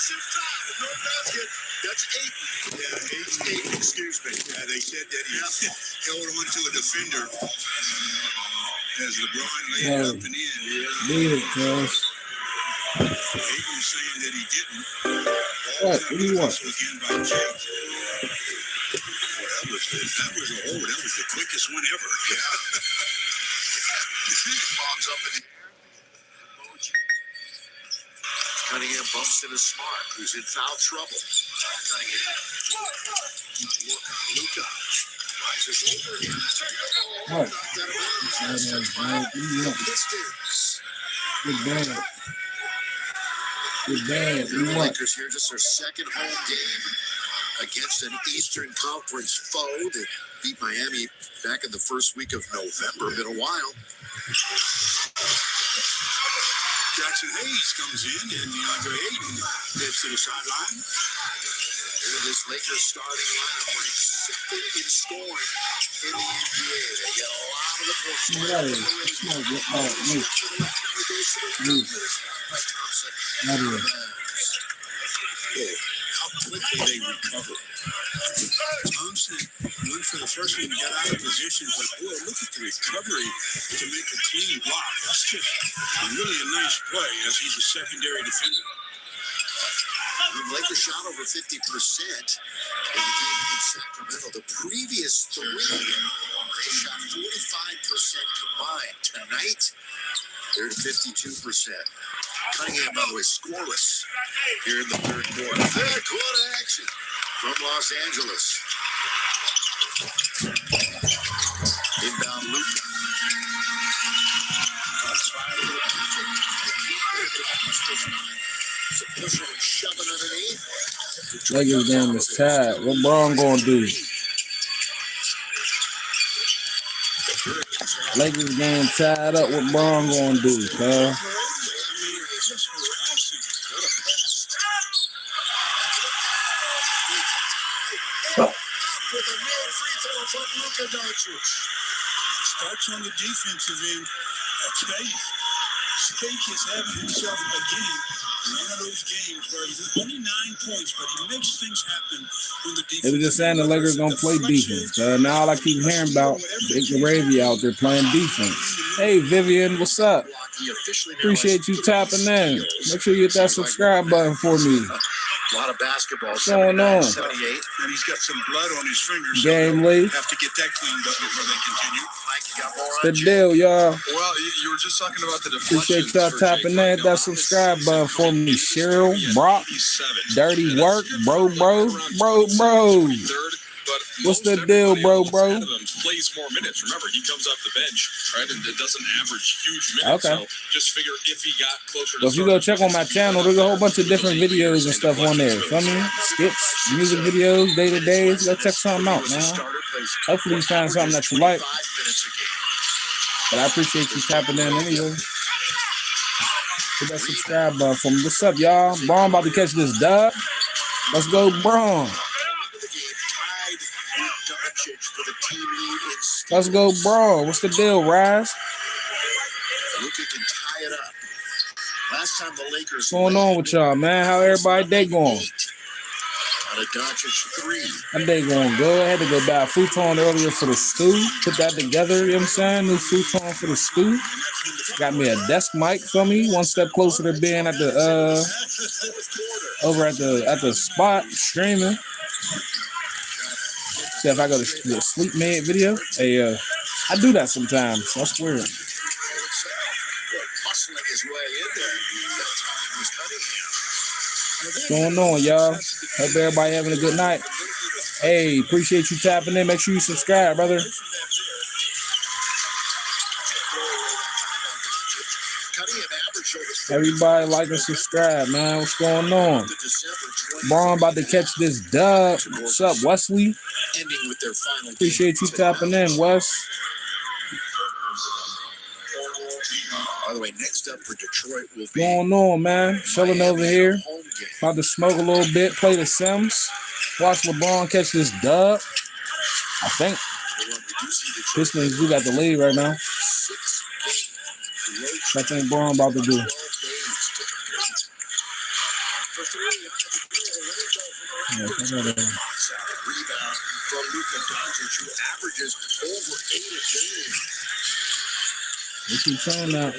No basket. That's 8. Yeah, 8. Excuse me. They said that he held on to a defender as LeBron laid it up and in. Beat it, cuz. Aiton saying that he didn't. What do you want? Again by Jake. That was the quickest one ever. Yeah. Bombs up in the air. Cunningham bumps into Smart, who's in foul trouble. Cunningham. Luka. Rises over him. What? Good bad. The Lakers here, just their second home game against an Eastern Conference foe that beat Miami back in the first week of November. Been a while. Jackson Hayes comes in, and DeAndre Ayton heads to the sideline. Here, this Lakers starting lineup ranks second in scoring in the NBA. They get a lot of the points. How quickly they recover. Thompson went for the first one, got out of position, but boy, look at the recovery to make a clean block. That's just really a nice play as he's a secondary defender. The Lakers shot over 50% in the game in Sacramento. The previous 3, they shot 45% combined. Tonight, they're at 52%. Cunningham, by the way, scoreless here in the third quarter. Third quarter action from Los Angeles. Inbound Luka. Shoving underneath. Lakers game is tied. What LeBron gonna do? Lakers game tied up. What LeBron gonna do, cuz? With a made free throw from Luka Doncic. Starts on the defensive end. I tell you, Spake is having himself again one of those games where he's only 9 points, but he makes things happen when the defense. They were just saying the Lakers gonna play defense. Now all I keep hearing about Big Arabia out there playing defense. Hey Vivian, what's up? Appreciate you tapping in. Make sure you hit that subscribe button for me. A lot of basketball. What's going on? 78, and he's got some blood on his fingers. Game leaf. Have to get that cleaned up before they continue. The deal, y'all. Well, you were just talking about the Appreciate y'all tapping in. Hit that subscribe button for me. Cheryl, Brock, Dirty Work, bro. What's the deal, bro? Plays more minutes. Remember, he comes off the bench, right, and it doesn't average huge minutes. Okay. So just figure if he got closer to. So if you go check on my channel, there's a whole bunch of different videos and stuff on there. Feel me? Skits, music videos, day-to-days. Go check something out, man. Hopefully you find something that you like. But I appreciate you tapping in anyway. Hit that subscribe button for me. What's up, y'all? Braun about to catch this dub. Let's go, Braun. Let's go, bro. What's the deal, Rise? Luka can tie it up. Last time the Lakers. What's going on with y'all, man? How everybody day going? Out of Doncic 3. That day going good. I had to go buy a futon earlier for the stew. Put that together, you know what I'm saying? New futon for the stew. Got me a desk mic for me. One step closer to being at the over at the spot streaming. See if I go to the sleep made video. Hey, I do that sometimes. That's weird. What's going on, y'all? Hope everybody having a good night. Hey, appreciate you tapping in. Make sure you subscribe, brother. Everybody like and subscribe, man. What's going on? Braun about to catch this dub. What's up, Wesley? Appreciate you tapping in, Wes. By the way, next up for Detroit will be. What's going on, man? Chilling over here. About to smoke a little bit, play the Sims. Watch LeBron catch this dub. I think. Pistons, we got the lead right now. I think Braun about to do. Rebound from Luka Doncic, who averages over 8 a game. We keep saying that.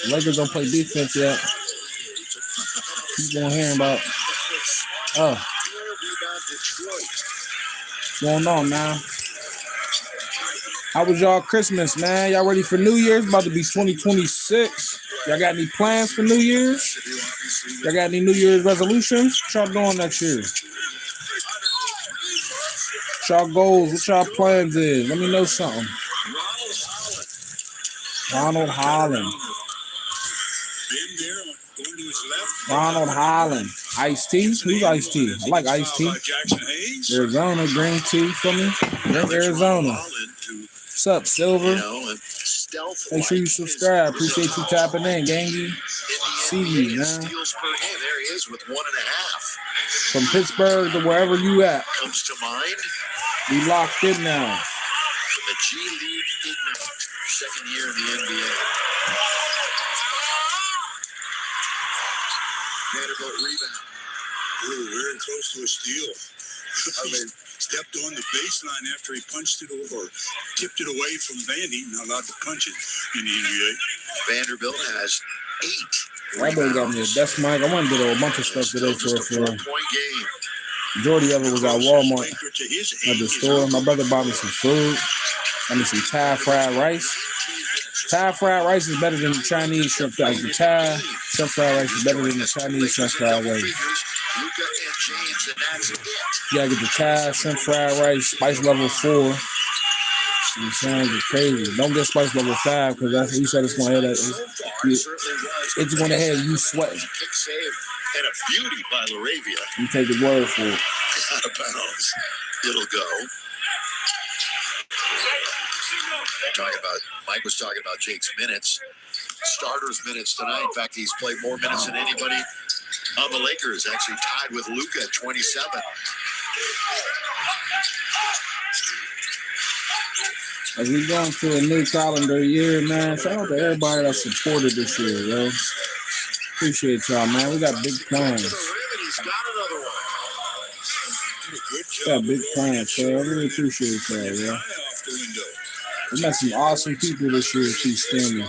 Lakers don't play defense yet. Keep on hearing about. What's going on, man? How was y'all Christmas, man? Y'all ready for New Year's? About to be 2026. Y'all got any plans for New Year's? Y'all got any New Year's resolutions? What y'all doing next year? What y'all goals? What y'all plans is? Let me know something. Ronald Holland. Ronald Holland. Ice-T? Who's Ice-T? I like Ice-T. Arizona, green tea for me. Drink Arizona. What's up, Silver? Make sure you subscribe. Appreciate you tapping in, gangy. See you, man. There he is with 1.5. From Pittsburgh to wherever you at. Comes to mind. We locked in now. The G League Ignite, second year in the NBA. Vanderbilt rebound. Ooh, very close to a steal. I mean, stepped on the baseline after he punched it over, tipped it away from Vandy. Not allowed to punch it in the NBA. Vanderbilt has 8. That boy got me a desk mic. I want to do a bunch of stuff today for a 4-point game. Majority of it was at Walmart at the store. My brother bought me some food. I need some Thai fried rice. Thai fried rice is better than the Chinese shrimp fried. The Thai shrimp fried rice is better than the Chinese shrimp fried rice. You gotta get the Thai shrimp fried rice, spice level 4. You know what I'm saying? It's crazy. Don't get spice level 5 because that's he said it's gonna have that. It's gonna have you sweating. And a beauty by Laravia. You take the word for it. Out of bounds. It'll go. Mike was talking about Jake's minutes. Starters minutes tonight. In fact, he's played more minutes than anybody on the Lakers. Actually tied with Luka at 27. As we go into a new calendar year, man, shout out to everybody that supported this year, yo. Appreciate y'all, man. We got big plans. Got big plans, so I really appreciate y'all, yo. We met some awesome people this year, keep standing.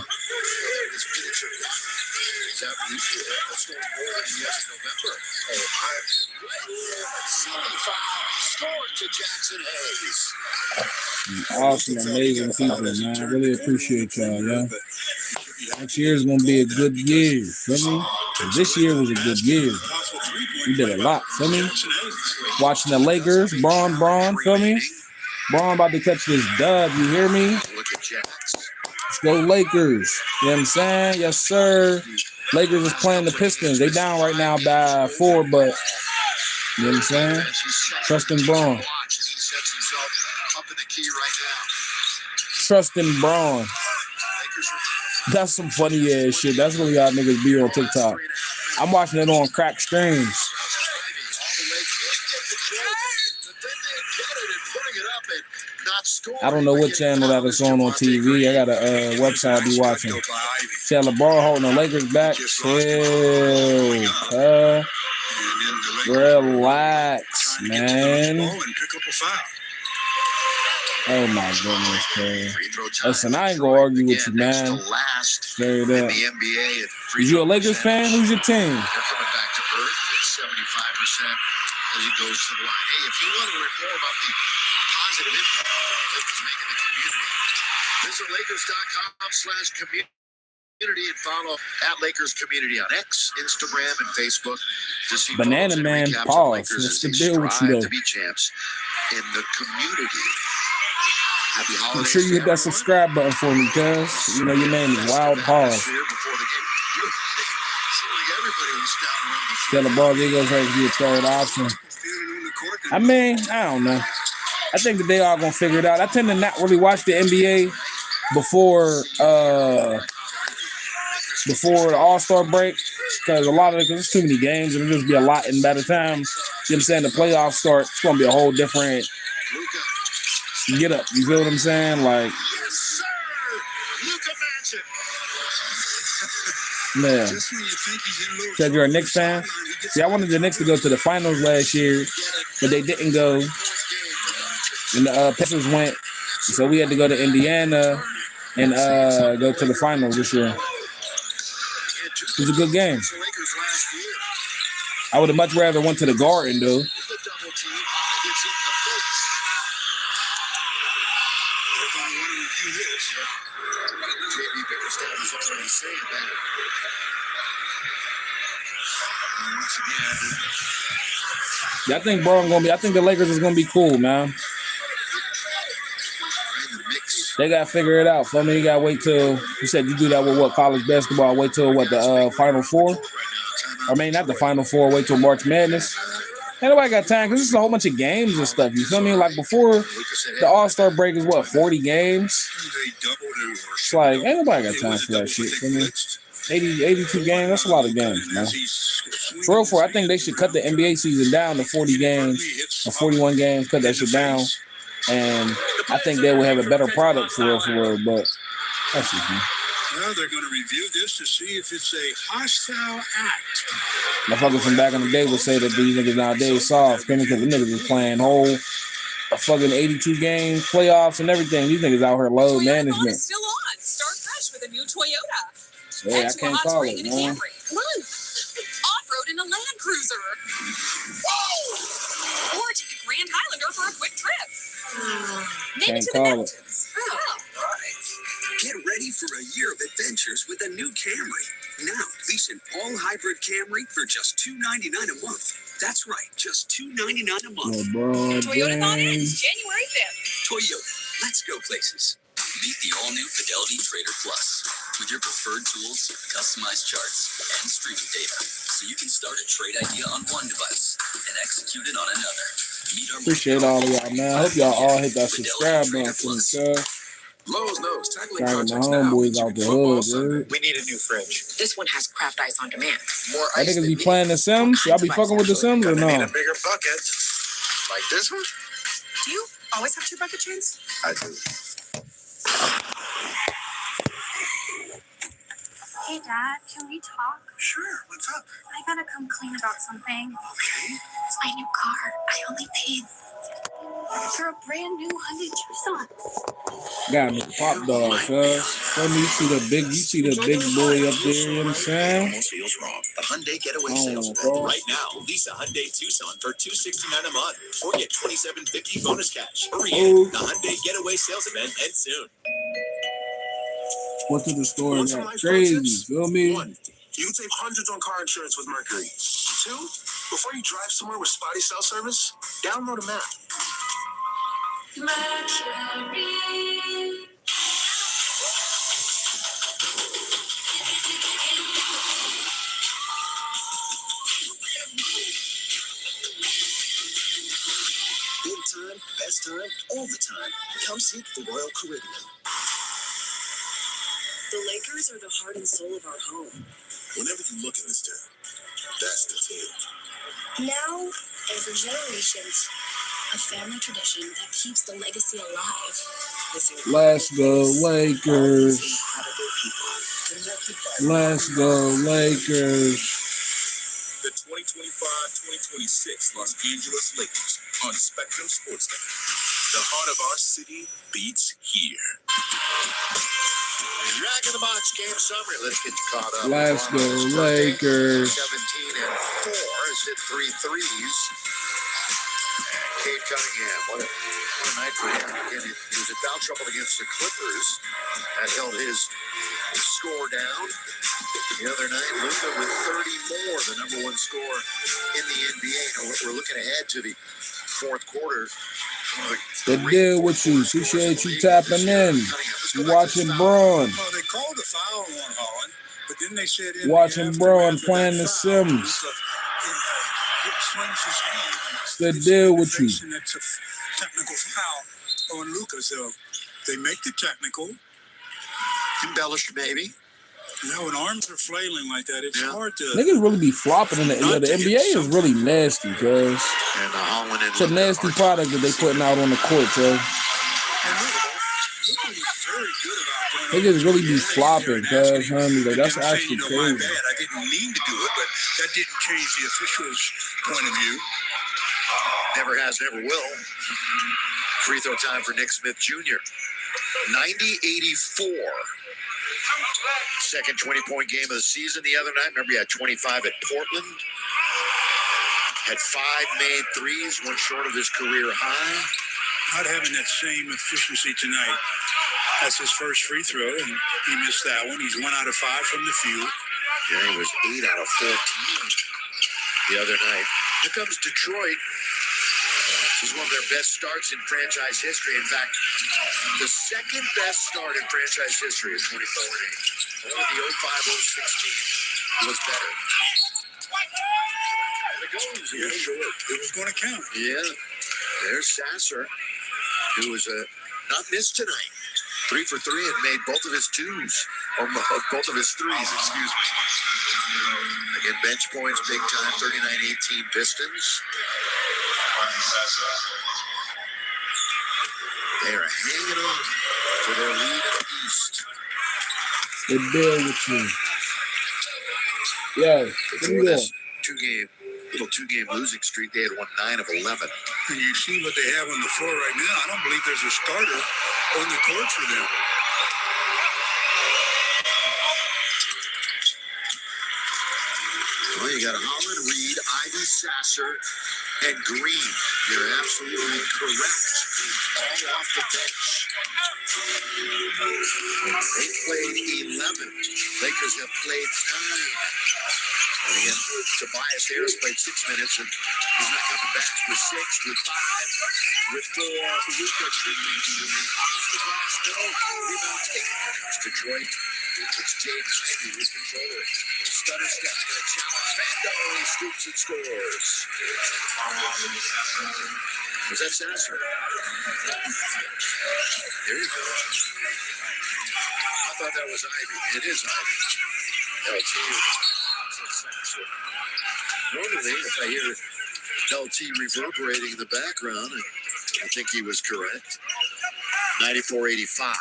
Awesome, amazing people, man. I really appreciate y'all, yo. Next year is gonna be a good year, feel me? This year was a good year. We did a lot, feel me? Watching the Lakers, Braun, feel me? Braun about to catch this dub, you hear me? Let's go Lakers. You know what I'm saying? Yes, sir. Lakers is playing the Pistons. They down right now by 4, but you know what I'm saying? Trust in Braun. Trust in Braun. That's some funny ass shit. That's what y'all niggas be on TikTok. I'm watching it on crack streams. I don't know what channel that is on TV. I got a website I be watching. See how LeBron holding the Lakers back? Chill, relax, man. Oh my goodness, man. Listen, I ain't gonna argue with you, man. Straight up. Is you a Lakers fan? Who's your team? They're coming back to earth at 75% as he goes to the line. Hey, if you want to learn more about the positive impact that Lakers make in the community, visit Lakers.com/community and follow at Lakers Community on X, Instagram, and Facebook to see Banana Man, pause. What's the deal with you, though? to be champs in the community. Happy holidays. Make sure you hit that subscribe button for me, cuz. You know your name is Wild Pause. Tell the ball Eagles right to be a third option. I mean, I don't know. I think that they all gonna figure it out. I tend to not really watch the NBA before the All-Star break because there's too many games and it'll just be a lot. And by the time, you know what I'm saying, the playoffs start, it's gonna be a whole different get up. You feel what I'm saying? Like, Man. Just when you think he's in a little Said you're a trouble, Knicks fan? he gets See, I wanted the Knicks to go to the finals last year, but they didn't go. And the Pacers went, so we had to go to Indiana and go to the finals this year. It was a good game. I would have much rather went to the Garden, though. Yeah, I think Braun gonna be. I think the Lakers is gonna be cool, man. They gotta figure it out. For me, you gotta wait till you said you do that with what college basketball. Wait till what the Final Four. I mean, not the Final Four. Wait till March Madness. Ain't nobody got time because this is a whole bunch of games and stuff. You feel me? Like before the All-Star break is what 40 games. It's like ain't nobody got time for that shit. Feel me? 82 games. That's a lot of games, man. For real, I think they should cut the NBA season down to 40 games or 41 games. Cut that shit down, and I think they will have a better product for real. But that's just me. Well, they're going to review this to see if it's a hostile act. Motherfuckers from back in the day would say that these niggas nowadays soft, because the niggas is playing whole fucking 82 games, playoffs, and everything. These niggas out here load management. Is still on. Start fresh with a new Toyota. Yeah, I can't call it, man. Come on. Off-road in a Land Cruiser. Whoa! Or take a Grand Highlander for a quick trip. Maybe Can't to the call it. mountains. Oh. Get ready for a year of adventures with a new Camry. Now, lease an all-hybrid Camry for just $299 a month. That's right, just $299 a month. LeBron Toyotathon James. ends January 5th. Toyota, let's go places. Meet the all-new Fidelity Trader Plus with your preferred tools, customized charts, and streaming data, so you can start a trade idea on one device and execute it on another. Meet our Appreciate all of y'all, man. I hope y'all all hit that subscribe button for me, cuz. Lowe's knows tackling Driving the projects now homeboys means you out can the football hood, Sunday. dude. We need a new fridge. This one has craft ice on demand. More I ice niggas than be me. playing the Sims. Y'all be fucking with the Sims or Gonna need no? a bigger bucket. Like this one? Do you always have 2 bucket chains? I do. Hey, Dad, can we talk? Sure, what's up? I gotta come clean about something. Okay. It's my new car. I only paid for a brand new Hyundai Tucson. Got me pop dog, cuz. Let me see the big boy up there, you know what I'm saying? almost feels wrong. The Hyundai Getaway Oh, sales gosh. event right now. Lease a Hyundai Tucson for $269 a month, or get $27.50 bonus cash. Hurry in! The Hyundai Getaway sales event ends soon. Went to the store and Want some got life crazy, tips? feel me? 1, you can save hundreds on car insurance with Mercury. 2, before you drive somewhere with spotty cell service, download a map. Big time, best time, all the time. Come seek the Royal Caribbean. The Lakers are the heart and soul of our home. Whenever you look in this town, that's the team. Now and for generations, a family tradition that keeps the legacy alive. Let's go Lakers. Let's go Lakers. The 2025-2026 Los Angeles Lakers on Spectrum Sports Network. The heart of our city beats here. Jack in the Box game summary. Let's get you caught up. Let's go Lakers. 17 and 4 has hit 3 threes. Cade Cunningham, what a night for him. Again, he was in foul trouble against the Clippers. That held his score down. The other night, Luka with 30 more, the #1 scorer in the NBA. Now, we're looking ahead to the fourth quarter. The deal with you. Appreciate you tapping in. You watching Braun. Well, they called the foul on Holland, but then they said in Watching the Braun aftermath of playing that the foul, Sims. Luka swings his hand. It's the deal with you. That's a technical foul on Luka, so they make the technical. Embellished, maybe. You know, when arms are flailing like that, it's hard to. Niggas really be flopping in the NBA is really nasty, cuz. And Holland and It's a nasty product that they putting out on the court, yo. Luka was very good about They just really be flopping, cuz, homie. Like, that's They were saying, actually my crazy. bad. I didn't mean to do it, but that didn't change the officials' point of view. Never has, never will. Free throw time for Nick Smith Jr. 90-84. Second 20-point game of the season the other night. Remember, he had 25 at Portland. Had 5 made threes, one short of his career high. Not having that same efficiency tonight. That's his first free throw, and he missed that one. He's 1 out of 5 from the field. Yeah, he was 8 out of 14 the other night. Here comes Detroit. This is one of their best starts in franchise history. In fact, the second best start in franchise history is 24-8. Only the 05-06 was better. There it goes. Yeah, sure. It was going to count. Yeah. There's Sasser, who was not missed tonight. 3 for 3 and made both of his twos, or both of his threes, excuse me. Again, bench points, big time, 39-18 Pistons. They are hanging on to their lead in the East. They deal with you. Yo, Before this two-game losing streak, they had won 9 of 11. And you see what they have on the floor right now. I don't believe there's a starter on the court for them. Well, you got Holland, Reed, Ivy, Sasser, and Green. You're absolutely correct. All off the bench. They played 11. Lakers have played 9. And again, Tobias Harris played 6 minutes, and he's not coming back with 6, with 5, with 4. Luka off the glass, no. Rebound taken. Detroit. It's Jaden Ivey with control. The stutter step, going to challenge Vando. He scoops and scores. Was that Sasser? There you go. I thought that was Ivy. It is Ivy. LT. Normally, if I hear LT reverberating in the background, I think he was correct. 94-85.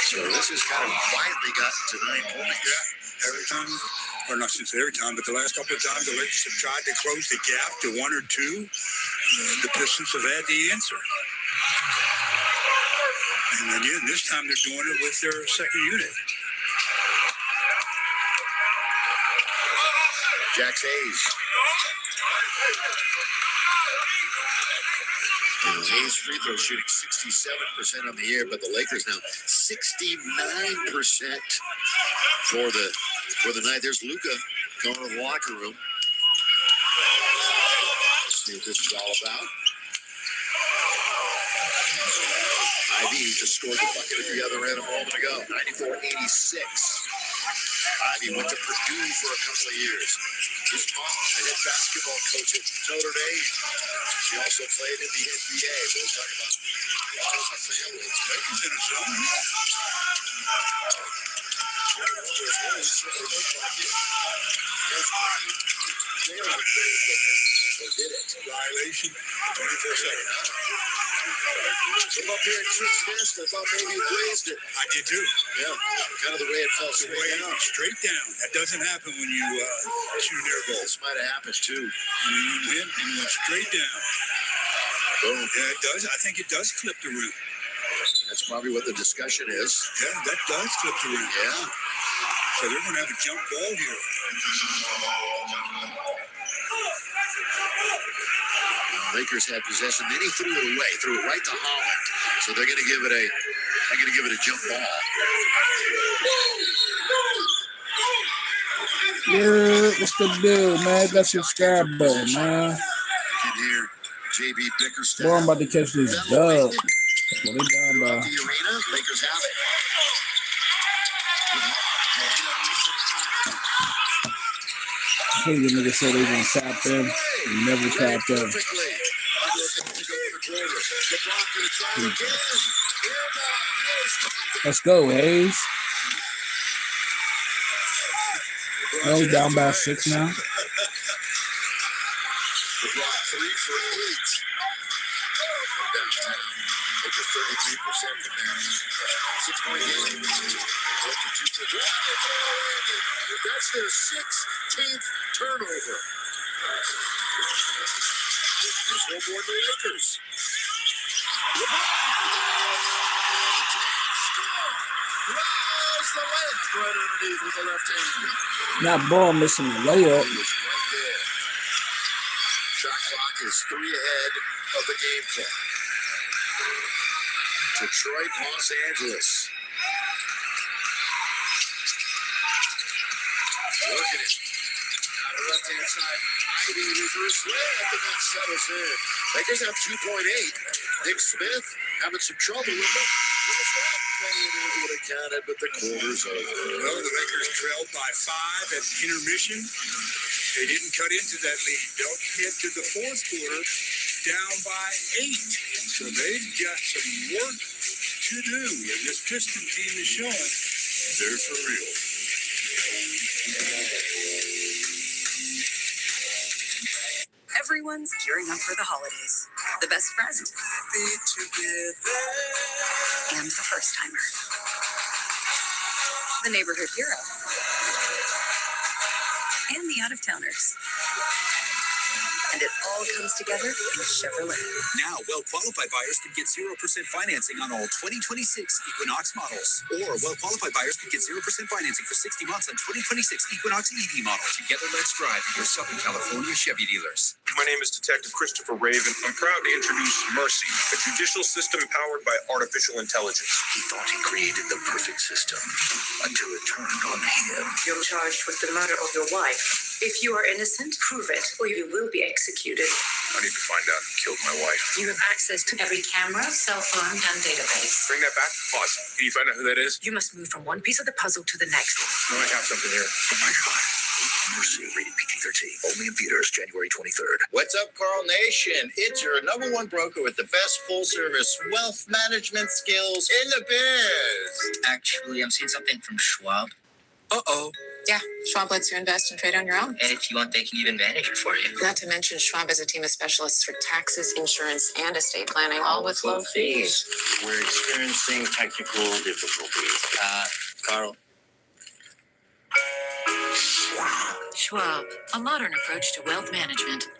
So this has kind of quietly gotten to 9 points. Yeah, every time, or not since every time, but the last couple of times the Lakers have tried to close the gap to 1 or 2. The Pistons have had the answer. And again, this time they're doing it with their second unit. Jax Hayes. Hayes free throw shooting 67% on the year, but the Lakers now 69% for the night. There's Luka going to the locker room. Let's see what this is all about. Ivy just scored the bucket at the other end a moment ago. 94-86. Ivy went to Purdue for a couple of years. His mom, the head basketball coach at Notre Dame. She also played in the NBA. We'll talk about all of the families. Lakers in a zone. Violation. 24 seconds. From up here at Chiefs Nest, I thought maybe you blazed it. I did too. Yeah, kind of the way it fell straight down. Straight down. That doesn't happen when you shoot air balls. This might have happened too. You went and went straight down. Boom. Yeah, it does. I think it does clip the rim. That's probably what the discussion is. Yeah, that does clip the rim. Yeah. So they're going to have a jump ball here. Lakers had possession, then he threw it away, threw it right to Holland. So they're going to give it a jump ball. Yeah, what's the deal, man? That's your subscribe button, man. You can hear JB Bickerstaff. Boy, I'm about to catch this dub. What they down by? The arena, Lakers have it. I hate when niggas say they gonna tap in and never tapped in. Let's go, Hayes. No, down by 6 now. LeBron 3 for 8. Lakers 33% from there. 6-point game. That's their 16th turnover. There's one more to the Lakers. Drives the layup right underneath with the left hand. Not ball missing the layup. He was right there. Shot clock is 3 ahead of the game clock. Detroit, Los Angeles. Working it. Now to left-hand side. Ivy reverse layup, and that settles in. Lakers have 2.8. Nick Smith having some trouble with it. It would have counted, but the quarter's over. Well, the Lakers trailed by 5 at intermission. They didn't cut into that lead. Don't hit to the fourth quarter, down by 8. So they've got some work to do. And this Piston team is showing they're for real. Everyone's gearing up for the holidays. The best friend. Be together. And the first timer. The neighborhood hero. And the out-of-towners. And it all comes together in Chevrolet. Now, well-qualified buyers can get 0% financing on all 2026 Equinox models. Or well-qualified buyers can get 0% financing for 60 months on 2026 Equinox EV model. Together, let's drive at your Southern California Chevy dealers. My name is Detective Christopher Raven. I'm proud to introduce Mercy, a judicial system powered by artificial intelligence. He thought he created the perfect system until it turned on him. You're charged with the murder of your wife. If you are innocent, prove it, or you will be executed. I need to find out who killed my wife. You have access to every camera, cell phone, and database. Bring that back. Pause. Can you find out who that is? You must move from one piece of the puzzle to the next. No, I have something here. Oh my God. Mercy, rated PG-13. Only in theaters January 23rd. What's up, Carl Nation? It's your #1 broker with the best full-service wealth management skills in the biz. Actually, I'm seeing something from Schwab. Uh-oh. Yeah, Schwab lets you invest and trade on your own. And if you want, they can even manage it for you. Not to mention, Schwab has a team of specialists for taxes, insurance, and estate planning, all with low fees. We're experiencing technical difficulties. Carl. Schwab, a modern approach to wealth management.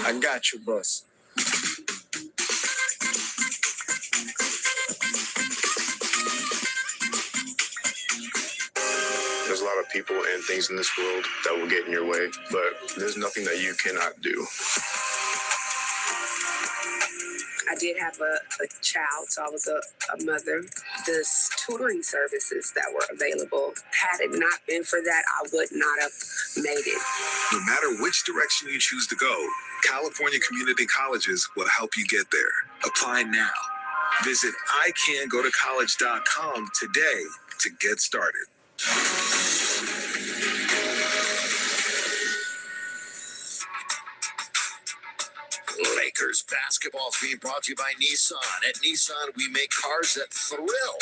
I got you, boss. There's a lot of people and things in this world that will get in your way, but there's nothing that you cannot do. I did have a child, so I was a mother. The tutoring services that were available, had it not been for that, I would not have made it. No matter which direction you choose to go, California Community Colleges will help you get there. Apply now. Visit icangotocollege.com today to get started. Lakers basketball is being brought to you by Nissan. At Nissan, we make cars that thrill.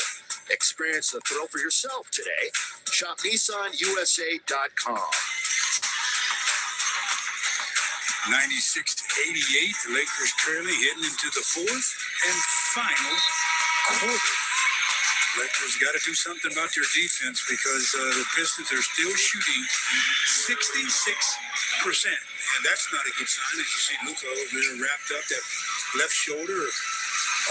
Experience the thrill for yourself today. Shop NissanUSA.com. 96-88, the Lakers currently heading into the fourth and final quarter. Lakers got to do something about their defense because the Pistons are still shooting 66%. And that's not a good sign. As you see Luka over there wrapped up, that left shoulder,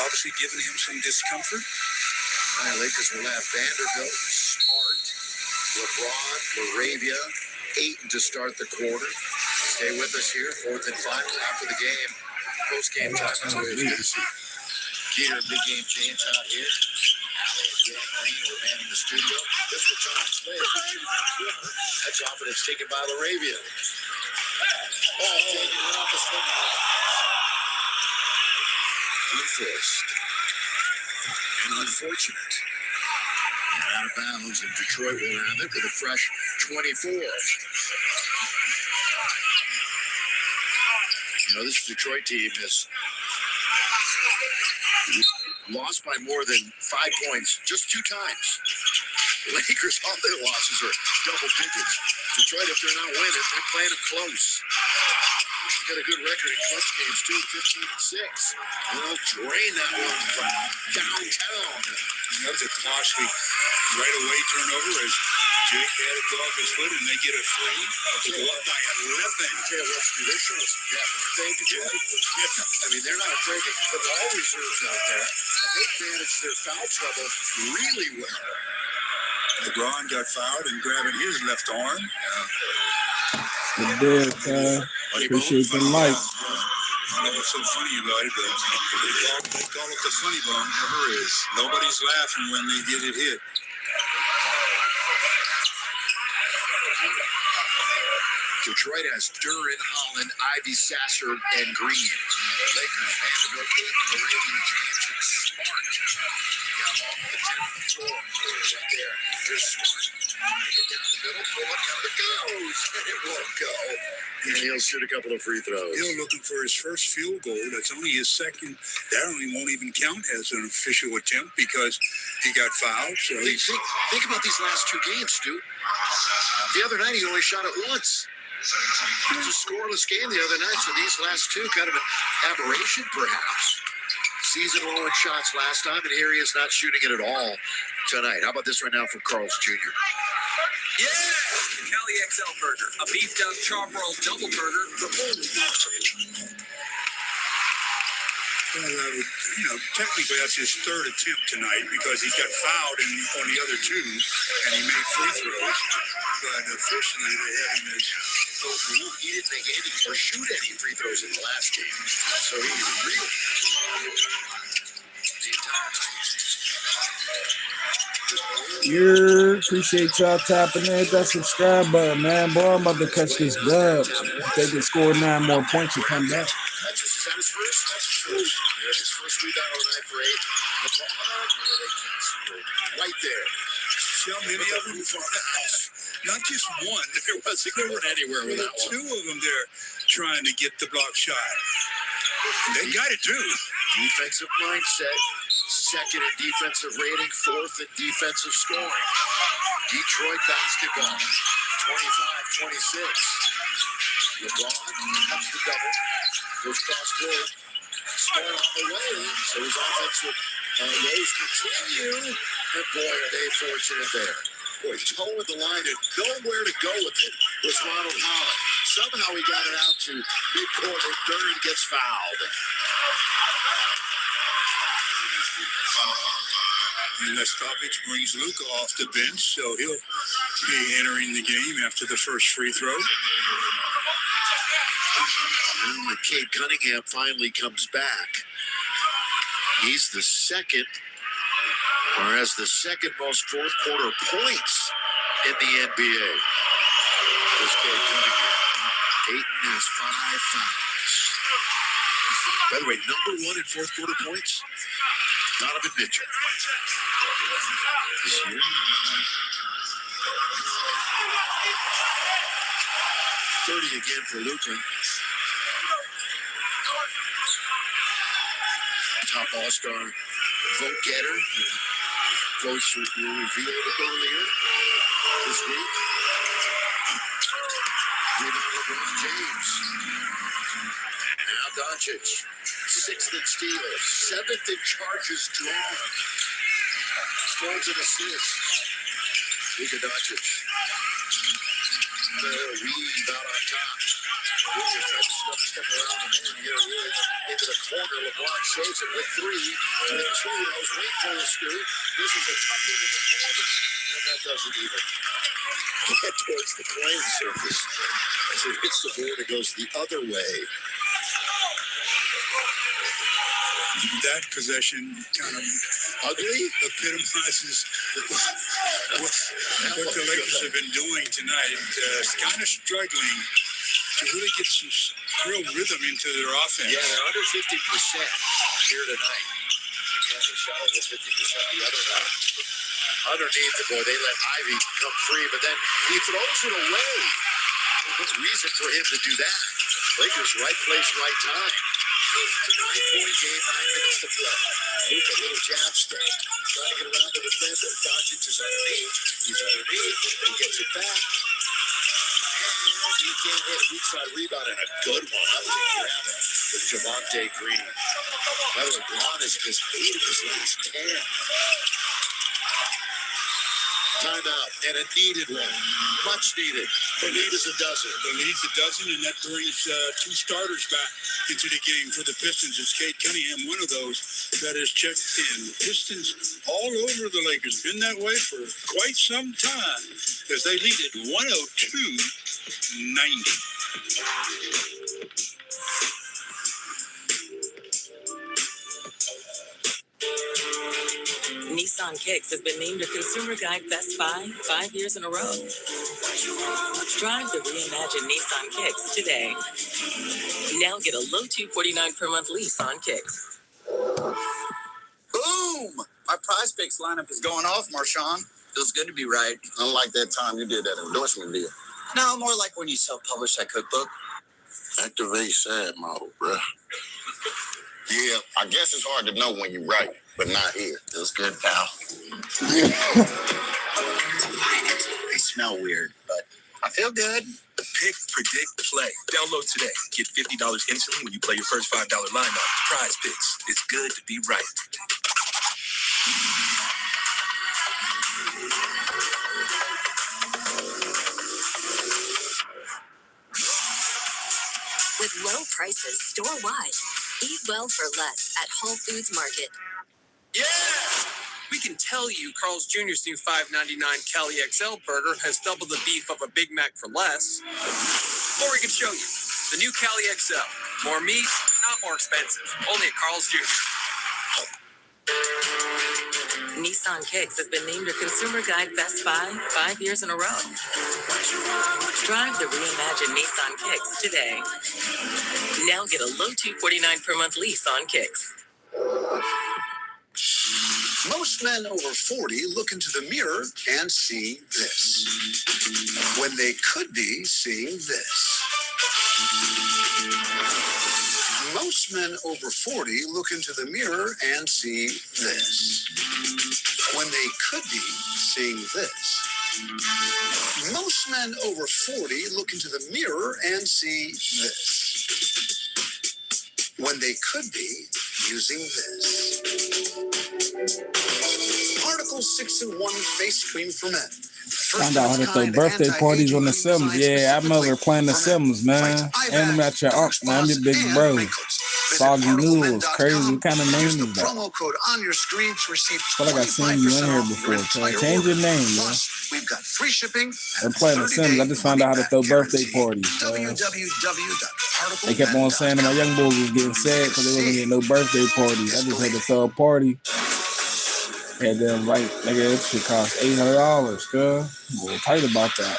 obviously giving him some discomfort. The Lakers will have Vanderbilt, Smart, LeBron, Laravia, Ayton to start the quarter. Stay with us here, 4th and 5 after the game. Post-game time. Keeter, big game change out here. Allie and Dan Green were manning the studio. This was John Smith. That's off, and it's taken by Laravia. Oh, taking it off the spin. Unforced. And unfortunate. And out of bounds, and Detroit will have it with a fresh 24. You know, this Detroit team has lost by more than 5 points just 2 times. The Lakers, all their losses are double digits. Detroit, if they're not winning, they're playing them close. Got a good record in clutch games, too, 15-6. And they'll drain that one from downtown. That was a costly right away turnover as Jake had it off his foot and they get a free to go up by 11. Okay, let's do this. Show us some depth, aren't they? Detroit? I mean, they're not afraid to put all reserves out there. And they manage their foul trouble really well. LeBron got fouled and grabbing his left arm. The dead, appreciate the light. I don't know what's so funny about it, but they call it the funny bone. Never is. Nobody's laughing when they get it hit. Detroit has Duran, Holland, Ivy, Sasser, and Green. Lakers, Vanderbilt, Arabian James, and Smart. Got all the 10 on the floor. Right there. There's Smart. Get down the middle, pull it, down it goes. And it won't go. And he'll shoot a couple of free throws. Hill looking for his first field goal. That's only his second. That only won't even count as an official attempt because he got fouled. So think about these last 2 games, Stu. The other night he only shot it once. It was a scoreless game the other night, so these last 2 kind of an aberration, perhaps. Season low in shots last time, and here he is not shooting it at all tonight. How about this right now from Carl's Jr.? Yeah! The Cali XL Burger, a beefed up chop roll double burger for only technically that's his 3rd attempt tonight because he got fouled on the other 2, and he made free throws. But officially, they had him as over 1. He didn't make any or shoot any free throws in the last game, so he really the entire night. Appreciate y'all tapping in, hit that subscribe button, man. Boy, I'm about to catch this dub. If they can score 9 more points and come back. Is that his first? That's his first. There's his first rebound of the night for 8. LeBron, right there. See how many of them from the house? Not just one. There wasn't going anywhere with that one. 2 of them there trying to get the block shot. They got it too. Defensive mindset. 2nd in defensive rating, 4th in defensive scoring. Detroit basketball, 25-26. LeBron has the double. Goes cross court. Smart on the way, so his offensive woes continue. And boy, are they fortunate there. Boy, towing the line and nowhere to go with it was Ronald Holland. Somehow he got it out to midcourt and Duran gets fouled. And Leskovich brings Luka off the bench, so he'll be entering the game after the first free throw. And when Cade Cunningham finally comes back, he's the second, or has the second most fourth quarter points in the NBA. There's Cade Cunningham. Ayton has 5 fouls. By the way, number 1 in fourth quarter points, Donovan Mitchell. This year. 30 again for Luka. Top All-Star vote getter. Votes were revealed earlier this week. Rebound LeBron James. Now Doncic. 6th in steals. 7th in charges drawn. Scores and assists. Luka Doncic. Weave out on top. Luka tries to step around the man. Here he is. Into the corner. LeBron saves it with 3. With 2. I was waiting for the scoop. This is a tough one in the corner. And that doesn't even get towards the playing surface. As it hits the board, it goes the other way. That possession kind of ugly epitomizes what the Lakers have been doing tonight. Kind of struggling to really get some real rhythm into their offense. Yeah, they're under 50% here tonight. Again, they shot over 50% the other night. Underneath the boy, they let Ivy come free, but then he throws it away. There's no reason for him to do that. Lakers right place, right time. It's a 9-point game, 9 minutes to play. Luka, little jab step. Trying to get around the defender. Doncic is underneath. He's underneath. He gets it back. And he can't hit. Weak side rebound and a good one. That was a grab with Javonte Green. LeBron has missed 8 of his last 10. Timeout, and a needed one. Much needed. The lead is a dozen. The lead's a dozen, and that brings 2 starters back into the game for the Pistons. It's Cade Cunningham, one of those that has checked in. The Pistons all over the Lakers. Been that way for quite some time as they lead at 102-90. Nissan Kicks has been named a Consumer Guide Best Buy 5 years in a row. Drive the reimagined Nissan Kicks today. Now get a low $249 per month lease on Kicks. Boom! My prize picks lineup is going off, Marshawn. Feels good to be right. Unlike that time you did that endorsement deal. No, more like when you self-published that cookbook. Activate sad mode, bruh. Yeah, I guess it's hard to know when you're right, but not here. Feels good, pal. They smell weird, but I feel good. Pick, predict, play. Download today. Get $50 instantly when you play your first $5 lineup. Prize Picks. It's good to be right. With low prices store-wide. Eat well for less at Whole Foods Market. Yeah! We can tell you Carl's Jr.'s new $5.99 Cali XL burger has double the beef of a Big Mac for less. Or we can show you the new Cali XL. More meat, not more expensive. Only at Carl's Jr. Nissan Kicks has been named a Consumer Guide Best Buy 5 years in a row. Drive the reimagined Nissan Kicks today. Now get a low $249 per month lease on Kicks. Most men over 40 look into the mirror and see this, when they could be seeing this. Most men over 40 look into the mirror and see this, when they could be seeing this. Most men over 40 look into the mirror and see this, when they could be using this. Article 6-in-1 face cream for men. Found out how to throw birthday parties on the Sims. Yeah, I remember playing the Sims, man. And I'm at your uncle, man. I'm your big bro. Soggy noodles, crazy. What kind of name is that? Promo code on your screen to receive I feel like I've seen you in here before. Change your name, man. We've got free shipping. I'm playing the Sims. I just found out how to throw birthday parties. They kept on saying that my young boys was getting sad because they wasn't getting no birthday parties. I just had to throw a party. And then, like, nigga, it should cost $800, girl. I'm a little tight about that.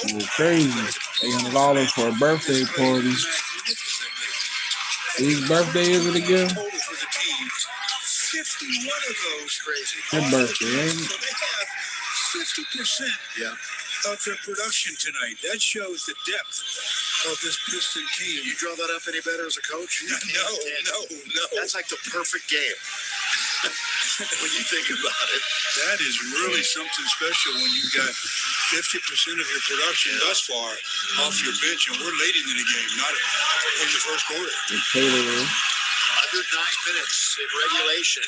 A little crazy. $800 for a birthday party. Whose birthday is it again? 51 of those crazy. Your birthday, ain't it? So they have 50% of their production tonight. That shows the depth of this Piston team. You draw that up any better as a coach? No. That's like the perfect game. When you think about it. That is really something special when you got 50% of your production thus far off your bench, and we're late into the game, not in the first quarter. Under 9 minutes in regulation.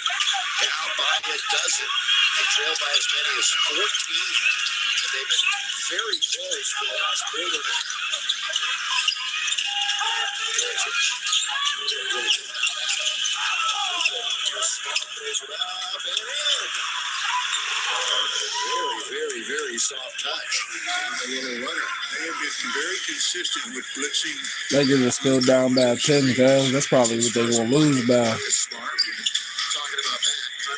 Down by a dozen. They trail by as many as 14. And they've been very close for the last quarter. Very, very soft touch. A little runner. They have been very consistent with blitzing. Lakers are still down by 10, guys. That's probably what they gonna lose by.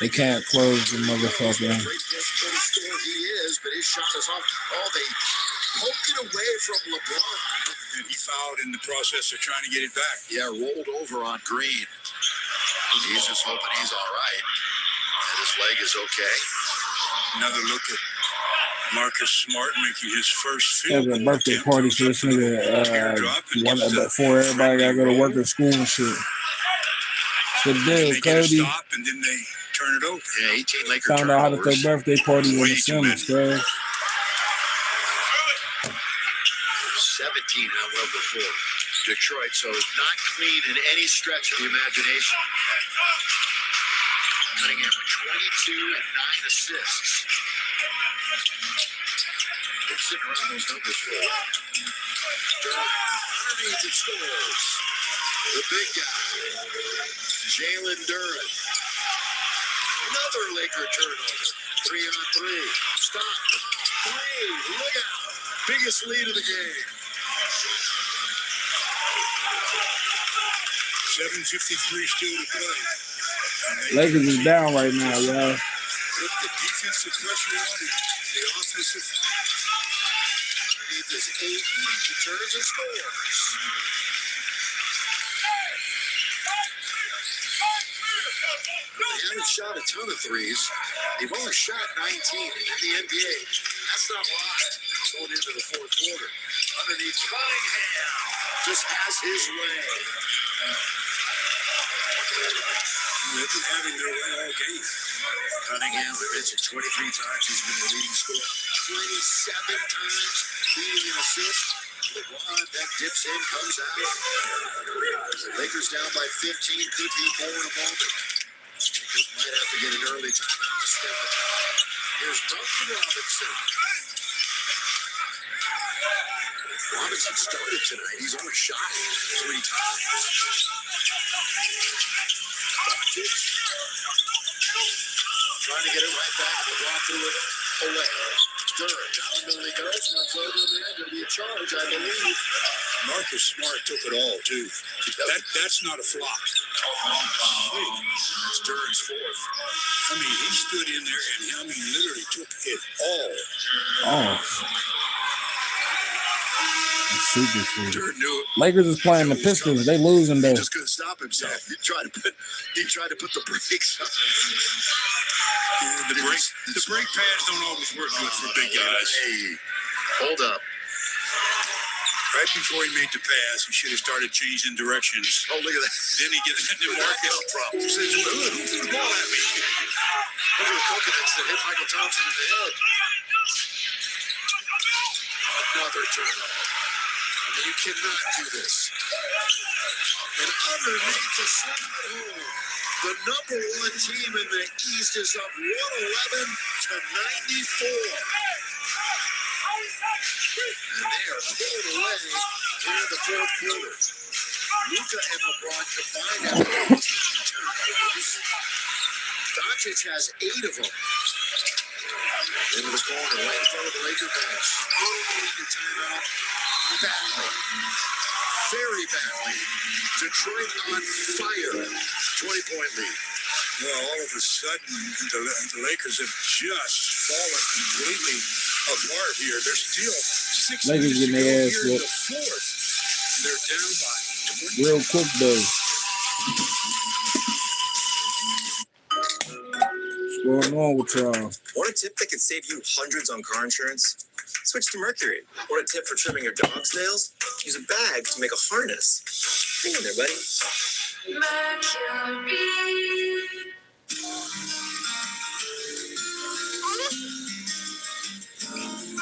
They can't close the motherfucker. He is, but his shot is off. Oh, they poked it away from LeBron. And he fouled in the process of trying to get it back. Yeah, rolled over on Green. He's just hoping he's all right. And his leg is okay. Another look at Marcus Smart making his first field Having a goal birthday attempt. party for this nigga before everybody gotta go to work or school and shit. It's the They deal, get a Cody. stop and then they turn it over. Yeah, 18 Laker Found out how to throw turnovers. birthday parties in Way the too Simmons, many. cuz. 17 not well before Detroit, so not clean in any stretch of the imagination. Cunningham with 22 and 9 assists. Been sitting around those numbers for a while. Durant underneath it scores. The big guy, Jalen Duren. Another Laker turnover. 3-on-3. Stop. 3. Look out. Biggest lead of the game. 7:53 still to play. Lakers is down right now, y'all. Put the defensive pressure on it. The offensive. Underneath is AD. He turns and scores. They haven't shot a ton of threes. They've only shot 19 in the NBA. That's not a lot going into the fourth quarter. Underneath Cunningham just has his way. They've been having their way all game. Cunningham, we mentioned 23 times he's been the leading scorer. 27 times leading an assist. LeBron, that dips in, comes out. Lakers down by 15, could be more in a moment. Lakers might have to get an early timeout to spend the time. Here's Duncan Robinson. Robinson started tonight. He's only shot 3 times. Doncic. Trying to get it right back. LeBron threw it away. Durant, down the middle he goes. Runs over in the end. Going to be a charge, I believe. Marcus Smart took it all, too. That's not a flop. It's Duran's fourth. I mean, he stood in there and literally took it all. Oh. Super cool. Durant knew it. Lakers is playing the Pistons. They losing He though. just couldn't stop himself. He tried to put the brakes on. The brake pads don't always work good for big guys. Hey, hold up. Right before he made the pass, he should have started changing directions. Oh, look at that. Then he gets into Marcus. He says, who threw the ball at me? Look at the coconuts that hit Michael Thompson in the head. Another turnover. I mean, you cannot do this. And underneath the slide home, the number 1 team in the East is up 111 to 94. And they are pulled away here in the fourth quarter. Luka and LeBron combined have 18 turnovers. Doncic has 8 of them. Into the corner, right in front of the Laker bench. The timeout. Badly. Very badly. Detroit on fire. 20-point lead. Well, all of a sudden, the Lakers have just fallen completely apart here. They're still 6 Lakers minutes getting to go their ass here in whooped. the fourth. They're down by 20. Real quick though. What's going on with y'all? Want a tip that could save you hundreds on car insurance? Switch to Mercury. Want a tip for trimming your dog's nails? Use a bag to make a harness. Hang in there, buddy. Mercury.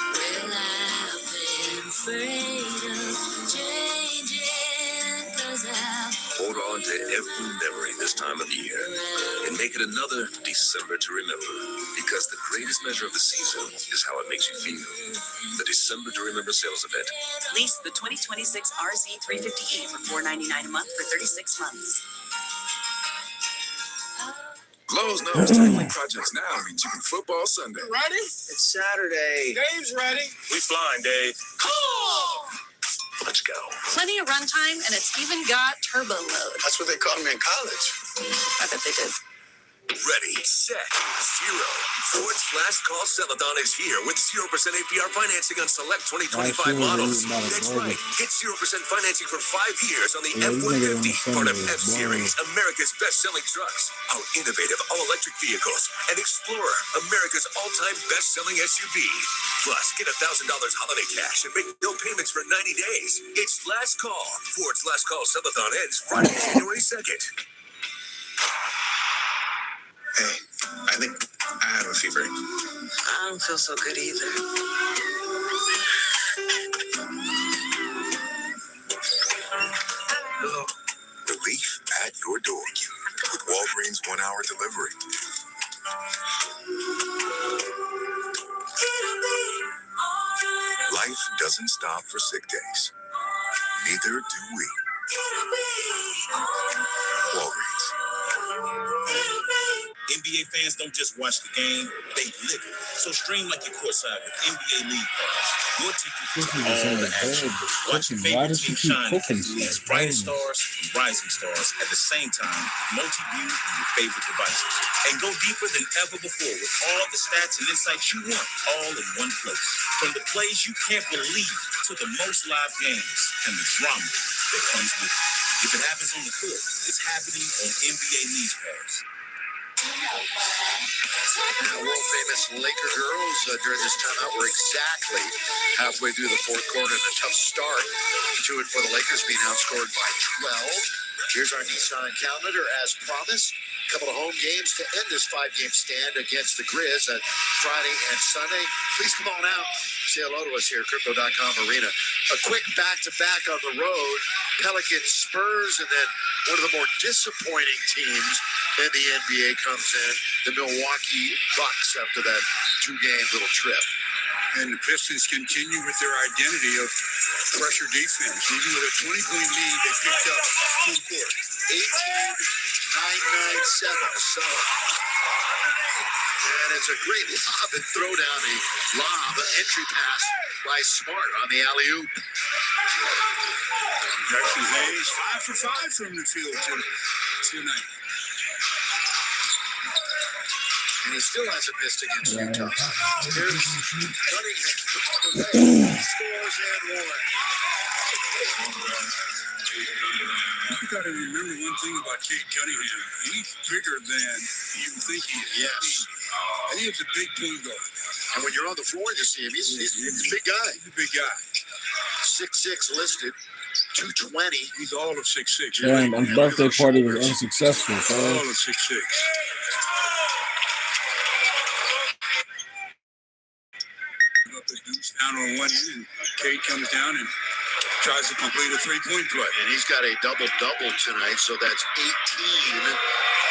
Well, I've been afraid of changing 'cause I've Hold on to every memory this time of the year and make it another December to remember, because the greatest measure of the season is how it makes you feel. The December to Remember sales event. Lease the 2026 RZ350E for $499 a month for 36 months. Lowe's knows tackling projects now means you can football Sunday. Ready? It's Saturday. Dave's ready. We flying, Dave. Cool! Let's go. Plenty of runtime, and it's even got turbo load. That's what they called me in college. I bet they did. Ready, set, zero. Ford's Last Call Celadon is here with 0% APR financing on select 2025 models. That's right. Get 0% financing for 5 years on the F-150, part of F-Series, America's best-selling trucks. Our innovative all-electric vehicles and Explorer, America's all-time best-selling SUV. Plus, get $1,000 holiday cash and make no payments for 90 days. It's last call. Ford's Last Call Celadon ends Friday, January 2nd. Hey, I think I have a fever. I don't feel so good either. Hello. Relief at your door with Walgreens 1-hour delivery. Life doesn't stop for sick days. Neither do we. Walgreens. NBA fans don't just watch the game, they live it. So stream like you're courtside with NBA League Pass. Your ticket to all the action. Watch your favorite team shine in the league's brightest stars and rising stars at the same time with multi-view and your favorite devices. And go deeper than ever before with all the stats and insights you want, all in one place. From the plays you can't believe to the most live games and the drama that comes with it. If it happens on the court, it's happening on NBA League Pass. World famous Laker girls during this timeout were exactly halfway through the fourth quarter and a tough start to it for the Lakers, being outscored by 12. Here's our Nissan calendar as promised. A couple of home games to end this 5-game stand against the Grizz at Friday and Sunday. Please come on out. Say hello to us here at Crypto.com Arena. A quick back-to-back on the road. Pelicans, Spurs, and then one of the more disappointing teams in the NBA comes in, the Milwaukee Bucks, after that 2-game little trip. And the Pistons continue with their identity of pressure defense. Even with a 20-point lead, they picked up full court. 18-9-9-7. So, and it's a great lob and throw down, a lob, an entry pass by Smart on the alley-oop. Jackson Hayes, 5 for 5 from the field tonight. And he still hasn't missed against Utah. Here's Cunningham. Scores and one. You got to remember one thing about Cade Cunningham. He's bigger than you think he is. Yes. And he is a big point guard. And when you're on the floor, you see him. He's a big guy. He's a big guy. 6'6" listed. 220. He's all of 6'6". Damn, his birthday party was unsuccessful. All of 6'6". Down on one end, and Cade comes down and tries to complete a 3-point play. And he's got a double-double tonight, so that's 18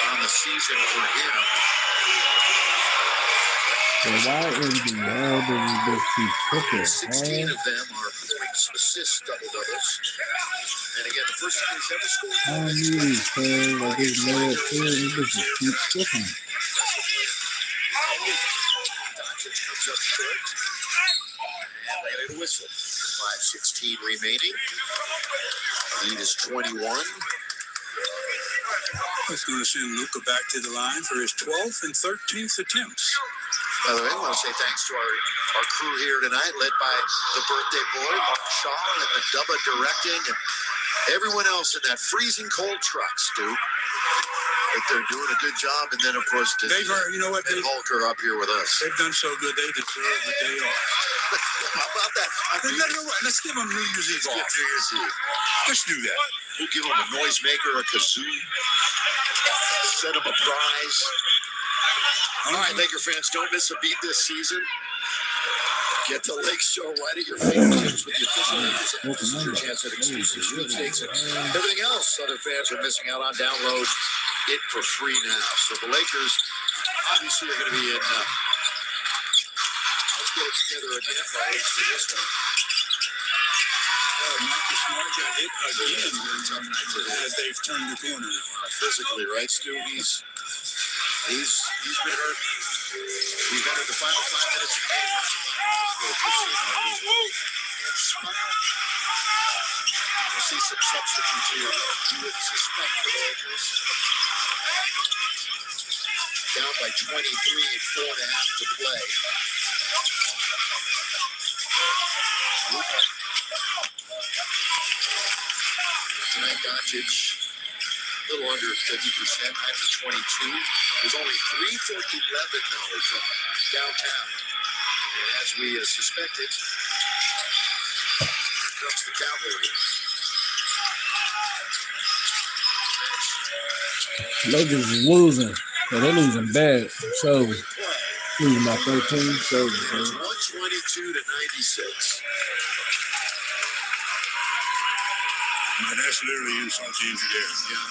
on the season for him. So why in the world do we just keep cooking? 16 of them are points, assists, double-doubles. And again, the first time he's ever scored. I need these players like this mad field, we just keep cooking. Doncic comes up short. And they get a whistle. 5:16 remaining. Lead is 21. He's going to send Luka back to the line for his 12th and 13th attempts. By the way, I want to say thanks to our crew here tonight, led by the birthday boy, Mark Shaw, and the Dubba directing, and everyone else in that freezing cold truck, Stu. But they're doing a good job, and then, of course, You know what? Hulk are up here with us. They've done so good, they deserve the day off. How about that? Let's give them New Year's Eve off. New Year's Eve. Let's do that. We'll give them a noisemaker, a kazoo, send them a prize. All right, Laker fans, don't miss a beat this season. Get the Lake Show right at your fingertips with the official Lakers and this is your chance at exclusive sweepstakes and everything else other fans are missing out on. Download it for free now. So the Lakers obviously are going to be in. Let's get it together again for this one. Marcus Smart got hit again as they've turned the corner. Physically, right, Stu? He's been hurt. We've entered the final 5 minutes of the game. We'll see some substitutes here. You would suspect for the Lakers. down by 23, 4.5 to play. Tonight, Doncic, a little under 50%, 9 for 22. There's only 3 for 11 though from downtown. And as we suspected, here comes the cavalry. Lakers is losing. Yeah, they're losing bad. So losing by 13. So 122 to 96. And that's literally insult to injury there. Yeah.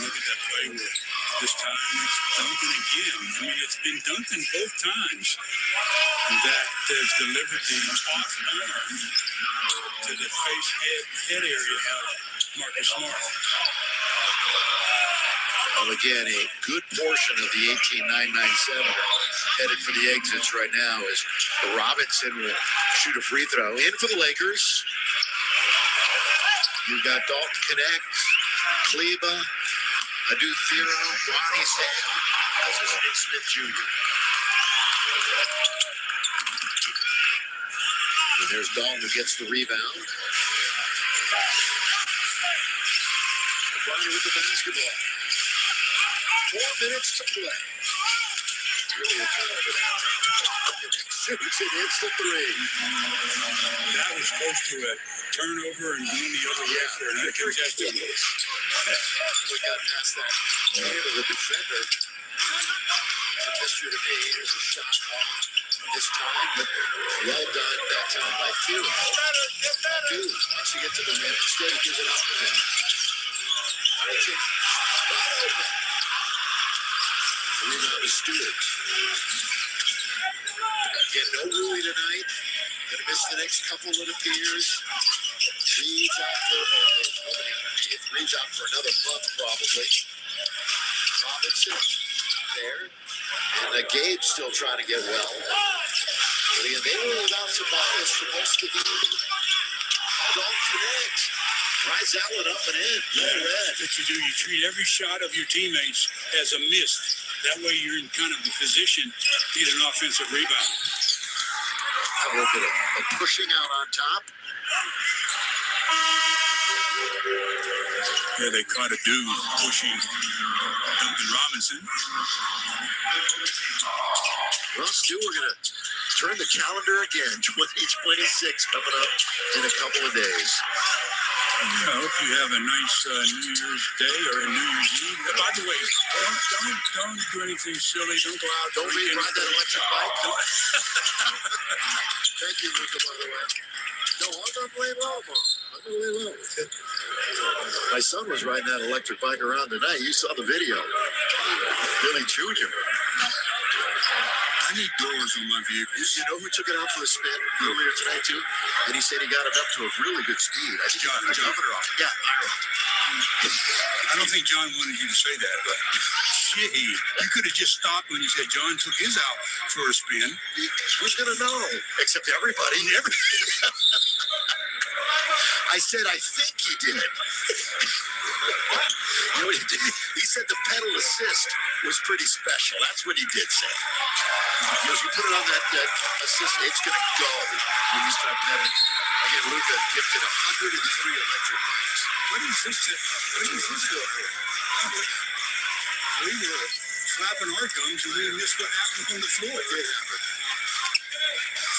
Look at that play where this time it's Duncan again. I mean, it's been Duncan both times that has delivered the off arm to the face head area of Marcus Smart. Well, again, a good portion of the 18-9-9-7 headed for the exits right now as Robinson will shoot a free throw in for the Lakers. You've got Dalton Connect, Kleba, Adu Thero, Ronnie Sam, as is Nick Smith Jr. And there's Dalton who gets the rebound. Bronny with the basketball. 4 minutes to play. Really a turnover. Shoots it, hits the three. That was close to a turnover and going the other way for an uncontested. We got past that hand of the defender. It's a mystery to me. Here's a shot off this time, but well done that time by Few. Once you get to the rim, instead he gives it up to him. Rebound to Stewart. Again, no Rui tonight. Gonna miss the next couple, it appears. Reed's out for another month, probably. Robinson there. And Gabe's still trying to get well. But again, they were without Sabonis for most of the game. Don't connect. Drives that one up and in. Well read. What you do, you treat every shot of your teammates as a miss. That way you're in kind of a position to get an offensive rebound. A little bit of pushing out on top. Yeah, they caught a dude pushing Duncan Robinson. Well, Stu, we're going to turn the calendar again. 2026 coming up in a couple of days. I hope you have a nice New Year's Day or a New Year's Eve. By the way, don't do anything silly. Don't go out. Don't ride that electric bike. Thank you, Luca, by the way. No, I'm not playing low, Mom. I'm going to lay low. My son was riding that electric bike around tonight. You saw the video. Billy Jr. I need doors on my vehicle. You know who took it out for a spin earlier tonight, too? And he said he got it up to a really good speed. I think John. Governor off. Yeah, Ireland. I don't think John wanted you to say that, but shit, you could have just stopped when you said John took his out for a spin. Who's going to know? Except everybody. I said, I think he did. You know what he did? He said the pedal assist was pretty special. That's what he did say. Because you put it on that assist, it's going to go when you start pedaling. Again, Luca gifted 103 electric bikes. What is this doing here? We were flapping our gums and we missed what happened on the floor. It happened.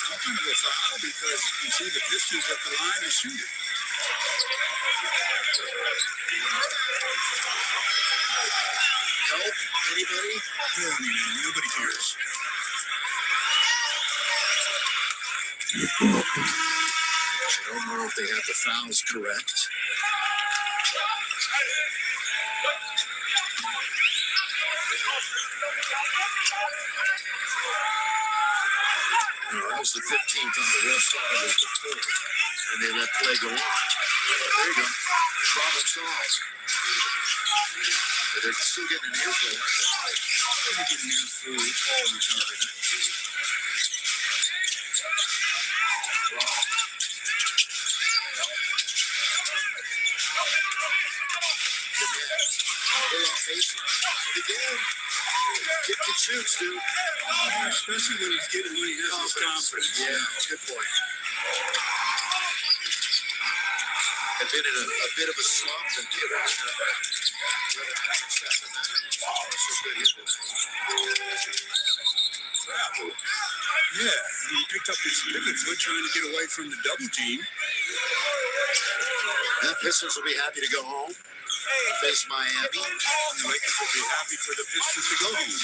Some kind of a foul because you see the Pistons at the line to shoot it. Help? Anybody? Nobody cares. I don't know if they have the fouls correct. No, that was the 15th on the left side was the 4th, and they let play go on. There you go. Problem solved. But they're still getting an earful. They're getting an earful all the time. They're on baseline. And again, kick and shoots, dude. Especially when he's getting when he has his confidence. Yeah, good point. Have been in a bit of a slump and given Yeah, he picked up his pivot foot trying to get away from the double team. The Pistons will be happy to go home. Face Miami. The Lakers will be happy for the Pistons to go home.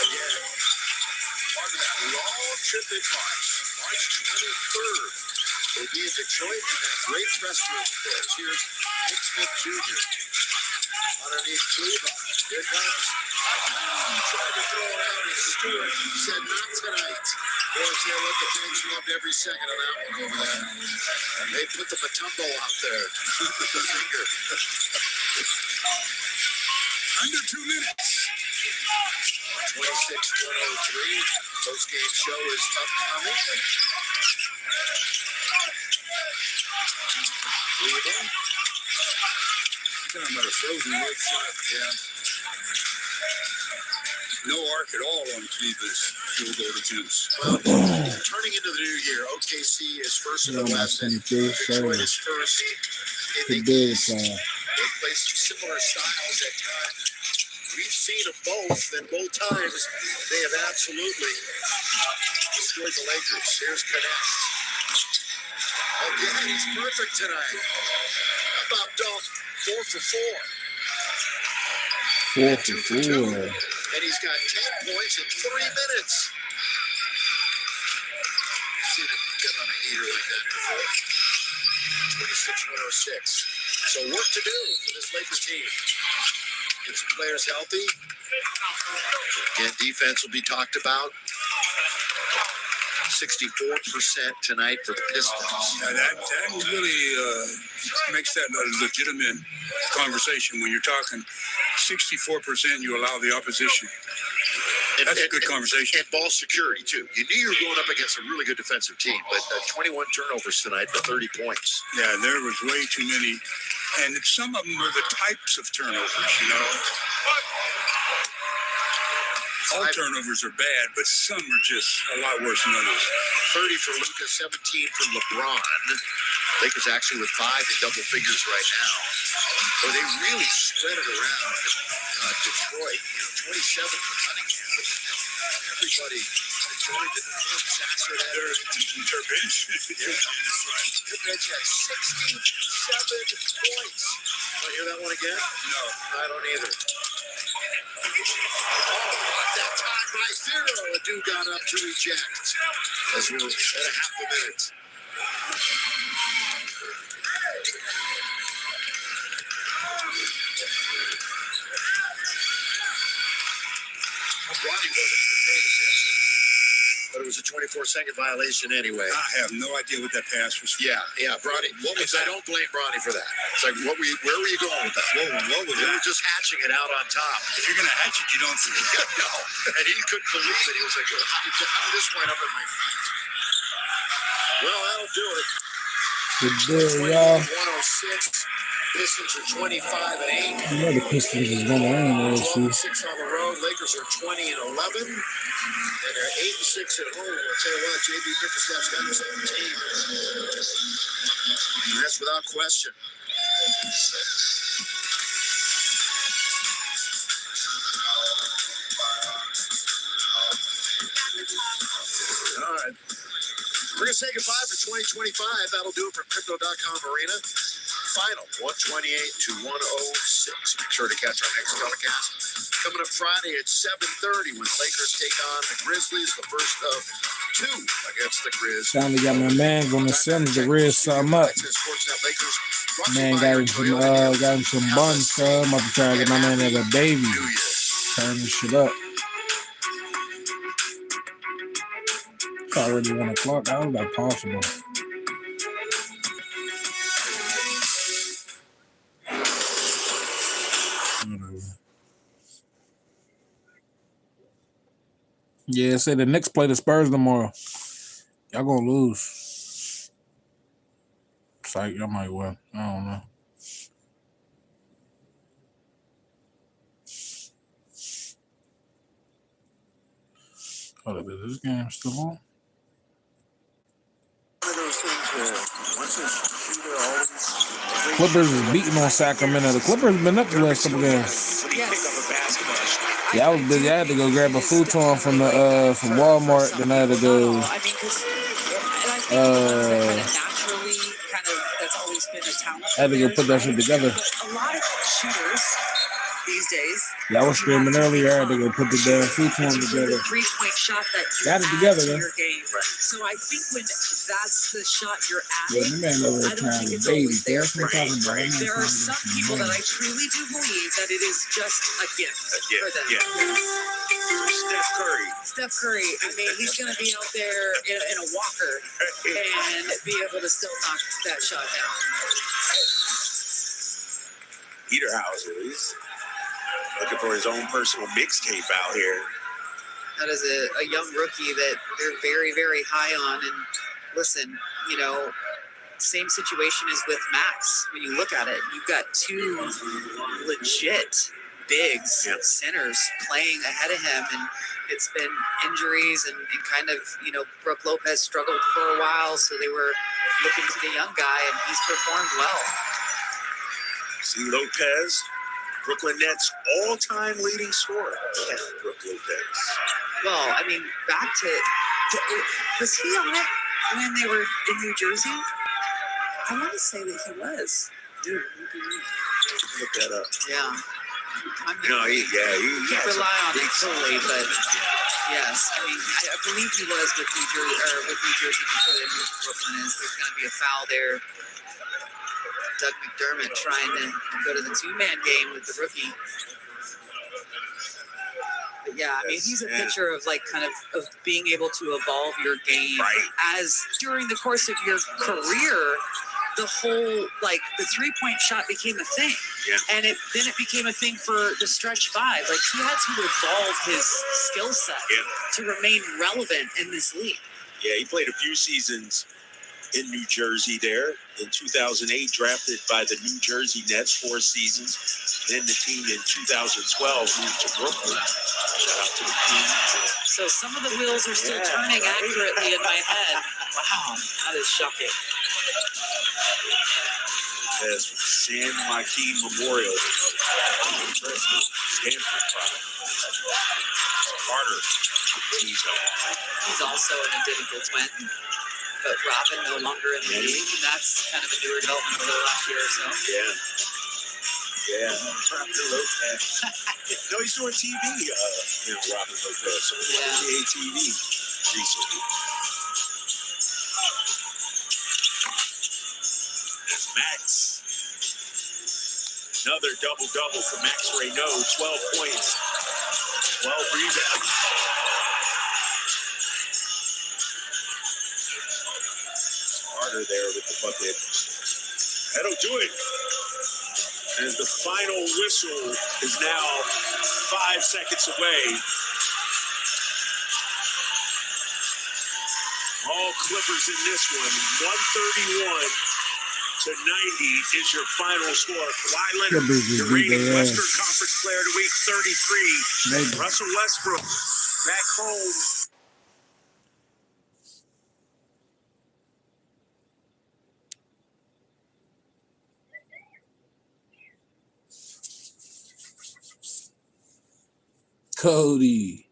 Again, part of that long trip in March 23rd. They'll be in Detroit and a great press room there. Here's Nick Smith Jr. underneath Kleba. Here comes. Tried to throw it out and Stewart said not tonight. Boys, they let the bench loved every second of that one over there. And they put the Matumbo out there with the finger. Under 2 minutes. 26-103. Post-game show is upcoming. Kleba. Talking about a frozen leg shot. Yeah. No arc at all on Cleveland's field goal attempts. Well, turning into the new year, OKC is first in the West, and Detroit is first in the East. They play some similar styles at times. We've seen them both, and both times they have absolutely destroyed the Lakers. Here's Connect. Again, he's perfect tonight. How about Dunk? 4 for 4. 4 for 4. And he's got 10 points in 3 minutes. I've seen him get on a heater like that before. 26-106. So work to do for this Lakers team. Get some players healthy. Again, defense will be talked about. 64% tonight for the Pistons. Yeah, that really makes that a legitimate conversation when you're talking 64% you allow the opposition. That's a good conversation. And ball security, too. You knew you were going up against a really good defensive team, but 21 turnovers tonight for 30 points. Yeah, there was way too many. And some of them were the types of turnovers, you know. All turnovers are bad, but some are just a lot worse than others. 30 for Luka, 17 for LeBron. Lakers actually with 5 in double figures right now. So they really spread it around. Detroit, 27 for Cunningham. Everybody joined in the field. Sasser had their bench. Yeah. Their bench had 67 points. Want to hear that one again? No. I don't either. That time by Zero, a dude got up to reject. As we're at a half a minute. Bronny wasn't even paying attention, but it was a 24-second violation anyway. I have no idea what that pass was. Yeah, Bronny. I don't blame Bronny for that. It's like, where were you going with that? What was that? You were just hatching it out on top. If you're going to hatch it, you don't see it. No. And he couldn't believe it. He was like, how did this wind up at my feet? Well, that'll do it. Good day, y'all. 106. Pistons are 25-8. You know the Pistons is going to win this year. 6 on the road. Lakers are 20-11. And they're 8-6 at home. I'll tell you what, JB Bickerstaff's got his own team. And that's without question. All right. We're going to say goodbye for 2025. That'll do it for Crypto.com Arena. Final 128-106. Make sure to catch our next telecast. Coming up Friday at 7:30 when the Lakers take on the Grizzlies. The first of 2 against the Grizz. Finally got my man on the Sims to raise something up. Man got him some buns, so I'm about to try to get my man as a baby. Turn this shit up. It's already 1 o'clock. How is that possible? Yeah, say the Knicks play the Spurs tomorrow. Y'all gonna lose. Psych, y'all might win. I don't know. Hold up, is this game still on? One of those things where once a shooter always Clippers is beating on Sacramento. The Clippers been up the last couple games. Yeah, I was busy. I had to go grab a futon from the from Walmart. Then I had to go. I mean, because and I think the ones that kind of naturally, that's always been a talent. I had to go put that shit together. But a lot of shooters these days. Yeah, I was screaming earlier. I had to go put the damn futon together. The 3-point shot that you got it add together, to though. your game. So I think when that's the shot you're Yeah, adding, the man over there I don't trying think to it's baby. always there. That's what I'm talking about. There are some people that I truly do believe that it is just a gift for them. Yeah. Steph Curry. Steph Curry, I mean, he's going to be out there in a walker and be able to still knock that shot down. Peter Hauser, he's looking for his own personal mixtape out here. That is a young rookie that they're very, very high on. And listen, you know, same situation as with Max. When you look at it, you've got two legit bigs, centers playing ahead of him. And it's been injuries and kind of, you know, Brook Lopez struggled for a while. So they were looking to the young guy, and he's performed well. See Lopez, Brooklyn Nets all-time leading scorer. Yeah, Brook Lopez. Well, I mean, back to was he on it when they were in New Jersey? I want to say that he was. Dude, look that up. Yeah. No, he can't rely on it fully, but yes, I mean, I believe he was with New Jersey before they moved to Brooklyn. There's going to be a foul there. Doug McDermott trying to go to the two-man game with the rookie. But yeah, I mean, he's a picture of like kind of being able to evolve your game as during the course of your career. The whole, like, the three-point shot became a thing. Yeah. And then it became a thing for the stretch five. Like, he had to evolve his skill set to remain relevant in this league. Yeah, he played a few seasons in New Jersey there. In 2008, drafted by the New Jersey Nets, 4 seasons. Then the team in 2012 moved to Brooklyn. Shout out to the team. So some of the wheels are still turning accurately in my head. Wow, that is shocking. As San Joaquin Memorial, Stanford product. Carter, he's also an identical twin, but Robin no longer in the league, and that's kind of a newer development over the last year or so. Yeah. No, he's doing TV. Robin Lopez, so NBA TV recently. Max. Another double-double for Max Reynaud. 12 points, 12 rebounds. Carter there with the bucket. That'll do it. As the final whistle is now 5 seconds away. All Clippers in this one. 131 to 90 is your final score. Kawhi Leonard, your reigning Western Conference Player of the Week, 33. Russell Westbrook back home. Cody.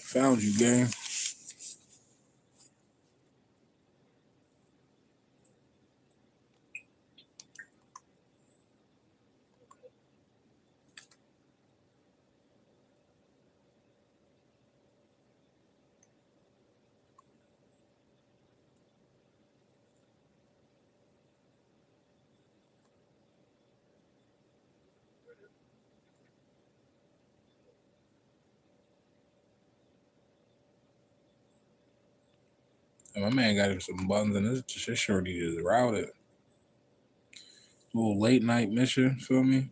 Found you, gang. My man got him some buns and this shorty just routed. Little late night mission, feel me?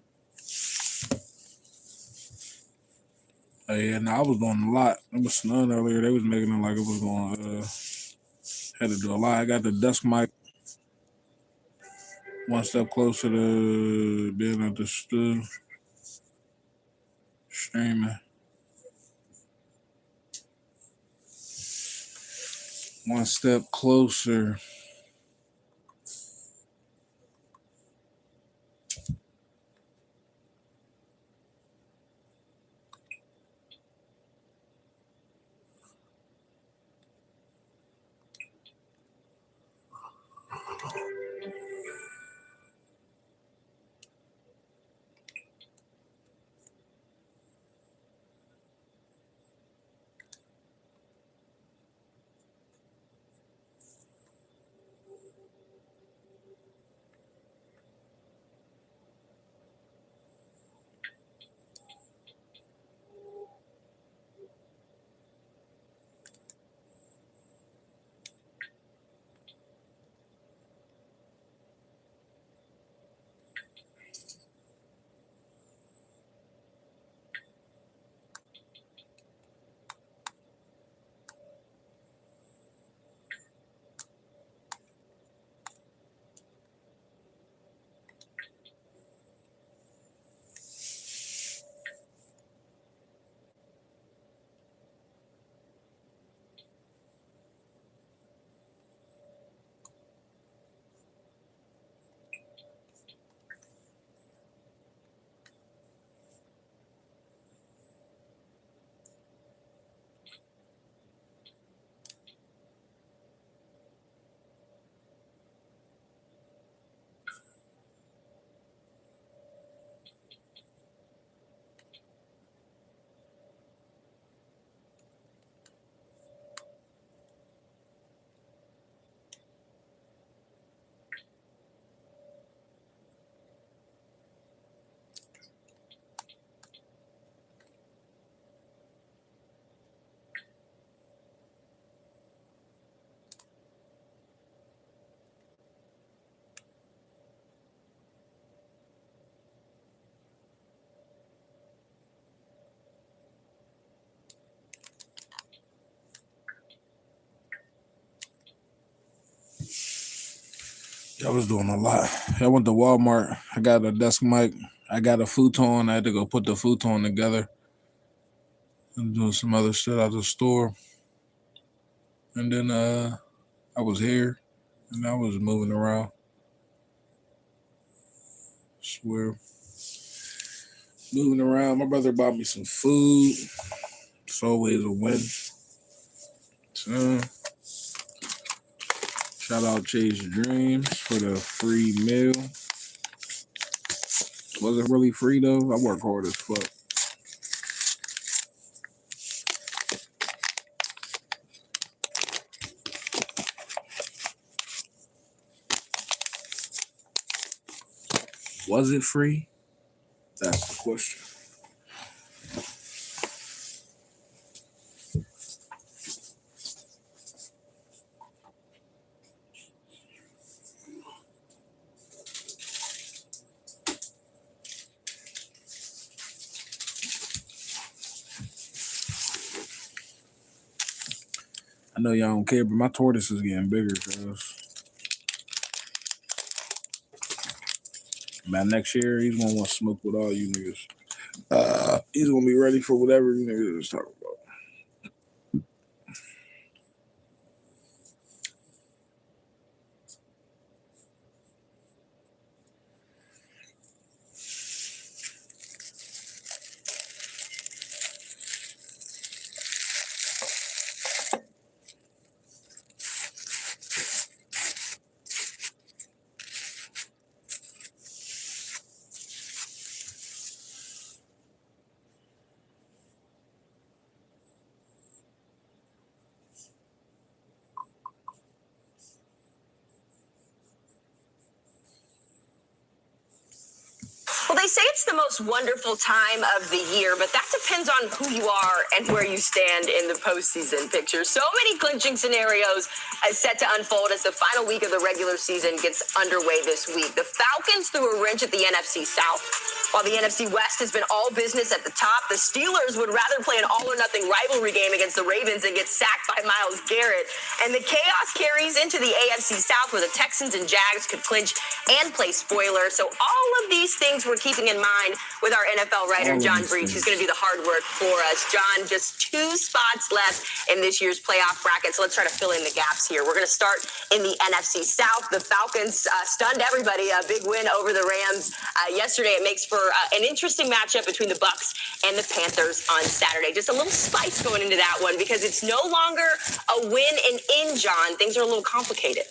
Oh yeah, no, I was doing a lot. It was snowing earlier. They was making it like it was going. Had to do a lot. I got the desk mic one step closer to being at the streaming. One step closer. I was doing a lot. I went to Walmart. I got a desk mic. I got a futon. I had to go put the futon together and do some other shit at the store. And then I was here and I was moving around. Swear. Moving around. My brother bought me some food. It's always a win. So, shout out Chase Dreams for the free meal. Was it really free though? I work hard as fuck. Was it free? That's the question. I know y'all don't care, but my tortoise is getting bigger, cuz. By next year, he's gonna want to smoke with all you niggas. He's gonna be ready for whatever you niggas is talking about. they say it's the most wonderful time of the year, but that depends on who you are and where you stand in the postseason picture. So many clinching scenarios set to unfold as the final week of the regular season gets underway this week. The Falcons threw a wrench at the NFC South. While the NFC West has been all business at the top, the Steelers would rather play an all-or-nothing rivalry game against the Ravens and get sacked by Myles Garrett. And the chaos carries into the AFC South, where the Texans and Jags could clinch and play spoiler. So all of these things we're keeping in mind with our NFL writer, John Breach, who's going to do the hard work for us. John, just 2 spots left in this year's playoff bracket, so let's try to fill in the gaps here. We're going to start in the NFC South. The Falcons stunned everybody. A big win over the Rams yesterday. It makes for an interesting matchup between the Bucs and the Panthers on Saturday. Just a little spice going into that one because it's no longer a win and in, John. Things are a little complicated.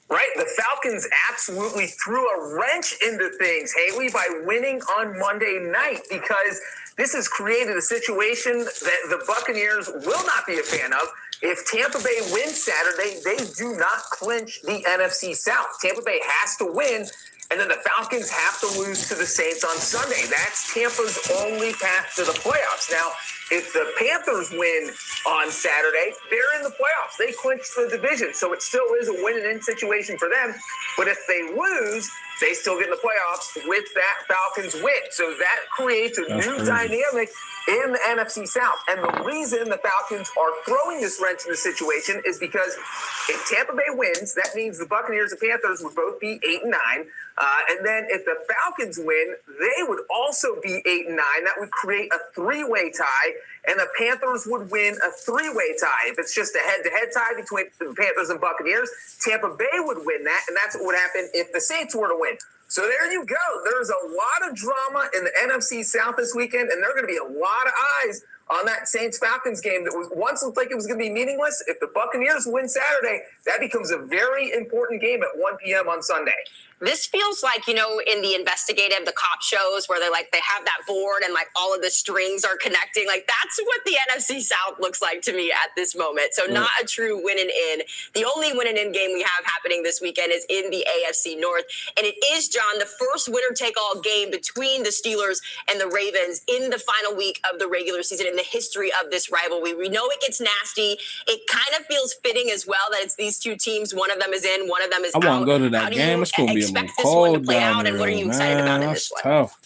Right, the Falcons absolutely threw a wrench into things, Haley, by winning on Monday night, because this has created a situation that the Buccaneers will not be a fan of. If Tampa Bay wins Saturday, they do not clinch the NFC South. Tampa Bay has to win, and then the Falcons have to lose to the Saints on Sunday. That's Tampa's only path to the playoffs. Now, if the Panthers win on Saturday, they're in the playoffs. They clinch the division, so it still is a win-and-in situation for them. But if they lose, they still get in the playoffs with that Falcons win. So that creates a new dynamic in the NFC South. And the reason the Falcons are throwing this wrench in the situation is because if Tampa Bay wins, that means the Buccaneers and Panthers would both be 8-9. And then if the Falcons win, they would also be 8-9. That would create a 3-way tie, and the Panthers would win a 3-way tie. If it's just a head-to-head tie between the Panthers and Buccaneers, Tampa Bay would win that, and that's what would happen if the Saints were to win. So there you go. There's a lot of drama in the NFC South this weekend, and there are going to be a lot of eyes on that Saints-Falcons game that was once looked like it was going to be meaningless. If the Buccaneers win Saturday, that becomes a very important game at 1 p.m. on Sunday. This feels like, in the investigative, the cop shows where they have that board and all of the strings are connecting. That's what the NFC South looks like to me at this moment. So not a true win and in. The only win and in game we have happening this weekend is in the AFC North. And it is, John, the first winner-take-all game between the Steelers and the Ravens in the final week of the regular season in the history of this rivalry. We know it gets nasty. It kind of feels fitting as well that it's these two teams. One of them is in, one of them is out. I want to go to that game. It's going to be a little cold down there, man. That's tough.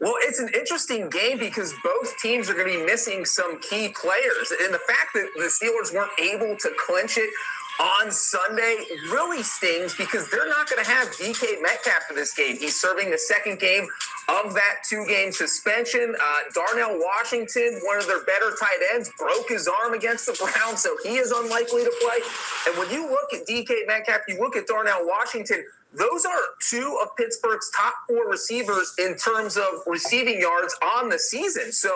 Well, it's an interesting game because both teams are going to be missing some key players. And the fact that the Steelers weren't able to clinch it on Sunday really stings because they're not going to have DK Metcalf for this game. He's serving the second game of that 2-game suspension. Darnell Washington, one of their better tight ends, broke his arm against the Browns, so he is unlikely to play. And when you look at DK Metcalf, you look at Darnell Washington, those are 2 of Pittsburgh's top 4 receivers in terms of receiving yards on the season. So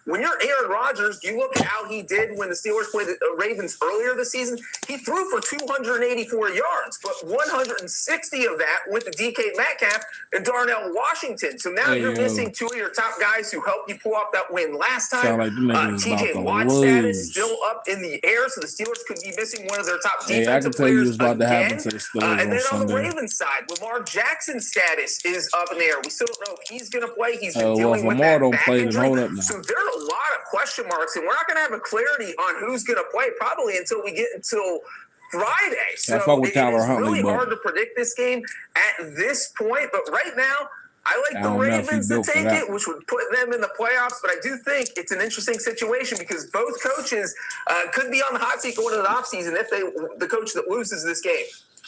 when you're Aaron Rodgers, you look at how he did when the Steelers played the Ravens earlier this season. He threw for 284 yards, but 160 of that went to DK Metcalf and Darnell Washington. So now you're missing 2 of your top guys who helped you pull off that win last time. TJ Watt's status still up in the air, so the Steelers could be missing one of their top defensive players again. And then on the Ravens side, Lamar Jackson's status is up in the air. We still don't know if he's going to play. He's been dealing with that back injury. So there are a lot of question marks, and we're not going to have a clarity on who's going to play probably until we get until Friday. So it is really hard to predict this game at this point. But right now, I like the Ravens to take it, which would put them in the playoffs. But I do think it's an interesting situation because both coaches could be on the hot seat going into the offseason if the coach that loses this game.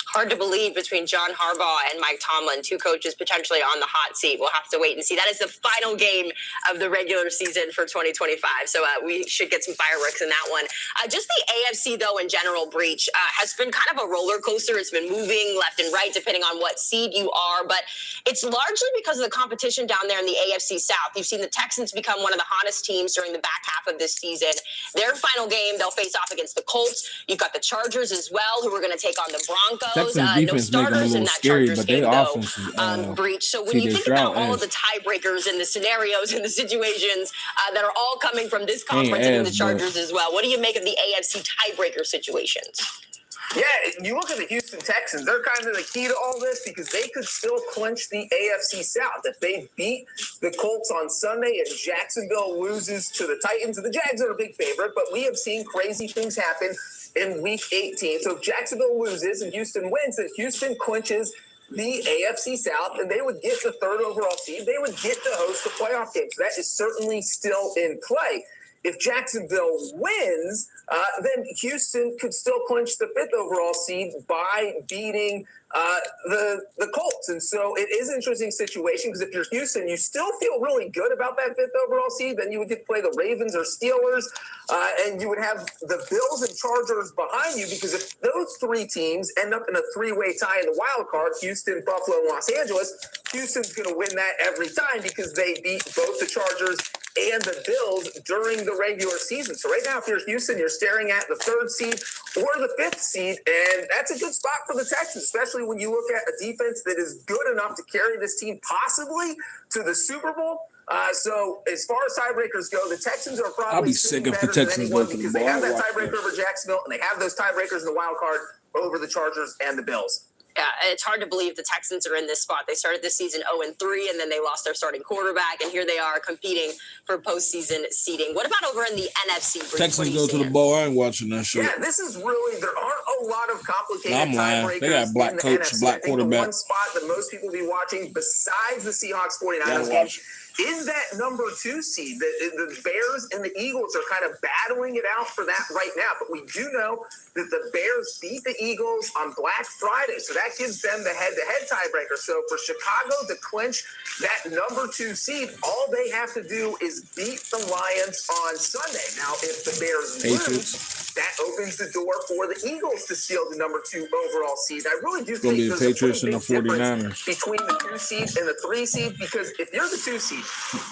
Hard to believe between John Harbaugh and Mike Tomlin, 2 coaches potentially on the hot seat. We'll have to wait and see. That is the final game of the regular season for 2025. So we should get some fireworks in that one. Just the AFC, though, in general, Breach, has been kind of a roller coaster. It's been moving left and right depending on what seed you are. But it's largely because of the competition down there in the AFC South. You've seen the Texans become one of the hottest teams during the back half of this season. Their final game, they'll face off against the Colts. You've got the Chargers as well, who are going to take on the Broncos. Texans defense no make them a little scary, but their offense is Breach. So when you think about all of the tiebreakers and the scenarios and the situations that are all coming from this conference and the Chargers as well, what do you make of the AFC tiebreaker situations? Yeah, you look at the Houston Texans, they're kind of the key to all this because they could still clinch the AFC South. If they beat the Colts on Sunday and Jacksonville loses to the Titans, and the Jags are a big favorite, but we have seen crazy things happen in Week 18. So if Jacksonville loses and Houston wins, then Houston clinches the AFC South, and they would get the 3rd overall seed. They would get to host the playoff game. So that is certainly still in play. If Jacksonville wins, then Houston could still clinch the 5th overall seed by beating the Colts. And so it is an interesting situation because if you're Houston, you still feel really good about that 5th overall seed. Then you would get to play the Ravens or Steelers, and you would have the Bills and Chargers behind you because if those 3 teams end up in a 3-way tie in the wild card, Houston, Buffalo, and Los Angeles, Houston's going to win that every time because they beat both the Chargers and the Bills during the regular season. So right now, if you're Houston, you're staring at the 3rd seed or the 5th seed, and that's a good spot for the Texans, especially when you look at a defense that is good enough to carry this team possibly to the Super Bowl. So as far as tiebreakers go, the Texans are probably I'll be sick if the Texans go to the because ball. they have that tiebreaker over Jacksonville, and they have those tiebreakers in the wild card over the Chargers and the Bills. Yeah, it's hard to believe the Texans are in this spot. They started this season 0-3, and then they lost their starting quarterback, and here they are competing for postseason seeding. What about over in the NFC? Texans go to the bowl. I ain't watching that shit. Yeah, this is really, there aren't a lot of complicated I'm lying. tiebreakers. They got black in the coach, NFC. black I think quarterback. The one spot that most people will be watching besides the Seahawks-49ers game is that number 2 seed. The Bears and the Eagles are kind of battling it out for that right now. But we do know that the Bears beat the Eagles on Black Friday. So that gives them the head-to-head tiebreaker. So for Chicago to clinch that number 2 seed, all they have to do is beat the Lions on Sunday. Now, if the Bears lose, that opens the door for the Eagles to steal the number 2 overall seed. I really do think there's there's a Patriots a and pretty the big 49ers difference between the 2 seed and the 3 seed, because if you're the 2 seed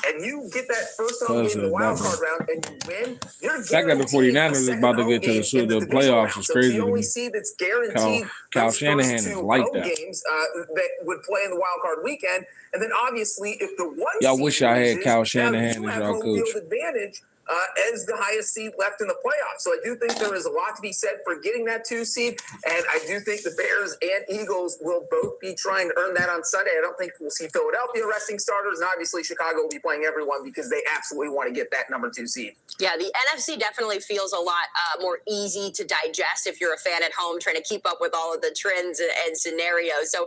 and you get that first home game in the wild card round and you win, you're guaranteed. The 49ers is about to get to the playoffs. It's crazy. The only seed that's guaranteed Kyle Shanahan is like that. Games that would play in the wild card weekend, and then obviously if the 1 y'all seed wish y'all had loses, Kyle now Shanahan you as have y'all home coach. field advantage as the highest seed left in the playoffs. So I do think there is a lot to be said for getting that 2 seed, and I do think the Bears and Eagles will both be trying to earn that on Sunday. I don't think we'll see Philadelphia resting starters, and obviously Chicago will be playing everyone because they absolutely want to get that number 2 seed. Yeah, the NFC definitely feels a lot more easy to digest if you're a fan at home trying to keep up with all of the trends and scenarios. So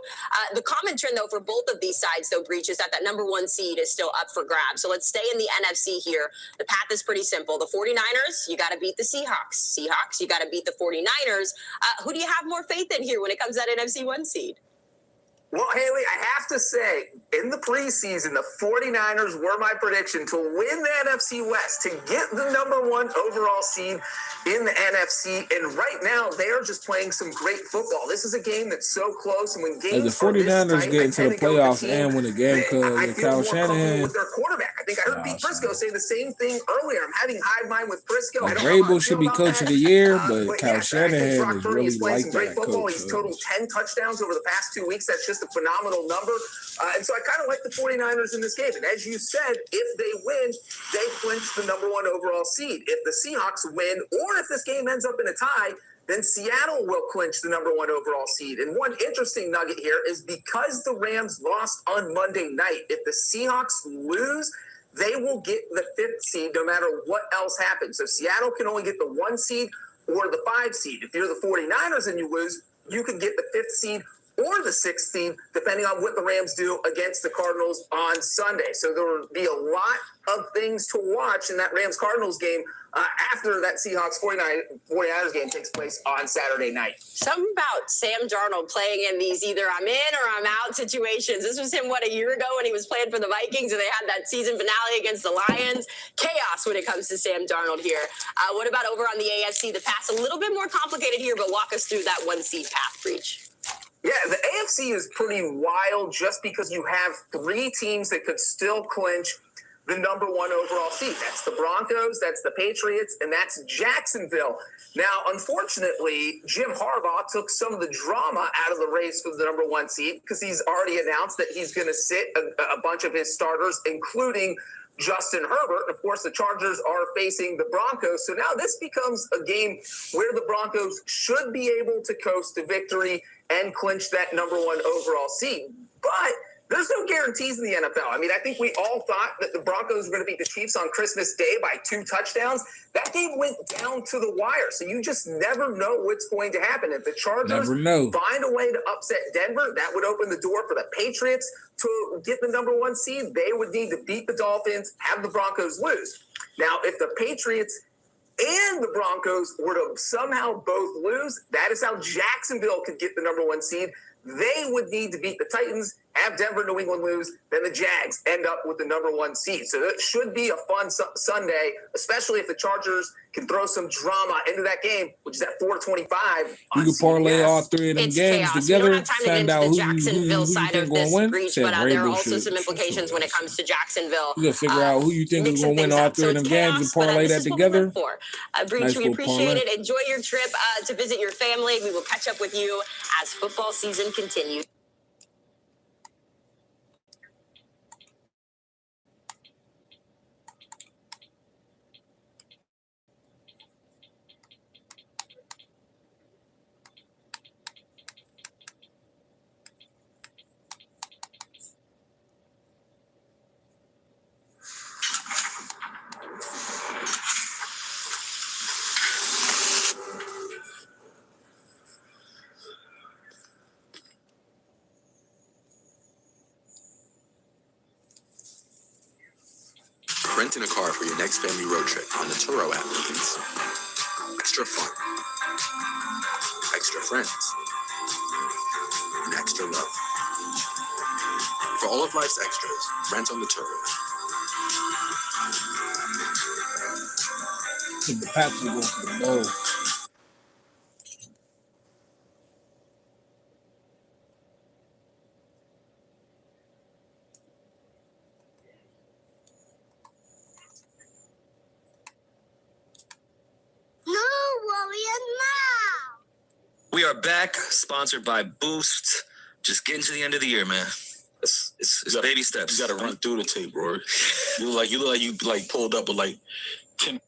the common trend, though, for both of these sides, though, Breach, is that 1 seed is still up for grabs. So let's stay in the NFC here. The path is pretty simple. The 49ers, you got to beat the Seahawks. Seahawks, you got to beat the 49ers. Who do you have more faith in here when it comes to that NFC 1 seed? Well, Haley, I have to say, in the preseason, the 49ers were my prediction to win the NFC West, to get the number 1 overall seed in the NFC. And right now, they are just playing some great football. This is a game that's so close. And when games the 49ers get into the playoffs and win a game because Kyle Shanahan. With their quarterback. I think I heard Pete Prisco say the same thing earlier. I'm having hive mind with Prisco. Vrabel should be coach of the year, but Kyle Shanahan is really like that coach. He's totaled 10 touchdowns over the past 2 weeks. That's just a phenomenal number. And so I kind of like the 49ers in this game. And as you said, if they win, they clinch the number 1 overall seed. If the Seahawks win, or if this game ends up in a tie, then Seattle will clinch the number 1 overall seed. And one interesting nugget here is because the Rams lost on Monday night, if the Seahawks lose, they will get the 5th seed no matter what else happens. So Seattle can only get the 1 seed or the 5 seed. If you're the 49ers and you lose, you can get the 5th seed or the 6th seed, depending on what the Rams do against the Cardinals on Sunday. So there will be a lot of things to watch in that Rams-Cardinals game after that Seahawks-49ers game takes place on Saturday night. Something about Sam Darnold playing in these either I'm in or I'm out situations. This was him, a year ago when he was playing for the Vikings and they had that season finale against the Lions. Chaos when it comes to Sam Darnold here. What about over on the AFC? The path's a little bit more complicated here, but walk us through that 1 seed path, Breach. Yeah, the AFC is pretty wild just because you have 3 teams that could still clinch the number 1 overall seed. That's the Broncos, that's the Patriots, and that's Jacksonville. Now, unfortunately, Jim Harbaugh took some of the drama out of the race for the number 1 seed because he's already announced that he's going to sit a bunch of his starters, including Justin Herbert. Of course, the Chargers are facing the Broncos. So now this becomes a game where the Broncos should be able to coast to victory and clinch that number 1 overall seed. But there's no guarantees in the NFL. I mean, I think we all thought that the Broncos were going to beat the Chiefs on Christmas Day by 2 touchdowns. That game went down to the wire. So you just never know what's going to happen. If the Chargers find a way to upset Denver, that would open the door for the Patriots to get the number 1 seed. They would need to beat the Dolphins, have the Broncos lose. Now, if the Patriots and the Broncos were to somehow both lose, that is how Jacksonville could get the number 1 seed. They would need to beat the Titans, have Denver, New England lose, then the Jags end up with the number 1 seed. So it should be a fun Sunday, especially if the Chargers can throw some drama into that game, which is at 4:25. You can parlay all 3 of them games together, find out who you think going to win. There are also some implications when it comes to Jacksonville. You can figure out who you think is going to win all 3 of them games and parlay that together. Breach, we appreciate it. Enjoy your trip to visit your family. We will catch up with you as football season continues. Renting a car for your next family road trip on the Turo app means extra fun, extra friends, and extra love. For all of life's extras, rent on the Turo app. I think the Pats will go for the bowl. We are back, sponsored by Boost. Just getting to the end of the year, man. It's baby steps. You got to run through the tape, bro. You look like you pulled up with like 10.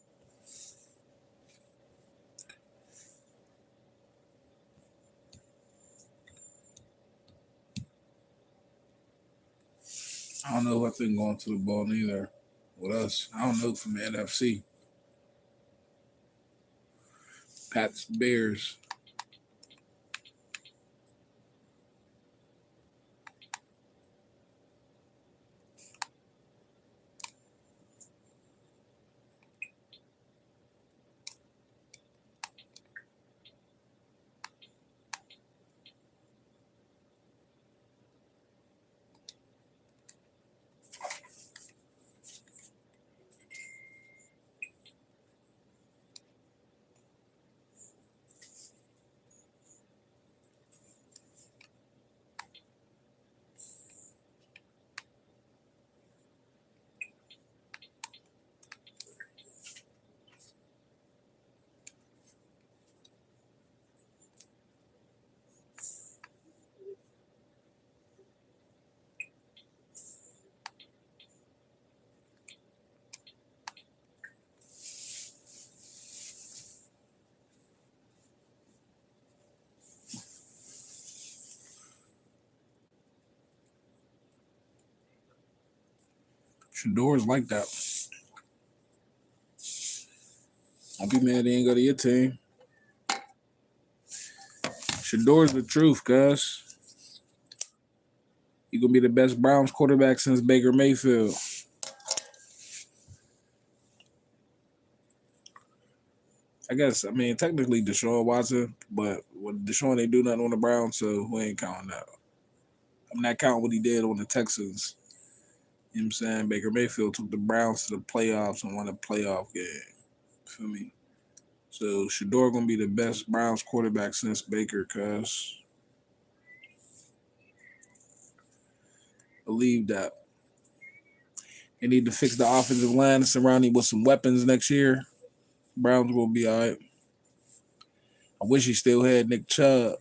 I don't know what thing going to the ball neither with us. I don't know from the NFC. Pats, Bears. Shador's like that. Don't be mad he ain't go to your team. Shador's the truth, cuz. He gonna be the best Browns quarterback since Baker Mayfield. I guess, I mean, technically Deshaun Watson, but with Deshaun ain't do nothing on the Browns, so we ain't counting that. I'm not counting what he did on the Texans. You know what I'm saying? Baker Mayfield took the Browns to the playoffs and won a playoff game. Feel me? So Shador gonna be the best Browns quarterback since Baker, cuz. Believe that. They need to fix the offensive line and surround him with some weapons next year. Browns will be all right. I wish he still had Nick Chubb.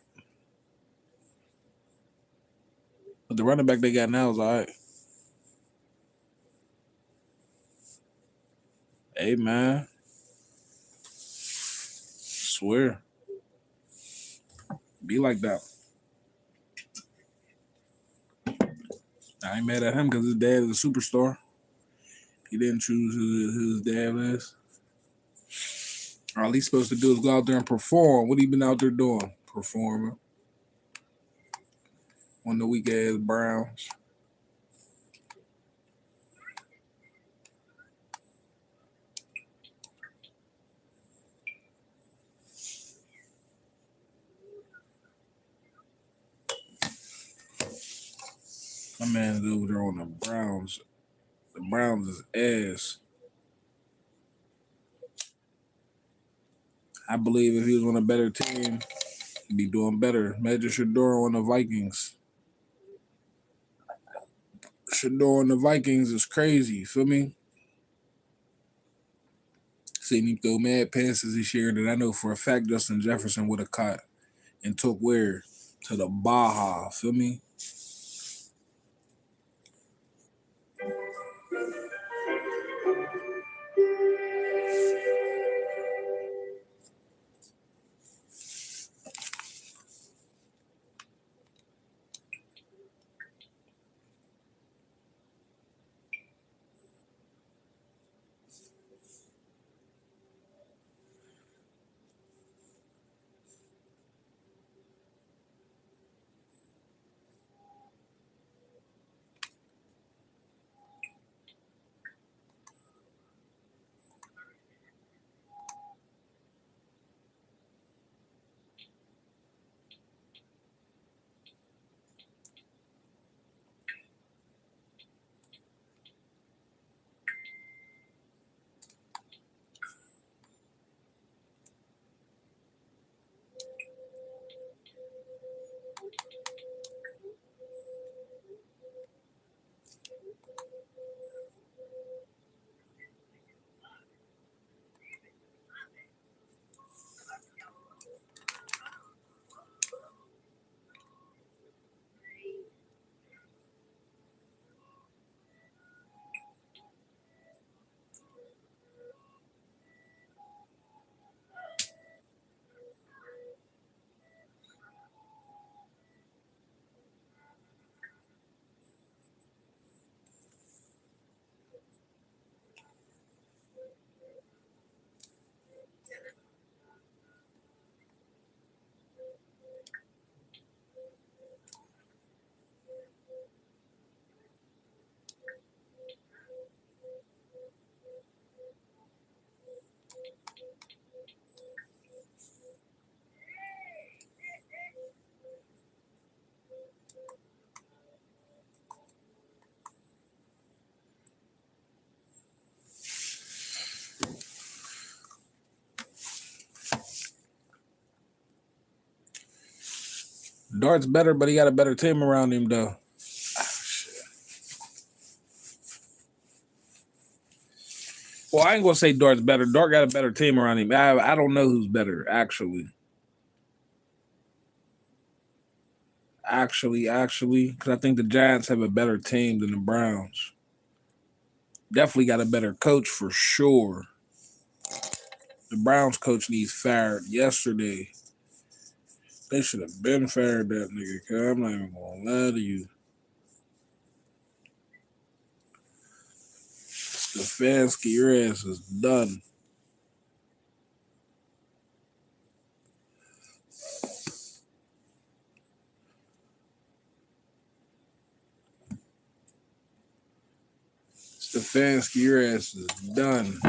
But the running back they got now is all right. Hey, man. Swear. Be like that. I ain't mad at him because his dad is a superstar. He didn't choose who his dad is. All he's supposed to do is go out there and perform. What he been out there doing? Performing. On the weak ass Browns. My man is over there on the Browns. The Browns is ass. I believe if he was on a better team, he'd be doing better. Imagine Shador on the Vikings. Shador on the Vikings is crazy. You feel me? Seen him throw mad passes this year that I know for a fact Justin Jefferson would have caught and took where? To the Baja. Feel me? Dart's better, but he got a better team around him, though. Well, I ain't gonna say Dart's better. Dart got a better team around him. I don't know who's better, actually. Actually, because I think the Giants have a better team than the Browns. Definitely got a better coach for sure. The Browns coach needs fired yesterday. They should have been fired that nigga, cuz I'm not even gonna lie to you. Stefanski, your ass is done. Stefanski, your ass is done.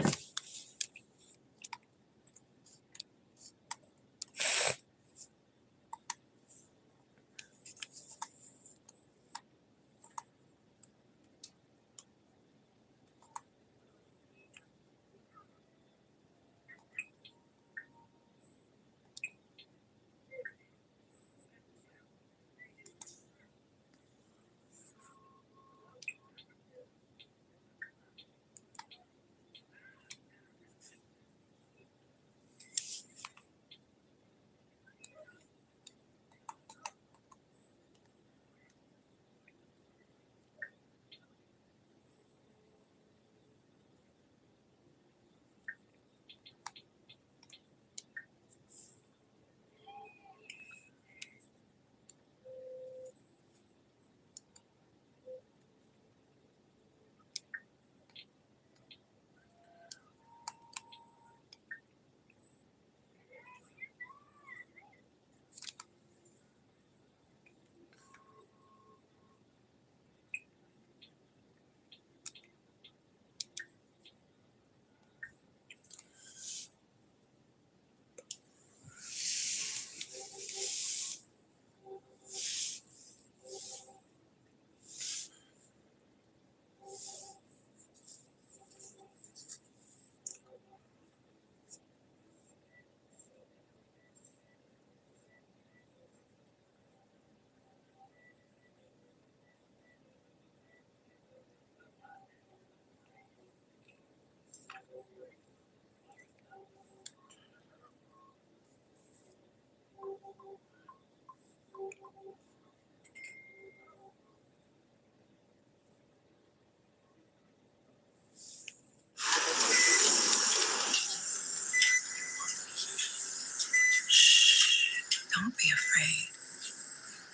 Don't be afraid.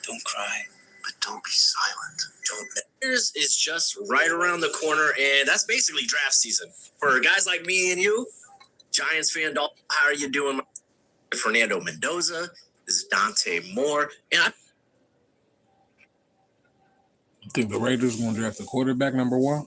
Don't cry. But don't be silent. Is just right around the corner, and that's basically draft season for guys like me and you. Giants fan, how are you doing? Fernando Mendoza, this is Dante Moore, and I think the Raiders going to draft the quarterback number 1.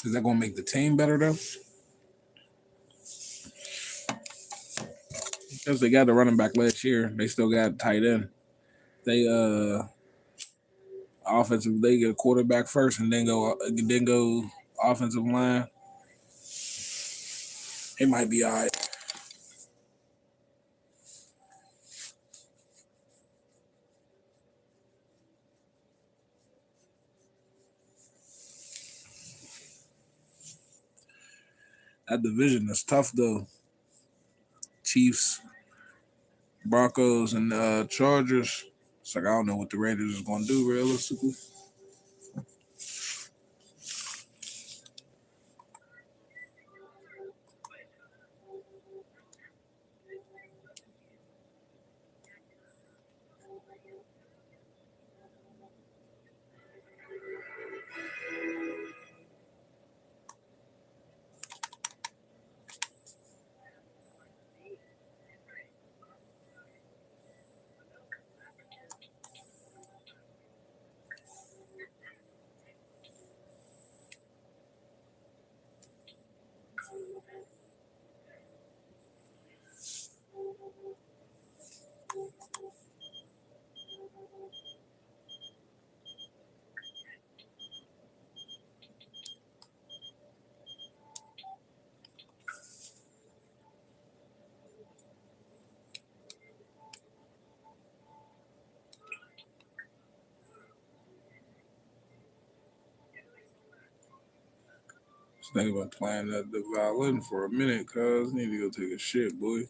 Is that going to make the team better, though? Because they got the running back last year. They still got tight end. They offensive, they get a quarterback first and then go offensive line. It might be all right. That division is tough, though. Chiefs, Broncos, and Chargers. It's like, I don't know what the Raiders is going to do, realistically. Just thinking about playing the violin for a minute, cuz need to go take a shit, boy.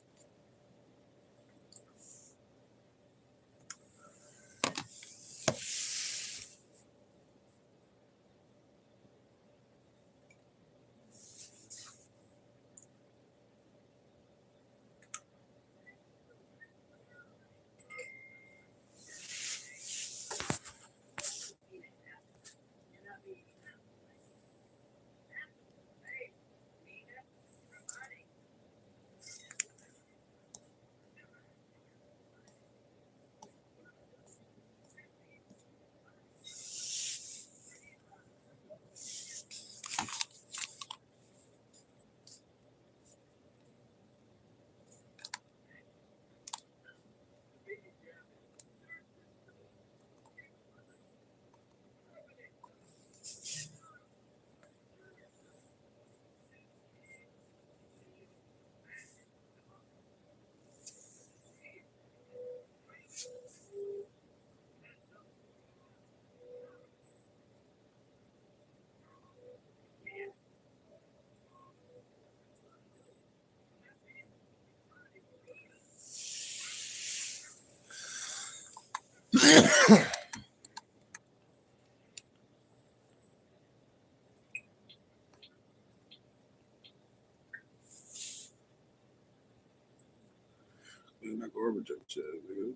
Not garbage up shit, nigga.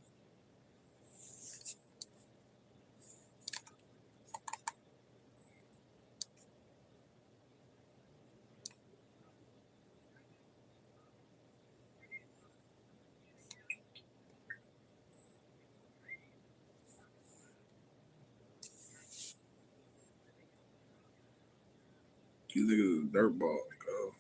These niggas is dirtball, bro.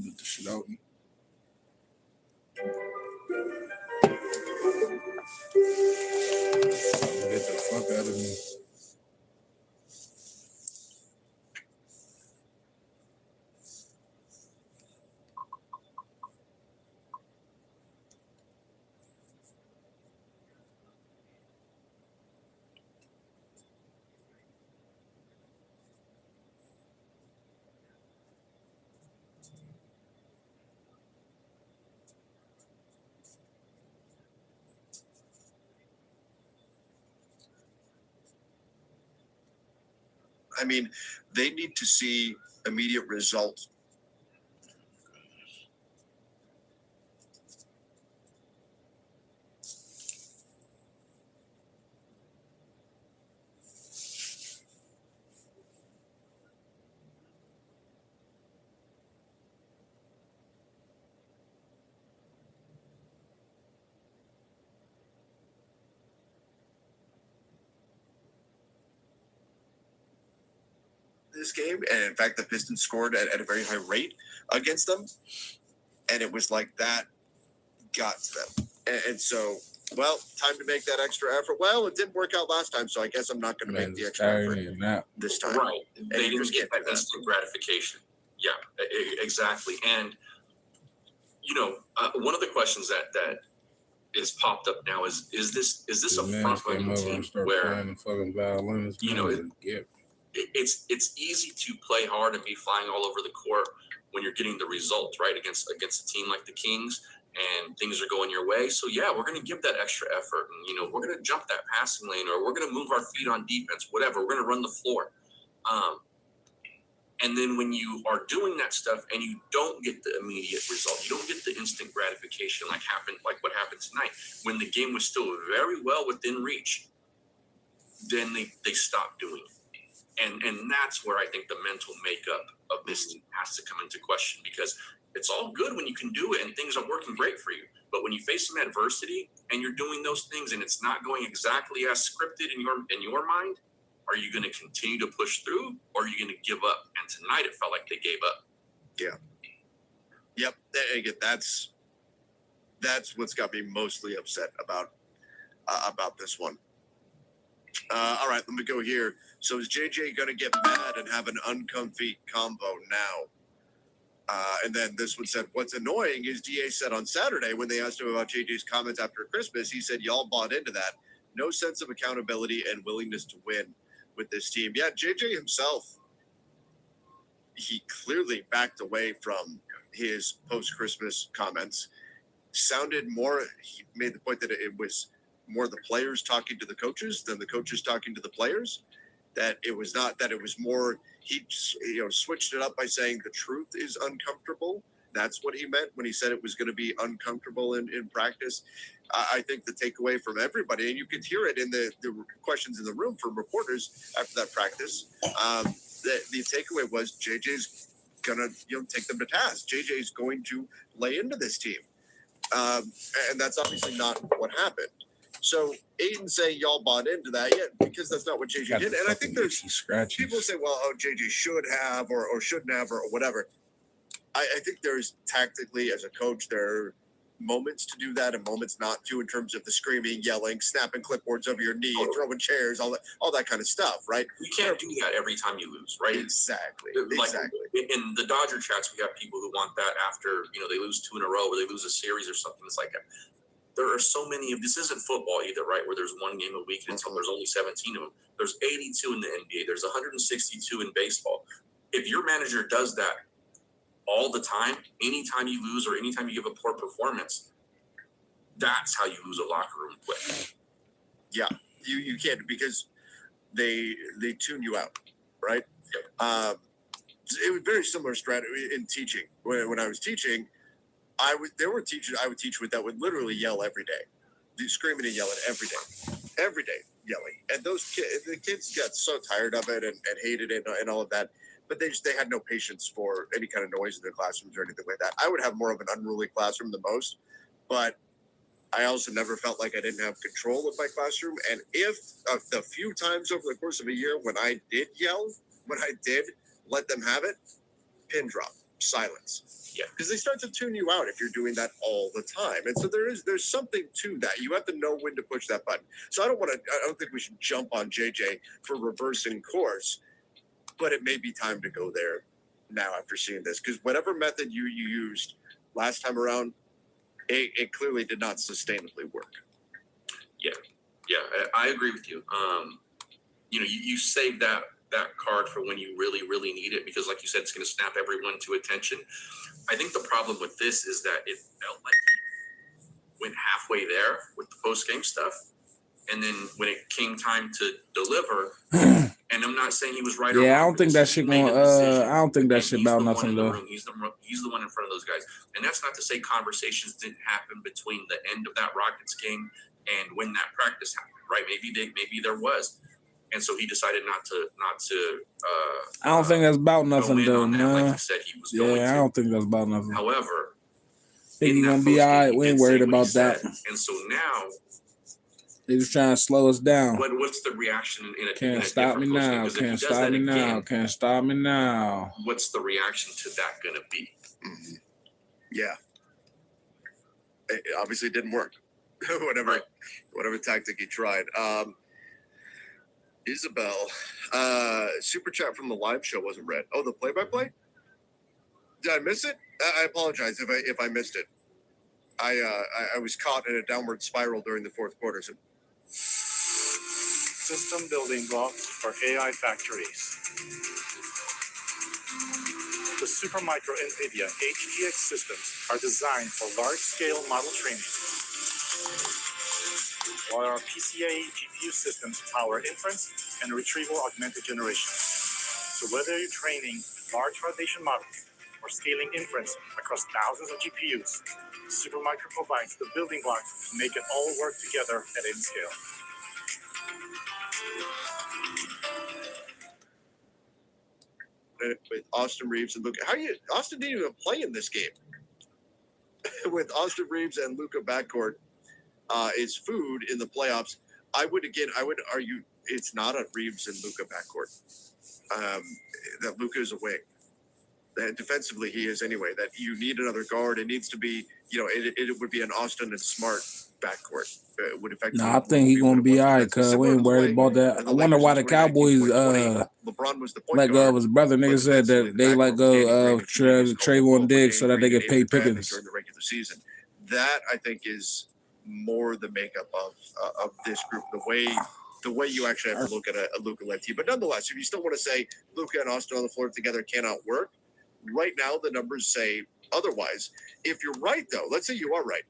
Get the shit out. Get the fuck out of me. I mean, they need to see immediate results. This game, and in fact, the Pistons scored at a very high rate against them, and it was like that got to them. And so, well, time to make that extra effort. Well, it didn't work out last time, so I guess I'm not going to make the extra effort this time. Right. They didn't get that instant gratification. Yeah, exactly. And, you know, one of the questions that is popped up now is this a front-running team where, you know, it's easy to play hard and be flying all over the court when you're getting the result, right, against a team like the Kings, and things are going your way. So yeah, we're going to give that extra effort, and, you know, we're going to jump that passing lane, or we're going to move our feet on defense, whatever. We're going to run the floor. And then when you are doing that stuff and you don't get the immediate result, you don't get the instant gratification like what happened tonight, when the game was still very well within reach, then they stop doing it. And that's where I think the mental makeup of this team has to come into question, because it's all good when you can do it and things are working great for you. But when you face some adversity and you're doing those things and it's not going exactly as scripted in your mind, are you going to continue to push through, or are you going to give up? And tonight it felt like they gave up. Yeah. Yep. Again, that's what's got me mostly upset about this one. All right, let me go here. So is JJ going to get mad and have an uncomfy combo now? And then this one said, what's annoying is DA said on Saturday when they asked him about JJ's comments after Christmas, he said, y'all bought into that. No sense of accountability and willingness to win with this team. Yeah, JJ himself, he clearly backed away from his post-Christmas comments. Sounded more, he made the point that it was more the players talking to the coaches than the coaches talking to the players. That it was not, that it was more, he switched it up by saying the truth is uncomfortable. That's what he meant when he said it was going to be uncomfortable in practice. I think the takeaway from everybody, and you could hear it in the questions in the room from reporters after that practice, the takeaway was JJ's going to take them to task. JJ's going to lay into this team. And that's obviously not what happened. So Aiden saying y'all bought into that, yeah, because that's not what JJ did. And I think there's people say, well, oh, JJ should have or shouldn't have or whatever. I think there's tactically as a coach, there are moments to do that and moments not to, in terms of the screaming, yelling, snapping clipboards over your knee, throwing chairs, all that kind of stuff, right? You can't do that every time you lose, right? Exactly. Like in the Dodger chats, we have people who want that after, they lose 2 in a row or they lose a series or something. It's like there are so many of this isn't football either, right? Where there's one game a week and there's only 17 of them. There's 82 in the NBA. There's 162 in baseball. If your manager does that all the time, anytime you lose or anytime you give a poor performance, that's how you lose a locker room quick. Yeah, you can't, because they tune you out, right? Yep. It was very similar strategy in teaching. When I was teaching, there were teachers I would teach with that would literally yell every day, screaming and yelling every day yelling. And the kids got so tired of it and hated it and all of that. But they had no patience for any kind of noise in their classrooms or anything like that. I would have more of an unruly classroom than most, but I also never felt like I didn't have control of my classroom. And if the few times over the course of a year when I did yell, when I did let them have it, pin drop, silence. Yeah. Because they start to tune you out if you're doing that all the time. And so there's something to that. You have to know when to push that button. So I don't think we should jump on JJ for reversing course, but it may be time to go there now after seeing this. Because whatever method you used last time around, it clearly did not sustainably work. Yeah, I agree with you. You save that card for when you really, really need it, because like you said, it's going to snap everyone to attention. I think the problem with this is that it felt like he went halfway there with the post-game stuff, and then when it came time to deliver, and I'm not saying he was right or wrong. Yeah, I don't think that shit going. I don't think that shit about nothing though. He's the one in front of those guys, and that's not to say conversations didn't happen between the end of that Rockets game and when that practice happened. Right? Maybe there was. And so he decided not to. I don't think that's about nothing though, man. Like he said he was going to. I don't think that's about nothing. However, I think he's gonna be all right. We ain't worried about that. And so now they just trying to slow us down. What's the reaction in a Can't stop me now. Can't stop me now. Can't stop me now. What's the reaction to that gonna be? Mm-hmm. Yeah. It obviously didn't work. whatever tactic he tried. Isabel, super chat from the live show wasn't read. Oh, the play-by-play? Did I miss it? I apologize if I missed it. I was caught in a downward spiral during the fourth quarter. So. System building blocks for AI factories. The Supermicro NVIDIA HGX systems are designed for large-scale model training, while our PCIe GPU systems power inference and retrieval augmented generation. So whether you're training large foundation models or scaling inference across thousands of GPUs, Supermicro provides the building blocks to make it all work together at any scale. With Austin Reeves and Luka, Austin didn't even play in this game. With Austin Reeves and Luka backcourt, is food in the playoffs. I would argue it's not a Reeves and Luka backcourt. That Luka is a wing. That defensively he is anyway. That you need another guard. It needs to be, it would be an Austin and Smart backcourt. Would affect. No, I think he's gonna be all right, cuz we ain't worried about that. I wonder why the Cowboys LeBron was the point let go of his brother. Nigga said that they let go of Trayvon Diggs so that they get paid Pickens during the regular season. That I think is more the makeup of this group. The way you actually have to look at a Luka-led team. But nonetheless, if you still want to say Luka and Austin on the floor together cannot work, right now the numbers say otherwise. If you're right, though, let's say you are right.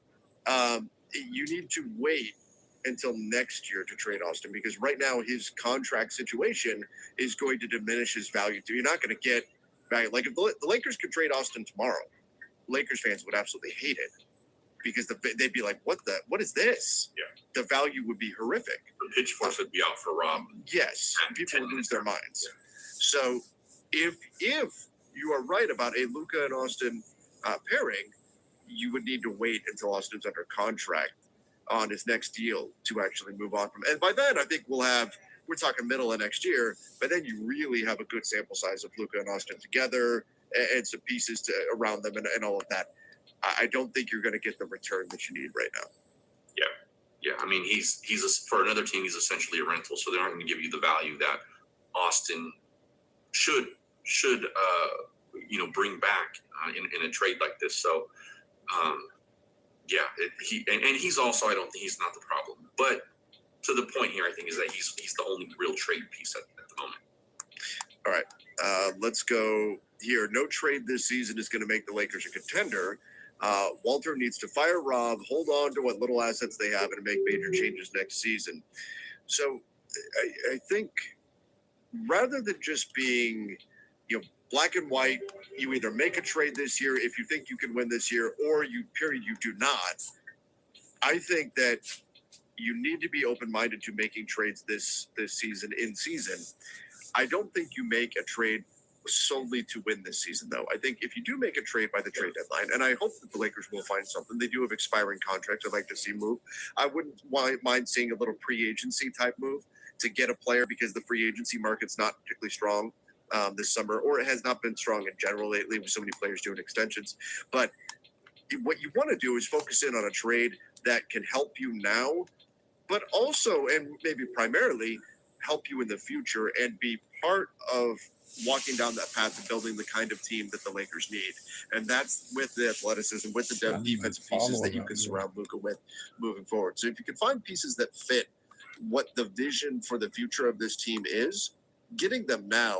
You need to wait until next year to trade Austin, because right now his contract situation is going to diminish his value. You're not going to get value. Like if the Lakers could trade Austin tomorrow, Lakers fans would absolutely hate it, because they'd be like, what is this? Yeah. The value would be horrific. The pitchforks would be out for Rob. Yes. People would lose their minds. Yeah. So if you are right about a Luka and Austin pairing, you would need to wait until Austin's under contract on his next deal to actually move on from. And by then, I think we're talking middle of next year, but then you really have a good sample size of Luka and Austin together and some pieces around them and all of that. I don't think you're going to get the return that you need right now. Yeah. I mean, he's for another team, he's essentially a rental, so they're not going to give you the value that Austin should bring back in a trade like this. So. He's also, I don't think he's not the problem, but to the point here, I think is that he's the only real trade piece at the moment. All right, let's go here, no trade this season is going to make the Lakers a contender. Walter needs to fire Rob, hold on to what little assets they have, and make major changes next season. So I think rather than just being, black and white, you either make a trade this year if you think you can win this year, or you do not. I think that you need to be open-minded to making trades this season in season. I don't think you make a trade solely to win this season, though. I think if you do make a trade by the trade deadline, and I hope that the Lakers will find something, they do have expiring contracts I'd like to see move. I wouldn't mind seeing a little pre-agency type move to get a player, because the free agency market's not particularly strong this summer, or it has not been strong in general lately with so many players doing extensions. But what you want to do is focus in on a trade that can help you now, but also, and maybe primarily, help you in the future and be part of walking down that path of building the kind of team that the Lakers need. And that's with the athleticism, with the defensive pieces that you can surround Luka with moving forward. So if you can find pieces that fit what the vision for the future of this team is, getting them now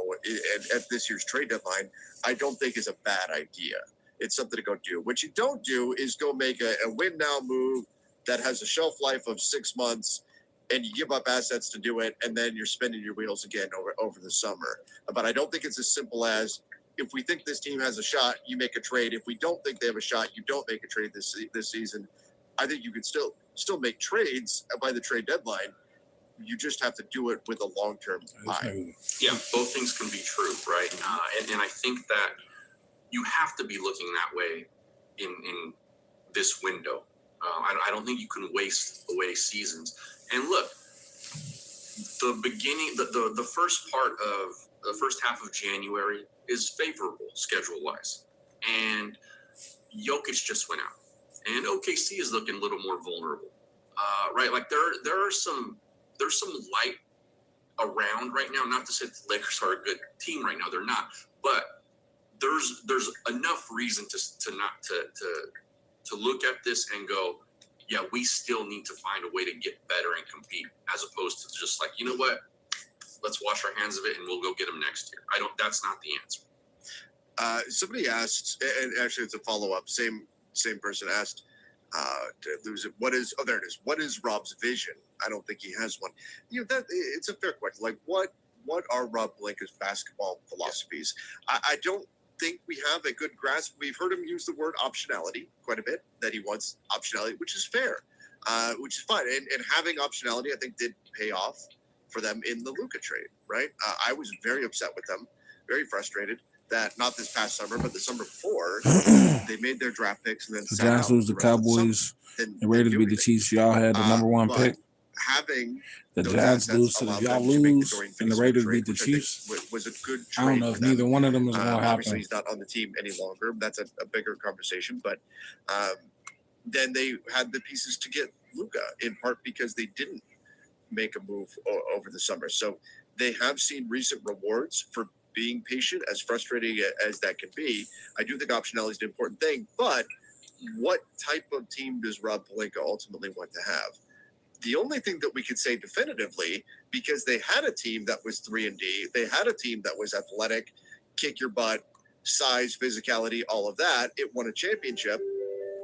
at this year's trade deadline, I don't think is a bad idea. It's something to go do. What you don't do is go make a win now move that has a shelf life of 6 months, and you give up assets to do it, and then you're spinning your wheels again over the summer. But I don't think it's as simple as, if we think this team has a shot, you make a trade. If we don't think they have a shot, you don't make a trade this season. I think you can still make trades by the trade deadline. You just have to do it with a long-term eye. Yeah, both things can be true, right? And I think that you have to be looking that way in this window. I don't think you can waste away seasons. And look, the beginning, the first part of the first half of January is favorable schedule-wise, and Jokic just went out, and OKC is looking a little more vulnerable, right? Like there's some light around right now. Not to say the Lakers are a good team right now; they're not, but there's enough reason to look at this and go, yeah, we still need to find a way to get better and compete, as opposed to just like, you know what, let's wash our hands of it and we'll go get them next year. That's not the answer. Somebody asked, and actually it's a follow-up, same person asked, what is Rob's vision? I don't think he has one. It's a fair question. Like, what are Rob Pelinka's basketball philosophies? I don't think we have a good grasp. We've heard him use the word optionality quite a bit, that he wants optionality, which is fair, which is fine. And having optionality, I think, did pay off for them in the Luka trade, right? I was very upset with them, very frustrated that not this past summer, but the summer before, they made their draft picks and then the Giants lose the Cowboys, and Raiders beat the Chiefs. Y'all had the number one pick. Having the Giants lose, so if y'all lose and the Raiders beat the Chiefs, was a good trade. I don't know if neither one of them is going to happen. Obviously, he's not on the team any longer. That's a bigger conversation. But then they had the pieces to get Luka, in part because they didn't make a move over the summer. So they have seen recent rewards for being patient, as frustrating as that can be. I do think optionality is an important thing. But what type of team does Rob Pelinka ultimately want to have? The only thing that we could say definitively, because they had a team that was 3-D, they had a team that was athletic, kick your butt, size, physicality, all of that. It won a championship.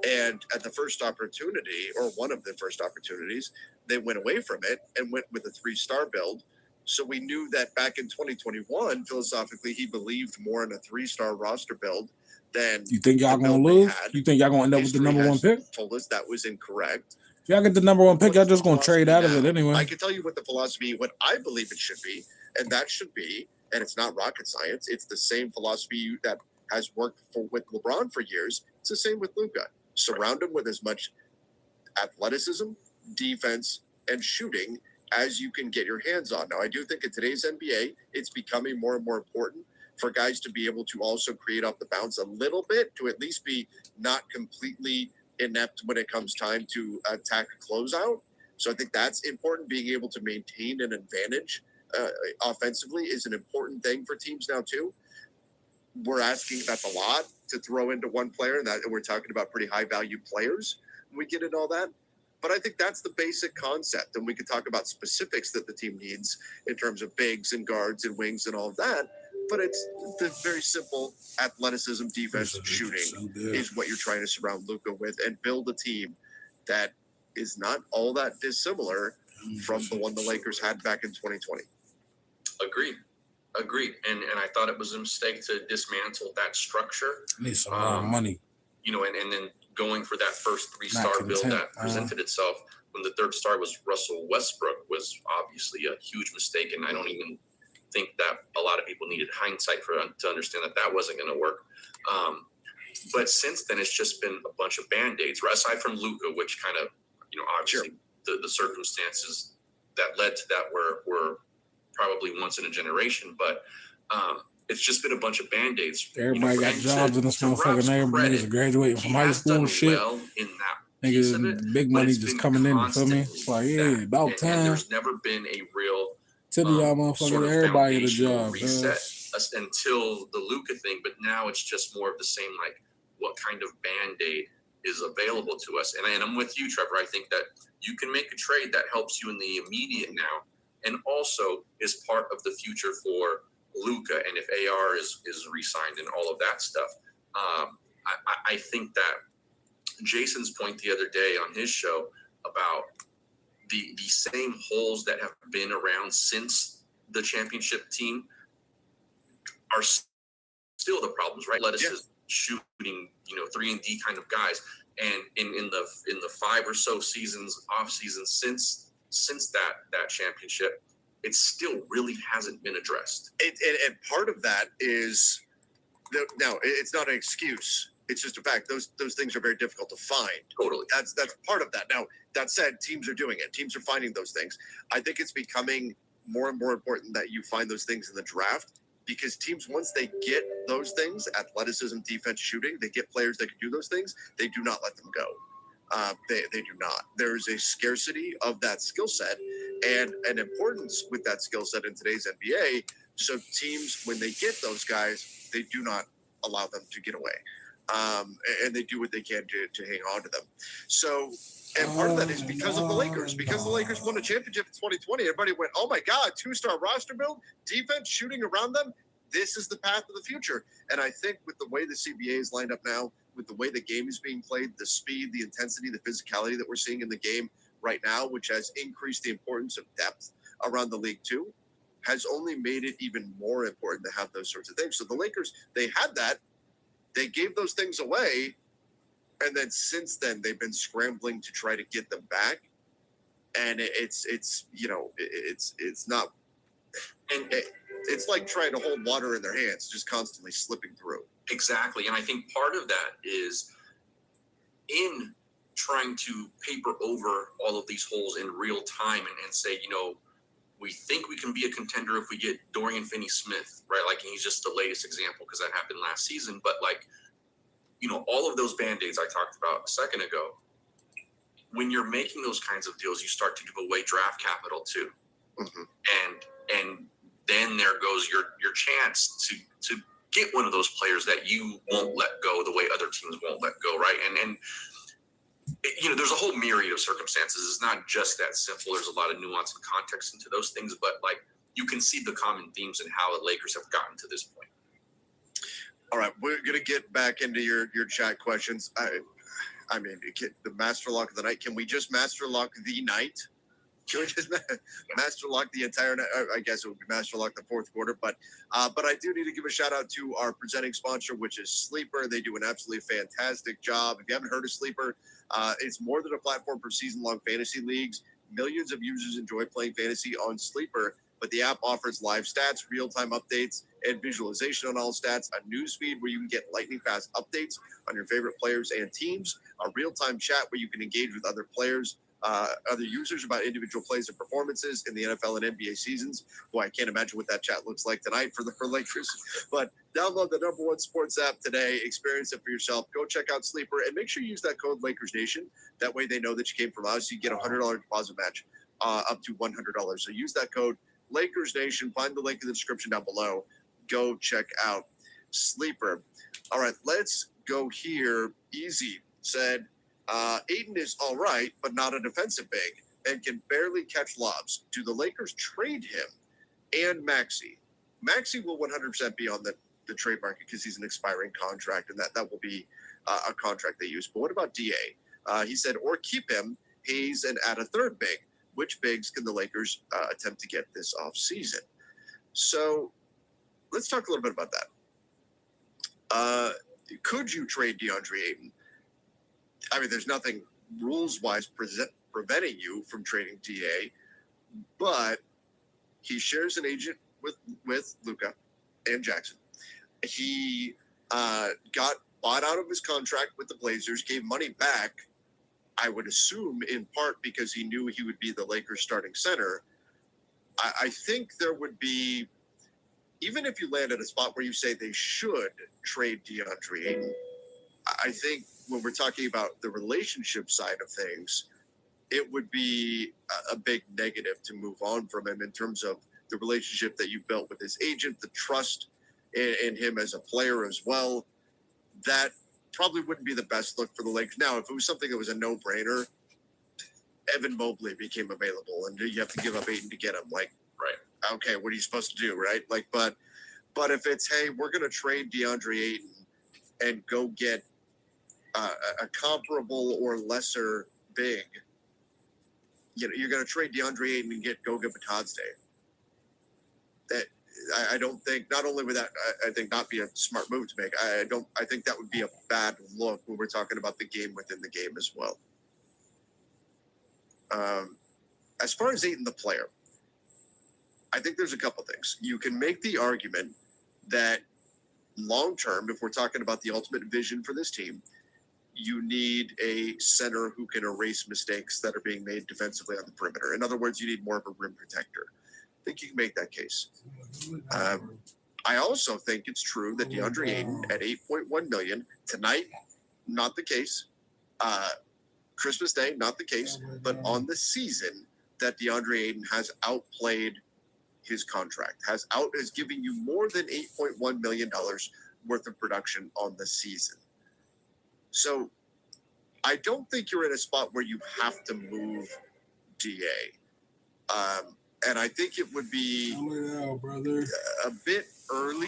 And at the first opportunity, or one of the first opportunities, they went away from it and went with a 3-star build. So we knew that back in 2021, philosophically, he believed more in a 3-star roster build than. You think y'all going to lose? You think y'all going to end up with the number one pick? Told us that was incorrect. If y'all get the number one pick, y'all just going to trade out of it anyway. I can tell you what the philosophy, what I believe it should be, and that should be, and it's not rocket science, it's the same philosophy that has worked with LeBron for years. It's the same with Luka. Surround him with as much athleticism, defense, and shooting as you can get your hands on. Now, I do think in today's NBA, it's becoming more and more important for guys to be able to also create off the bounce a little bit, to at least be not completely inept when it comes time to attack a closeout. So I think that's important. Being able to maintain an advantage offensively is an important thing for teams now too. We're asking, that's a lot to throw into one player, and we're talking about pretty high value players when we get into all that. But I think that's the basic concept, and we could talk about specifics that the team needs in terms of bigs and guards and wings and all of that. but it's the very simple athleticism, defense, shooting is what you're trying to surround Luka with and build a team that is not all that dissimilar from the one the Lakers had back in 2020. Agreed. And I thought it was a mistake to dismantle that structure. Needs a lot of money. You know, and then going for that first 3-star build that presented itself when the third star was Russell Westbrook was obviously a huge mistake. And I don't even think that a lot of people needed hindsight to understand that wasn't going to work. But since then, it's just been a bunch of Band-Aids, right? Aside from Luka, which kind of, you know, obviously the circumstances that led to that were probably once in a generation, but it's just been a bunch of Band-Aids. Everybody got jobs in this motherfucker. Everybody niggas are graduating from high school and shit. Well in that niggas, big money just coming in, you feel me? It's like, yeah, about time. And there's never been a real tell y'all motherfuckers, sort of everybody at a job reset until the Luka thing, but now it's just more of the same, like what kind of Band-Aid is available to us. And I'm with you, Trevor. I think that you can make a trade that helps you in the immediate now and also is part of the future for Luka, and if AR is re-signed and all of that stuff. I think that Jason's point the other day on his show about the same holes that have been around since the championship team are still the problems, right? Lettuce shooting, you know, 3-and-D kind of guys. And in the 5 or so seasons, off seasons since that championship, it still really hasn't been addressed. And part of that is, now it's not an excuse. It's just a fact. Those things are very difficult to find. Totally. That's part of that. Now, that said, teams are doing it. Teams are finding those things. I think it's becoming more and more important that you find those things in the draft, because teams, once they get those things, athleticism, defense, shooting, they get players that can do those things, they do not let them go. They do not. There's a scarcity of that skill set and an importance with that skill set in today's NBA. So teams, when they get those guys, they do not allow them to get away. And they do what they can to hang on to them. So, and part of that is because of the Lakers. Because the Lakers won a championship in 2020, everybody went, oh my God, 2-star roster build, defense, shooting around them. This is the path of the future. And I think with the way the CBA is lined up now, with the way the game is being played, the speed, the intensity, the physicality that we're seeing in the game right now, which has increased the importance of depth around the league too, has only made it even more important to have those sorts of things. So the Lakers, they had that. They gave those things away. And then since then, they've been scrambling to try to get them back. And it's not, and it's like trying to hold water in their hands, just constantly slipping through. Exactly. And I think part of that is in trying to paper over all of these holes in real time and say, you know, we think we can be a contender if we get Dorian Finney-Smith, right? Like, he's just the latest example because that happened last season. But, like, you know, all of those Band-Aids I talked about a second ago, when you're making those kinds of deals, you start to give away draft capital too. Mm-hmm. And then there goes your chance to get one of those players that you won't let go the way other teams won't let go, right? And you know, there's a whole myriad of circumstances. It's not just that simple. There's a lot of nuance and context into those things, but like you can see the common themes and how the Lakers have gotten to this point. All right, we're gonna get back into your chat questions. I mean, the master lock of the night. Can we just master lock the night? Can we just master lock the entire night? I guess it would be master lock the fourth quarter, but I do need to give a shout out to our presenting sponsor, which is Sleeper. They do an absolutely fantastic job. If you haven't heard of Sleeper, it's more than a platform for season-long fantasy leagues. Millions of users enjoy playing fantasy on Sleeper, but the app offers live stats, real-time updates, and visualization on all stats, a news feed where you can get lightning-fast updates on your favorite players and teams, a real-time chat where you can engage with other players, other users about individual plays and performances in the NFL and NBA seasons. Boy, I can't imagine what that chat looks like tonight for Lakers. But download the #1 sports app today. Experience it for yourself. Go check out Sleeper and make sure you use that code LakersNation. That way they know that you came from us. You get a $100 deposit match up to $100. So use that code LakersNation. Find the link in the description down below. Go check out Sleeper. All right, let's go here. Easy said, Aiden is all right, but not a defensive big and can barely catch lobs. Do the Lakers trade him and Maxey? Maxey will 100% be on the trade market because he's an expiring contract, and that will be a contract they use. But what about DA? He said, or keep him, Hayes, and add a third big. Which bigs can the Lakers attempt to get this offseason? So let's talk a little bit about that. Could you trade DeAndre Ayton? I mean, there's nothing rules-wise preventing you from trading DA, but he shares an agent with Luka and Jackson. He got bought out of his contract with the Blazers, gave money back, I would assume in part because he knew he would be the Lakers starting center. I think there would be, even if you land at a spot where you say they should trade DeAndre Ayton, I think when we're talking about the relationship side of things, it would be a big negative to move on from him in terms of the relationship that you built with his agent, the trust in him as a player as well. That probably wouldn't be the best look for the Lakers. Now, if it was something that was a no-brainer, Evan Mobley became available, and you have to give up Ayton to get him. Like, right? Okay, what are you supposed to do, right? Like, but if it's, hey, we're going to trade DeAndre Ayton and go get a comparable or lesser big, you know, you're going to trade DeAndre Ayton and go get Batadze. That I don't think. Not only would that, I think, not be a smart move to make. I think that would be a bad look when we're talking about the game within the game as well. As far as Ayton the player, I think there's a couple things. You can make the argument that long term, if we're talking about the ultimate vision for this team, you need a center who can erase mistakes that are being made defensively on the perimeter. In other words, you need more of a rim protector. I think you can make that case. I also think it's true that DeAndre Ayton at $8.1 million tonight, not the case. Christmas Day, not the case. But on the season, that DeAndre Ayton has outplayed his contract, has given you more than $8.1 million worth of production on the season. So I don't think you're in a spot where you have to move DA. And I think it would be a bit early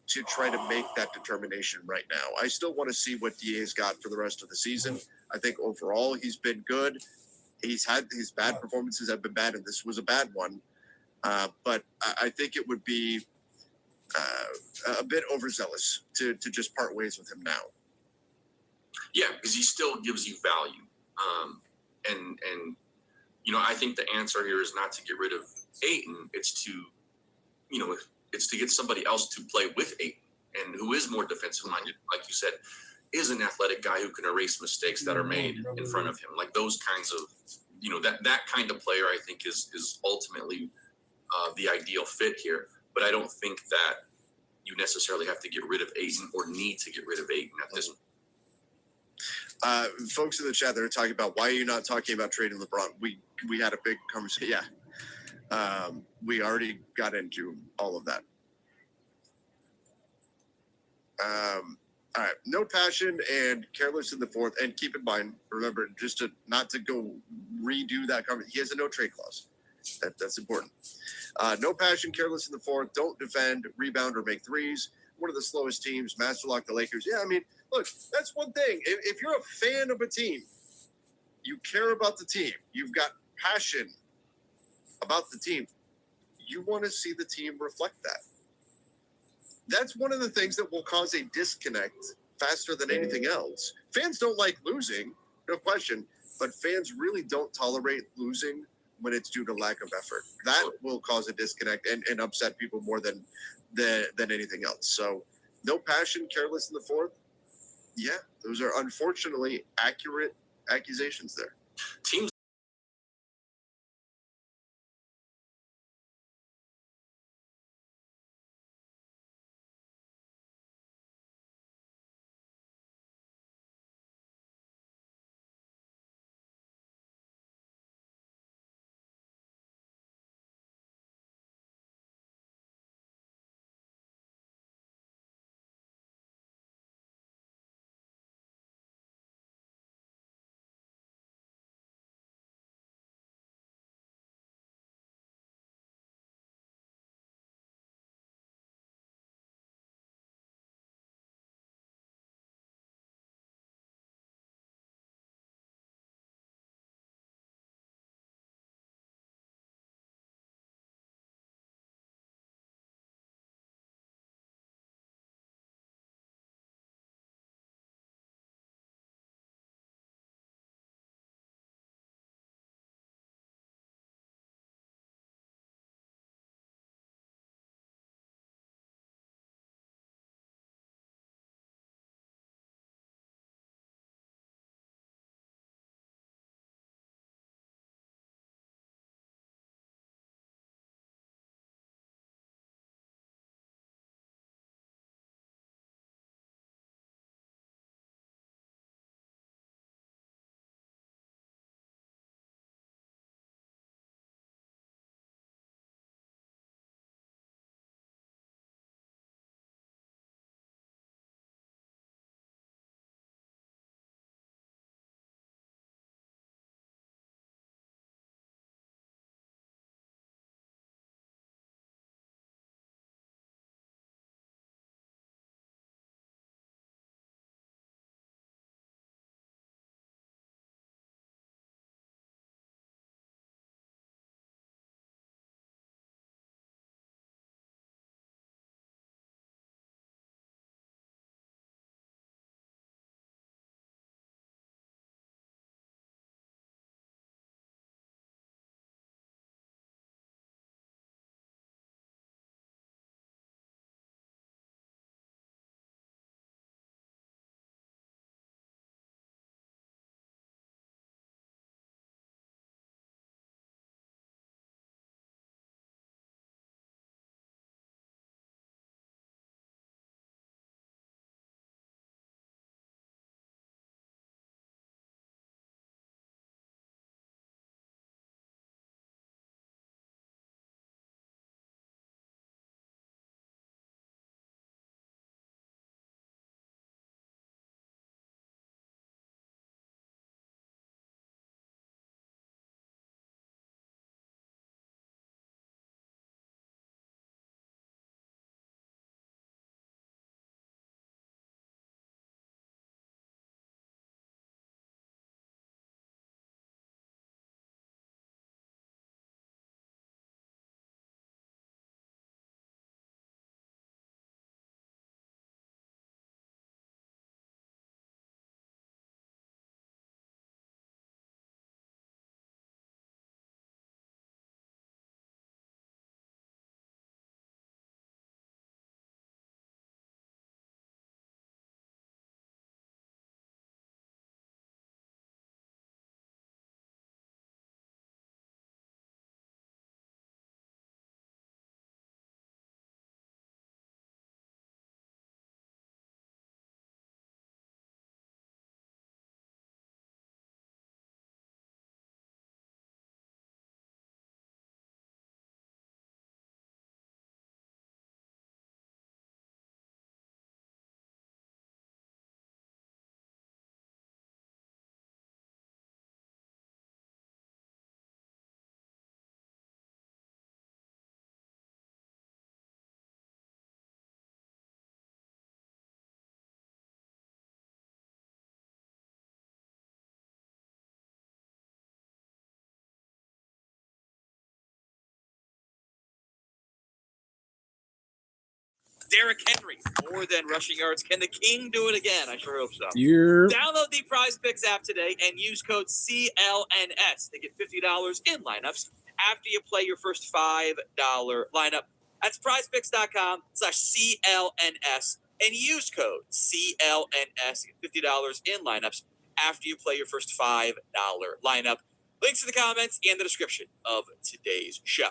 to try to make that determination right now. I still want to see what DA's got for the rest of the season. I think overall he's been good. He's had his bad performances have been bad, and this was a bad one. But I think it would be a bit overzealous to just part ways with him now. Yeah, because he still gives you value. And you know, I think the answer here is not to get rid of Ayton. It's to, you know, it's to get somebody else to play with Ayton and who is more defensive minded, like you said, is an athletic guy who can erase mistakes that are made in front of him. Like those kinds of, you know, that kind of player, I think is ultimately the ideal fit here. But I don't think that you necessarily have to get rid of Ayton or need to get rid of Ayton at this point. Folks in the chat, they're talking about why are you not talking about trading LeBron? We had a big conversation. Yeah, we already got into all of that. All right, no passion and careless in the fourth. And keep in mind, remember, just to not to go redo that conversation. He has a no trade clause. That's important. No passion, careless in the fourth. Don't defend, rebound, or make threes. One of the slowest teams. Master lock the Lakers. Yeah, I mean, look, that's one thing. If you're a fan of a team, you care about the team. You've got passion about the team. You want to see the team reflect that. That's one of the things that will cause a disconnect faster than anything else. Fans don't like losing, no question, but fans really don't tolerate losing when it's due to lack of effort. That will cause a disconnect and upset people more than anything else. So no passion, careless in the fourth. Yeah, those are unfortunately accurate accusations there. Teams Derrick Henry, more than rushing yards. Can the King do it again? I sure hope so. Download the Prize Picks app today and use code CLNS. They get $50 in lineups after you play your first $5 lineup. That's prizepicks.com/CLNS and use code CLNS. Get $50 in lineups after you play your first $5 lineup. Links in the comments and the description of today's show.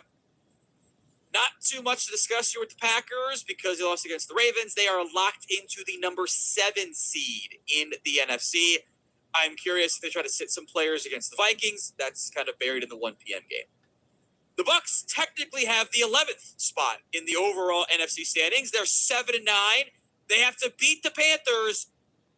Not too much to discuss here with the Packers because they lost against the Ravens. They are locked into the number 7 seed in the NFC. I'm curious if they try to sit some players against the Vikings. That's kind of buried in the 1 p.m. game. The Bucs technically have the 11th spot in the overall NFC standings. They're 7-9. They have to beat the Panthers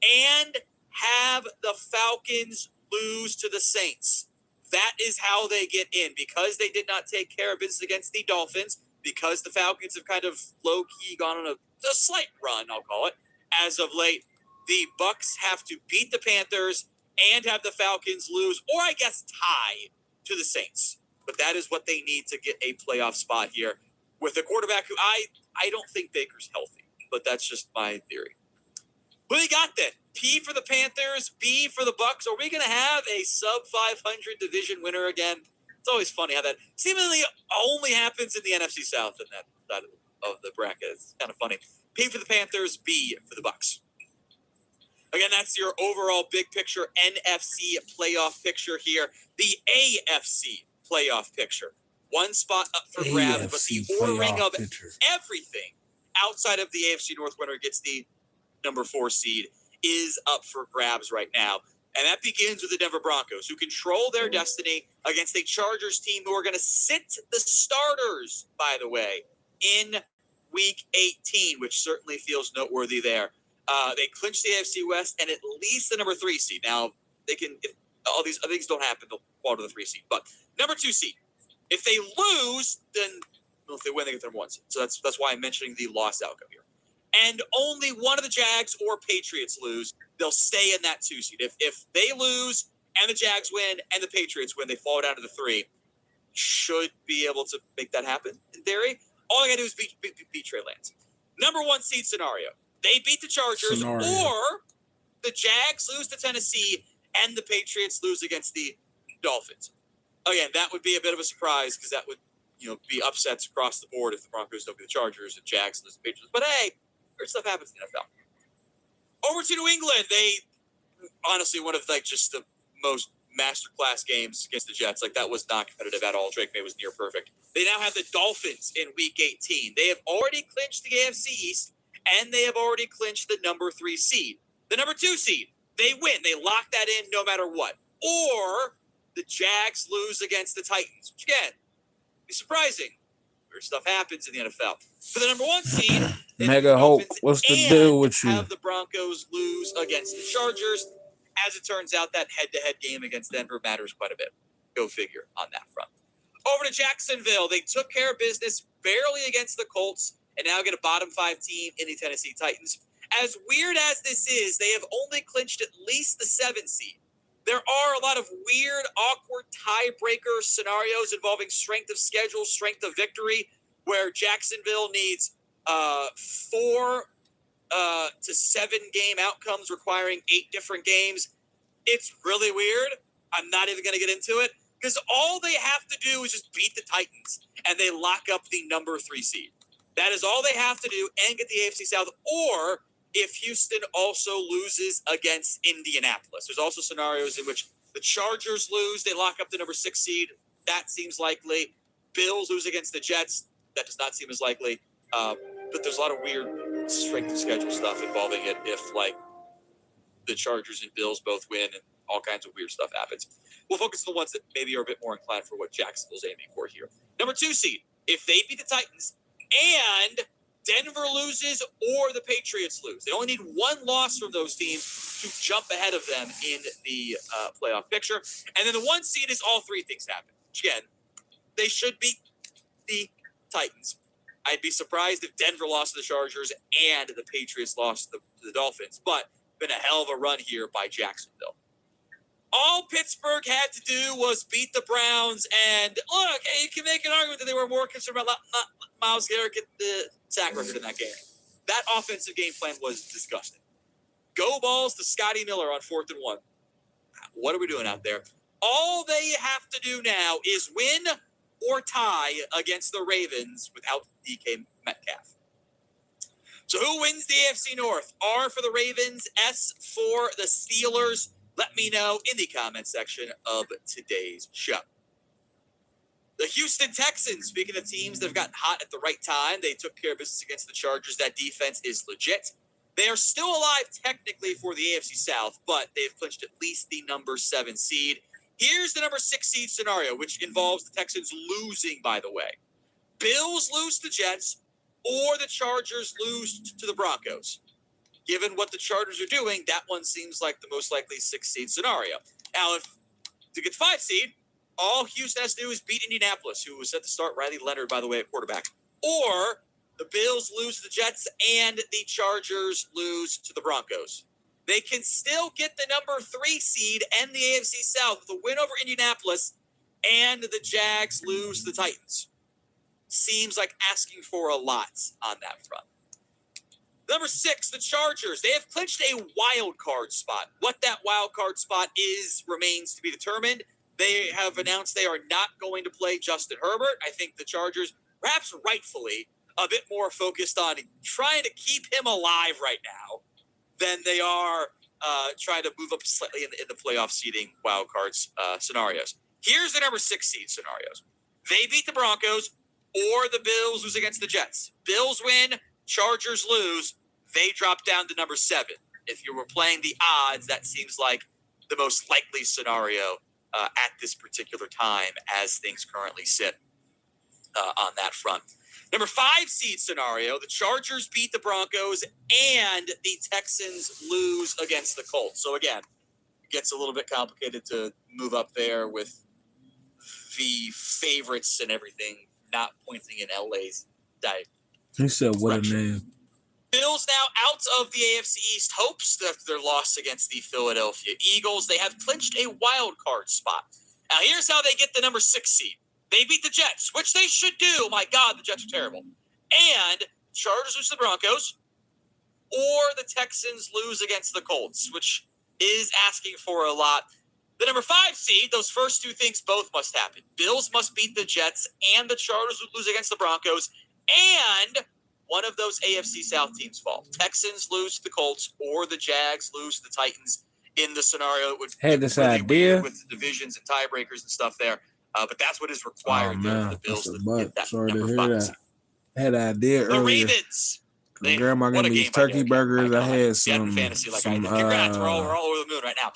and have the Falcons lose to the Saints. That is how they get in. Because they did not take care of business against the Dolphins, because the Falcons have kind of low-key gone on a slight run, I'll call it, as of late, the Bucs have to beat the Panthers and have the Falcons lose, or I guess tie to the Saints. But that is what they need to get a playoff spot here with a quarterback who I don't think Baker's healthy, but that's just my theory. Who do you got then? P for the Panthers, B for the Bucs. Are we going to have a sub-500 division winner again? It's always funny how that seemingly only happens in the NFC South in that side of the bracket. It's kind of funny. P for the Panthers, B for the Bucs. Again, that's your overall big picture NFC playoff picture here. The AFC playoff picture. One spot up for grabs, but the ordering of everything outside of the AFC North winner gets the number 4 seed is up for grabs right now. And that begins with the Denver Broncos, who control their destiny against a Chargers team who are going to sit the starters, by the way, in Week 18, which certainly feels noteworthy there. They clinch the AFC West and at least the number 3 seed. Now, they can, if all these other things don't happen, they'll fall to the 3 seed. But number 2 seed. If they lose, then well, if they win, they get the number 1 seed. So that's why I'm mentioning the loss outcome here. And only one of the Jags or Patriots lose, they'll stay in that 2 seed. If they lose and the Jags win and the Patriots win, they fall down to the 3. Should be able to make that happen in theory. All I got to do is beat Trey Lance. Number 1 seed scenario. They beat the Chargers or the Jags lose to Tennessee and the Patriots lose against the Dolphins. Again, that would be a bit of a surprise because that would be upsets across the board if the Broncos don't beat the Chargers and Jags lose the Patriots. But hey, weird stuff happens in the NFL. Over to New England. They honestly one of just the most masterclass games against the Jets. That was not competitive at all. Drake May was near perfect. They now have the Dolphins in Week 18. They have already clinched the AFC East, and they have already clinched the number 3 seed. The number 2 seed, they win. They lock that in no matter what. Or the Jags lose against the Titans, which again, be surprising. Weird stuff happens in the NFL. For the number 1 seed, Mega Hope, what's the deal with you? Have the Broncos lose against the Chargers. As it turns out, that head-to-head game against Denver matters quite a bit. Go figure on that front. Over to Jacksonville. They took care of business barely against the Colts and now get a bottom 5 team in the Tennessee Titans. As weird as this is, they have only clinched at least the 7 seed. There are a lot of weird, awkward tiebreaker scenarios involving strength of schedule, strength of victory, where Jacksonville needs 4 to 7 game outcomes requiring 8 different games. It's really weird. I'm not even going to get into it because all they have to do is just beat the Titans and they lock up the number 3 seed. That is all they have to do and get the AFC South. Or if Houston also loses against Indianapolis. There's also scenarios in which the Chargers lose, they lock up the number 6 seed. That seems likely. Bills lose against the Jets. That does not seem as likely. But there's a lot of weird strength of schedule stuff involving it if, the Chargers and Bills both win and all kinds of weird stuff happens. We'll focus on the ones that maybe are a bit more inclined for what Jacksonville's aiming for here. Number 2 seed, if they beat the Titans and Denver loses or the Patriots lose. They only need 1 loss from those teams to jump ahead of them in the playoff picture. And then the 1 seed is all 3 things happen. Which again, they should beat the Titans. I'd be surprised if Denver lost to the Chargers and the Patriots lost to the Dolphins. But been a hell of a run here by Jacksonville. All Pittsburgh had to do was beat the Browns. And look, you can make an argument that they were more concerned about Myles Garrett get the sack record in that game. that offensive game plan was disgusting. Go balls to Scotty Miller on 4th and 1. What are we doing out there? All they have to do now is win or tie against the Ravens without DK Metcalf. So who wins the AFC North? R for the Ravens, S for the Steelers. Let me know in the comment section of today's show. The Houston Texans, speaking of teams that have gotten hot at the right time, they took care of business against the Chargers. That defense is legit. They are still alive technically for the AFC South, but they've clinched at least the number 7 seed. Here's the number 6 seed scenario, which involves the Texans losing, by the way. Bills lose to the Jets, or the Chargers lose to the Broncos. Given what the Chargers are doing, that one seems like the most likely 6 seed scenario. Now, if to get 5 seed, all Houston has to do is beat Indianapolis, who was set to start Riley Leonard, by the way, at quarterback. Or the Bills lose to the Jets and the Chargers lose to the Broncos. They can still get the number 3 seed and the AFC South with a win over Indianapolis, and the Jags lose to the Titans. Seems like asking for a lot on that front. Number 6, the Chargers. They have clinched a wild card spot. What that wild card spot is remains to be determined. They have announced they are not going to play Justin Herbert. I think the Chargers, perhaps rightfully, a bit more focused on trying to keep him alive right now than they are trying to move up slightly in the playoff seeding wild cards scenarios. Here's the number 6 seed scenarios. They beat the Broncos, or the Bills lose against the Jets. Bills win, Chargers lose, they drop down to number 7. If you were playing the odds, that seems like the most likely scenario at this particular time as things currently sit on that front. Number 5 seed scenario, the Chargers beat the Broncos and the Texans lose against the Colts. So again, it gets a little bit complicated to move up there with the favorites and everything not pointing in LA's direction. He said, what a name. Bills now out of the AFC East hopes after their loss against the Philadelphia Eagles. They have clinched a wild card spot. Now, here's how they get the number 6 seed. They beat the Jets, which they should do. My God, the Jets are terrible. And Chargers lose to the Broncos, or the Texans lose against the Colts, which is asking for a lot. The number 5 seed, those first 2 things both must happen. Bills must beat the Jets, and the Chargers would lose against the Broncos, and one of those AFC South teams fall. Texans lose to the Colts, or the Jags lose to the Titans. In the scenario, it would had this idea with the divisions and tiebreakers and stuff there. But that's what is required for the Bills to get that number 5 seed. I had an idea the earlier. Ravens. Grandma gave me these turkey burgers. I had some fantasy like I did. Congrats, we're all over the moon right now.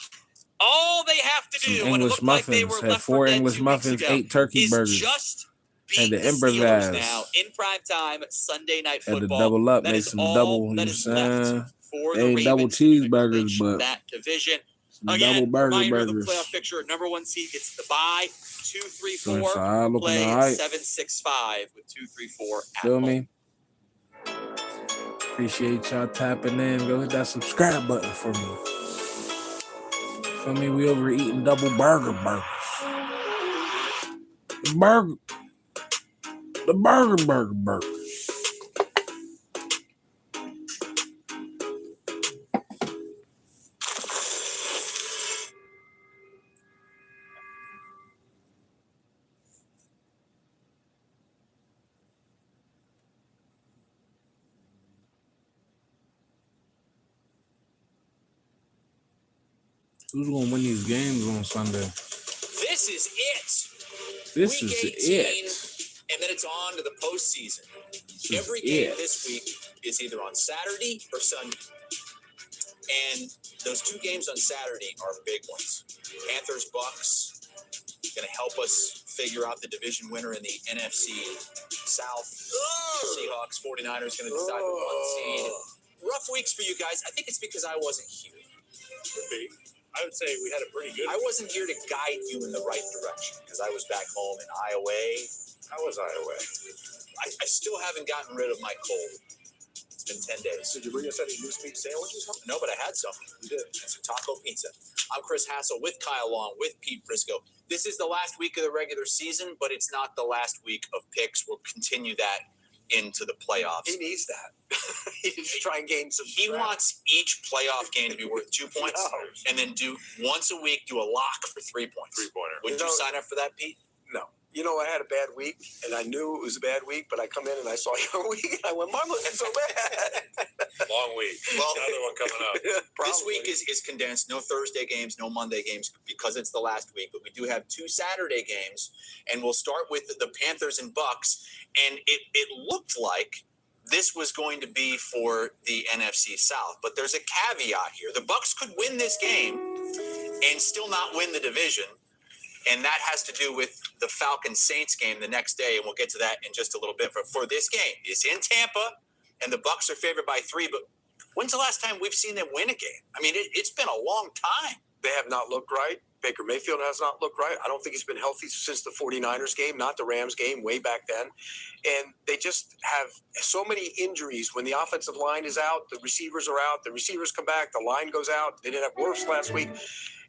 All they have to do when it looked muffins. Like they were had left 4 for dead English 2 muffins, weeks ago, 8 turkey is burgers. Just Had beat to the improvise. Steelers now in prime time Sunday night Had football. to double up, that make is some all double. that is left for the They Ravens double cheeseburgers, but that division. some Again, double burger reminder of the burgers. playoff picture. Number 1 seed gets the bye. 2, 3, 4. So I looking Play all right. 7, 6, 5 with 2, 3, 4. Feel me? Appreciate y'all tapping in. Go hit that subscribe button for me. Feel me? We over eating double burgers. The burgers. Who's gonna win these games on Sunday? This is it. This Week is 18, it. and then it's on to the postseason. This Every is game it. this week is either on Saturday or Sunday. And those 2 games on Saturday are big ones. Panthers, Bucks, going to help us figure out the division winner in the NFC South. Seahawks, 49ers going to decide the 1 seed. Rough weeks for you guys. I think it's because I wasn't here. Could be. I would say we had a pretty good. I wasn't here to guide you in the right direction because I was back home in Iowa. How was Iowa? I still haven't gotten rid of my cold. It's been 10 days. Did you bring us any loose meat sandwiches? No, but I had some. You did. And some taco pizza. I'm Chris Hassel with Kyle Long, with Pete Briscoe. This is the last week of the regular season, but it's not the last week of picks. We'll continue that into the playoffs. He needs that. He needs to try and gain some. He wants each playoff game to be worth 2 points, and then do once a week do a lock for 3 points. 3-pointer. Would you sign up for that, Pete? No. You know, I had a bad week, and I knew it was a bad week, but I come in and I saw your week, and I went, "Mom, looking so bad." Long week. Well, another one coming up. This week is condensed. No Thursday games, no Monday games because it's the last week. But we do have 2 Saturday games, and we'll start with the Panthers and Bucks. And it looked like this was going to be for the NFC South, but there's a caveat here. The Bucks could win this game and still not win the division. And that has to do with the Falcons-Saints game the next day, and we'll get to that in just a little bit. For this game, it's in Tampa, and the Bucks are favored by 3. But when's the last time we've seen them win a game? I mean, it's been a long time. They have not looked right. Baker Mayfield has not looked right. I don't think he's been healthy since the 49ers game, not the Rams game, way back then. And they just have so many injuries. When the offensive line is out, the receivers are out, the receivers come back, the line goes out. They didn't have Wirfs last week.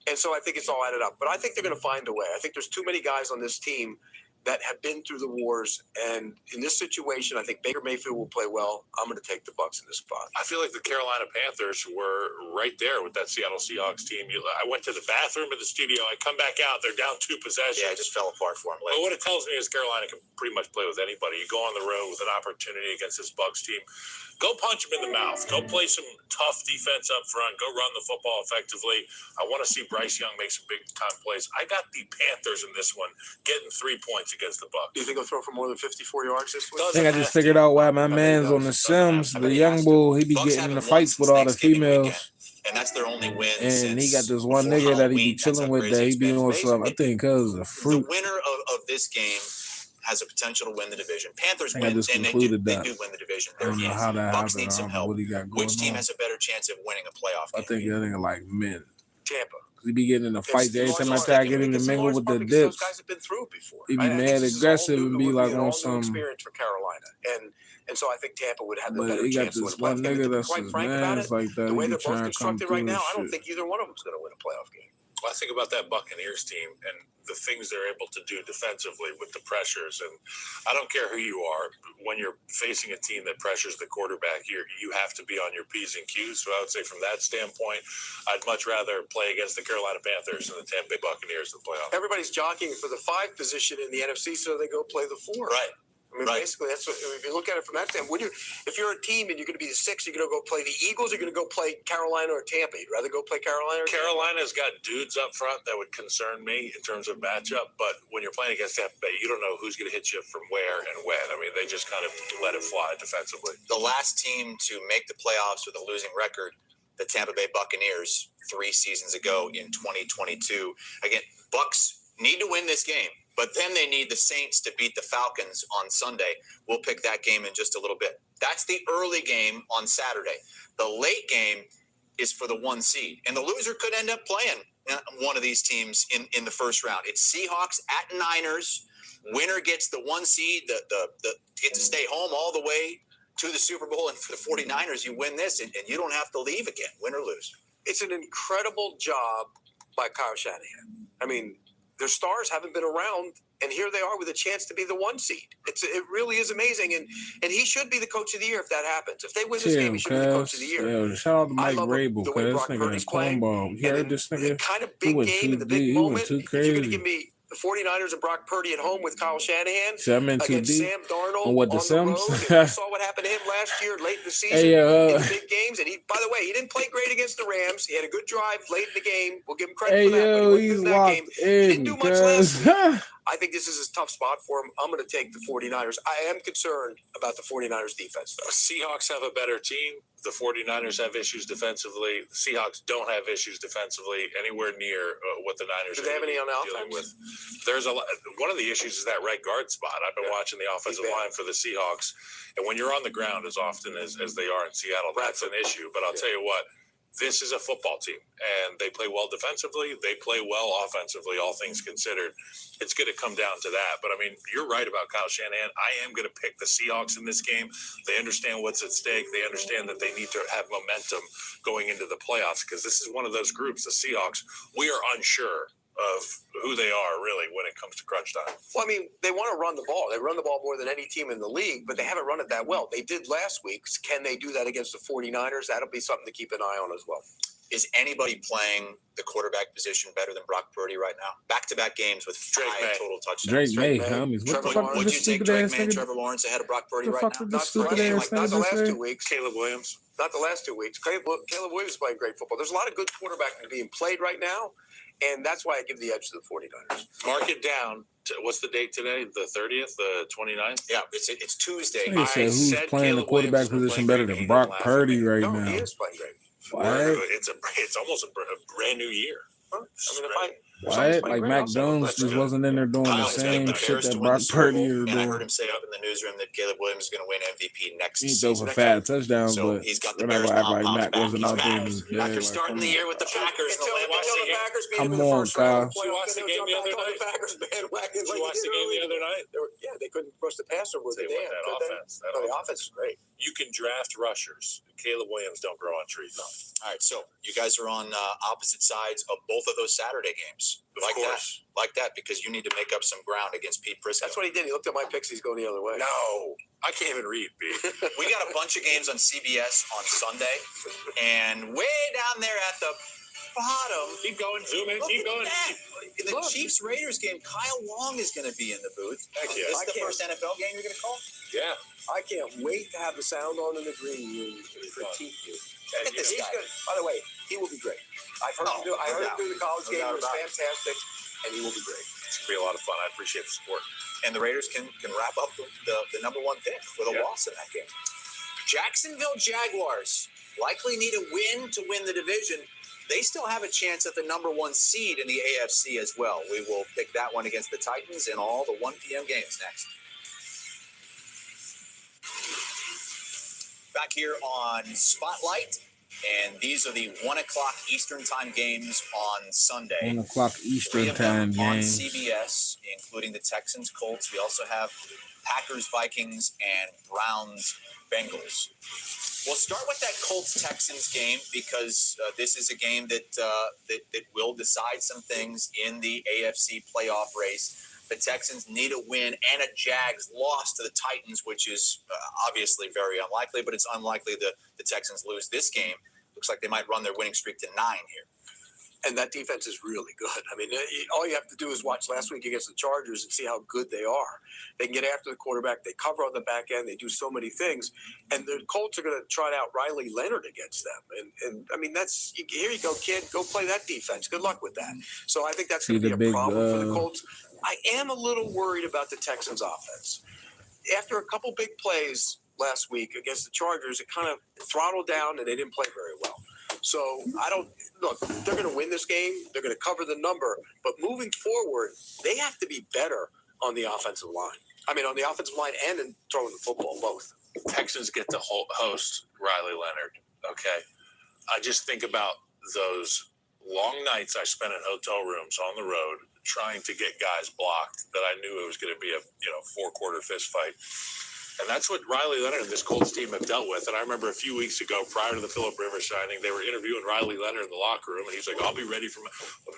And so I think it's all added up. But I think they're going to find a way. I think there's too many guys on this team that have been through the wars. And in this situation, I think Baker Mayfield will play well. I'm going to take the Bucs in this spot. I feel like the Carolina Panthers were right there with that Seattle Seahawks team. I went to the bathroom in the studio. I come back out. They're down 2 possessions. Yeah, it just fell apart for them. But what it tells me is Carolina can pretty much play with anybody. You go on the road with an opportunity against this Bucs team. Go punch them in the mouth. Go play some tough defense up front. Go run the football effectively. I want to see Bryce Young make some big-time plays. I got the Panthers in this one, getting 3 points against the Bucs. Do you think he'll throw for more than 54 yards this week? I think I just figured out why my man's on the Sims, the young bull, he be getting in the fights with all the females. And that's their only win. And he got this one nigga that he be chilling with that he be on some, I think, because of fruit. The winner of this game has a potential to win the division. Panthers win, and they do win the division. I don't know how that Bucks happened. need some help. What he got going Which team on. has a better chance of winning a playoff game? I think that nigga like men. Tampa. He be getting in the fights every time I try to get him to mingle with the dips. Those guys have been through it before. He be mad aggressive and be like on some. Experience for Carolina, and so I think Tampa would have the But better he got chance to win this a playoff one game. nigga that's Quite his frank about man's it, like that. the way He they're be both trying to come constructed through right now, and I don't shit. think either one of them's going to win a playoff game. Well, I think about that Buccaneers team and the things they're able to do defensively with the pressures. And I don't care who you are. When you're facing a team that pressures the quarterback, you have to be on your P's and Q's. So I would say from that standpoint, I'd much rather play against the Carolina Panthers and the Tampa Bay Buccaneers than play off. Everybody's jockeying for the 5 position in the NFC, so they go play the 4. Right. I mean, basically, that's what, if you look at it from that standpoint, if you're a team and you're going to be the 6, you're going to go play the Eagles, you're going to go play Carolina or Tampa. You'd rather go play Carolina or Carolina's got dudes up front that would concern me in terms of matchup, but when you're playing against Tampa Bay, you don't know who's going to hit you from where and when. I mean, they just kind of let it fly defensively. The last team to make the playoffs with a losing record, the Tampa Bay Buccaneers, 3 seasons ago in 2022. Again, Bucks need to win this game, but then they need the Saints to beat the Falcons on Sunday. We'll pick that game in just a little bit. That's the early game on Saturday. The late game is for the 1 seed, and the loser could end up playing one of these teams in the first round. It's Seahawks at Niners. Winner gets the 1 seed, the gets to stay home all the way to the Super Bowl, and for the 49ers, you win this, and you don't have to leave again, win or lose. It's an incredible job by Kyle Shanahan. I mean, their stars haven't been around, and here they are with a chance to be the 1 seed. It really is amazing, and he should be the coach of the year if that happens. If they win this game, he should be the coach of the year. Yo, shout out to Mike Rabel, because this nigga is cornball. You heard this nigga? Kind of big game in the big moment. If you're going to give me the 49ers and Brock Purdy at home with Kyle Shanahan See, I'm in too against deep Sam Darnold on what the on the Sims. road. You saw what happened to him last year, late in the season, Hey, in the big games. And he, by the way, he didn't play great against the Rams. He had a good drive late in the game. We'll give him credit Hey, for that. But yo, he he's wasn't that game. locked He didn't in, do much last cuz. week. I think this is a tough spot for him. I'm going to take the 49ers. I am concerned about the 49ers defense, though. Seahawks have a better team. The 49ers have issues defensively. The Seahawks don't have issues defensively anywhere near what the Niners Do they have any on dealing offense? with. There's a lot. One of the issues is that right guard spot. I've been watching the offensive line for the Seahawks, and when you're on the ground as often as they are in Seattle, that's an issue. But I'll tell you what, this is a football team, and they play well defensively. They play well offensively, all things considered. It's going to come down to that. But, I mean, you're right about Kyle Shanahan. I am going to pick the Seahawks in this game. They understand what's at stake. They understand that they need to have momentum going into the playoffs because this is one of those groups, the Seahawks. We are unsure of who they are really when it comes to crunch time. Well, I mean, they want to run the ball. They run the ball more than any team in the league, but they haven't run it that well. They did last week. Can they do that against the 49ers? That'll be something to keep an eye on as well. Is anybody playing the quarterback position better than Brock Purdy right now? Back-to-back games with 5 total touchdowns. Drake May, homies. What the fuck Would did you this take stupid Drake ass May and nigga? Trevor Lawrence ahead of Brock Purdy The right fuck now? did Not this the stupid last, ass not the nigga last say? 2 weeks. Caleb Williams. Not the last 2 weeks. Caleb Williams is playing great football. There's a lot of good quarterbacks being played right now, and that's why I give the edge to the 49ers. Mark it down. What's the date today? The 30th, the 29th? Yeah, it's Tuesday. Nigga said who's playing the quarterback position better than Brock Purdy right No, now? he is playing great. What? It's almost a brand new year. Huh? I mean, What? Like Mac Jones just wasn't in there doing the same shit that Brock Purdy is And I heard doing. him say up in the newsroom that Caleb Williams is going to win MVP next He season. threw for fat touchdowns, So but he's got the we're not Bears gonna act like pom-poms Mac back. wasn't He's out there. back. Just dead. After Like, starting come the on. year with the Packers. Until the Packers beat Come him in the on, first round. Kyle. Did you watch the game the other night? Packers bandwagon. Did you watch the game the other night? Yeah, they couldn't rush the passer with the Say what, damn. that offense. That The offense is great. You can draft rushers. Caleb Williams don't grow on trees. No. All right, so you guys are on opposite sides of both of those Saturday games. Like that, because you need to make up some ground against Pete Prisco. That's what he did. He looked at my picks. He's going the other way. No, I can't even read, B. We got a bunch of games on CBS on Sunday, and way down there at the bottom. Keep going, zoom in, Look keep at going. that. In the Chiefs-Raiders game, Kyle Long is going to be in the booth. Heck yeah. This is the first NFL game you're going to call? Yeah. I can't wait to have the sound on in the green room to critique you. Look at this He's guy. good. By the way, he will be great. I've heard him do. I heard him do the college game. It was fantastic, and he will be great. It's going to be a lot of fun. I appreciate the support. And the Raiders can wrap up the number one pick with a loss in that game. Jacksonville Jaguars likely need a win to win the division. They still have a chance at the number one seed in the AFC as well. We will pick that one against the Titans in all the 1 p.m. games next. Back here on Spotlight, and these are the 1 o'clock Eastern time games on Sunday. 1 o'clock Eastern 3 of them time on games. CBS, including the Texans, Colts. We also have Packers, Vikings, and Browns, Bengals. We'll start with that Colts-Texans game because this is a game that will decide some things in the AFC playoff race. The Texans need a win and a Jags loss to the Titans, which is obviously very unlikely, but it's unlikely that the Texans lose this game. Looks like they might run their winning streak to 9 here. And that defense is really good. I mean, all you have to do is watch last week against the Chargers and see how good they are. They can get after the quarterback. They cover on the back end. They do so many things. And the Colts are going to trot out Riley Leonard against them. And I mean, here you go, kid. Go play that defense. Good luck with that. So I think that's going to be a problem for the Colts. I am a little worried about the Texans' offense. After a couple big plays last week against the Chargers, it kind of throttled down and they didn't play very well. So they're going to win this game. They're going to cover the number. But moving forward, they have to be better on the offensive line. I mean, on the offensive line and in throwing the football, both. Texans get to host Riley Leonard. Okay. I just think about those long nights I spent in hotel rooms on the road trying to get guys blocked that I knew it was going to be a 4-quarter fist fight. And that's what Riley Leonard and this Colts team have dealt with. And I remember a few weeks ago, prior to the Phillip Rivers signing, they were interviewing Riley Leonard in the locker room, and he's like, "I'll be ready for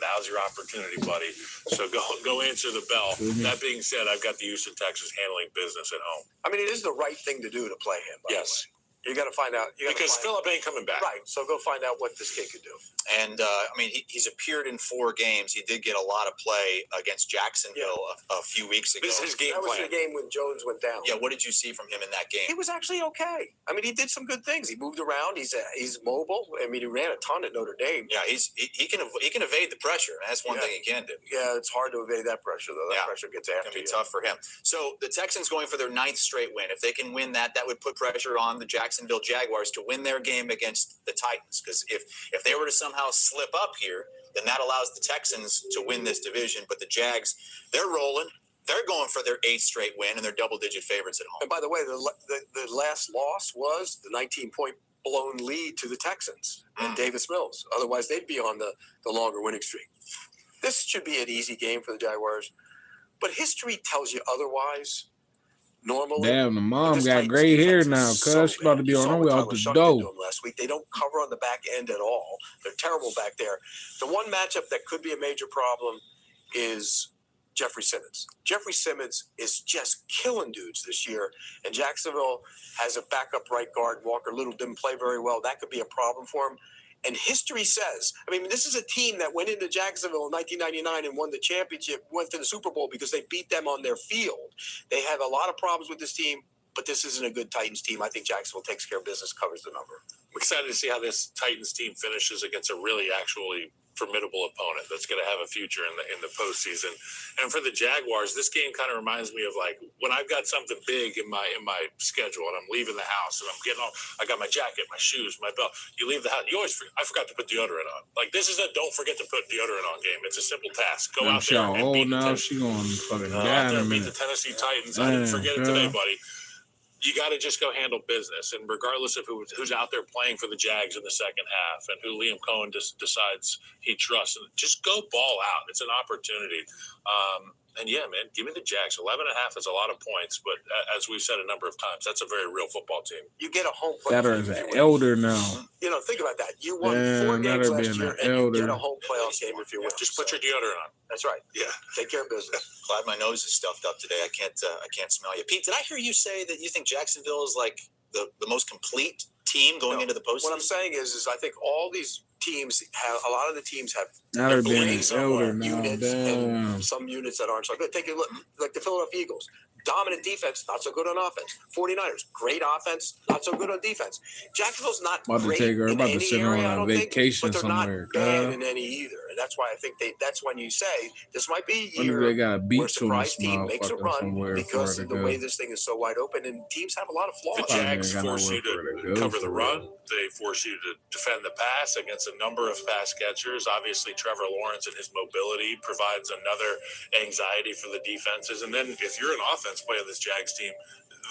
now's your opportunity, buddy. So go answer the bell." Mm-hmm. That being said, I've got the Houston Texans handling business at home. I mean, it is the right thing to do to play him. Yes. You got to find out. Because Phillip ain't coming back. Right. So go find out what this kid could do. And, I mean, he's appeared in 4 games. He did get a lot of play against Jacksonville a few weeks ago. This is his game plan. That was plan. the game when Jones went down. Yeah, what did you see from him in that game? He was actually okay. I mean, he did some good things. He moved around. He's mobile. I mean, he ran a ton at Notre Dame. Yeah, he can evade the pressure. That's one thing he can do. Yeah, it's hard to evade that pressure, though. That pressure gets after you. It's going to be tough for him. So the Texans going for their 9th straight win. If they can win that would put pressure on the Jacksonville Jaguars to win their game against the Titans. Because if they were to somehow slip up here, then that allows the Texans to win this division. But the Jags, they're rolling. They're going for their 8th straight win, and they're double-digit favorites at home. And by the way, the last loss was the 19-point blown lead to the Texans and Davis Mills. Otherwise, they'd be on the longer winning streak. This should be an easy game for the Jaguars. But history tells you otherwise. normally. Damn, the mom This got Titans gray hair defense now, is cuz so she about to bad. be You on saw her what way out Tyler the Shuck did to door. them last week. They don't cover on the back end at all. They're terrible back there. The one matchup that could be a major problem is Jeffrey Simmons. Jeffrey Simmons is just killing dudes this year, and Jacksonville has a backup right guard. Walker Little didn't play very well. That could be a problem for him. And history says, I mean, this is a team that went into Jacksonville in 1999 and won the championship, went to the Super Bowl because they beat them on their field. They have a lot of problems with this team, but this isn't a good Titans team. I think Jacksonville takes care of business, covers the number. I'm excited to see how this Titans team finishes against a really actually formidable opponent that's going to have a future in the postseason. And for the Jaguars, this game kind of reminds me of like when I've got something big in my schedule and I'm leaving the house and I'm getting all, I got my jacket, my shoes, my belt. You leave the house, you always forget, I forgot to put deodorant on. Like this is a don't forget to put deodorant on game. It's a simple task. Go out there and beat now. She going fucking out there down and a beat minute. the Tennessee Titans. I didn't forget it today, buddy. You got to just go handle business. And regardless of who's out there playing for the Jags in the second half and who Liam Cohen decides he trusts, just go ball out. It's an opportunity. And yeah, man, give me the Jags. 11.5 is a lot of points, but as we've said a number of times, that's a very real football team. You get a home Got her playoff as game. an elder now. You know, think about that. You won Damn, 4 not games her last being year, an and you elder. get a home playoff game if you win. Just put your deodorant on. That's right. Yeah. Take care of business. Glad my nose is stuffed up today. I can't smell you. Pete, did I hear you say that you think Jacksonville is like the most complete team going into the postseason? What I'm saying is I think all these teams have, a lot of the teams have Not her being an elder now. units Damn. and some units that aren't so good. Take a look, like the Philadelphia Eagles. Dominant defense, not so good on offense. 49ers, great offense, not so good on defense. Jacksonville's not About to great take her, in about to any send her area, I on a don't think, vacation but they're somewhere. not bad in any either. And that's why I think that's when you say this might be a Wonder year if they got a where a beach on this surprise team makes a motherfucker run somewhere because for her of to the go. way this thing is so wide open, and teams have a lot of flaws. The Jags got force nowhere you for her to to go cover the for run. They force you to defend the pass against a number of pass catchers. Obviously, Trevor Lawrence and his mobility provides another anxiety for the defenses. And then if you're an offense playing this Jags team,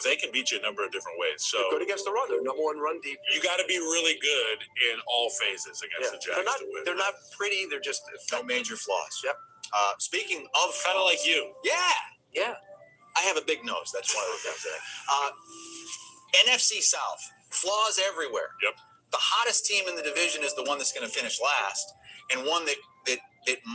they can beat you a number of different ways. So They're good against the run. They're number one run deep. You got to be really good in all phases against the Jags to win. They're not pretty. They're just no major flaws. Yep. Speaking of kind of like you. Yeah. I have a big nose. That's one of the things today. NFC South, flaws everywhere. Yep. The hottest team in the division is the one that's going to finish last, and one that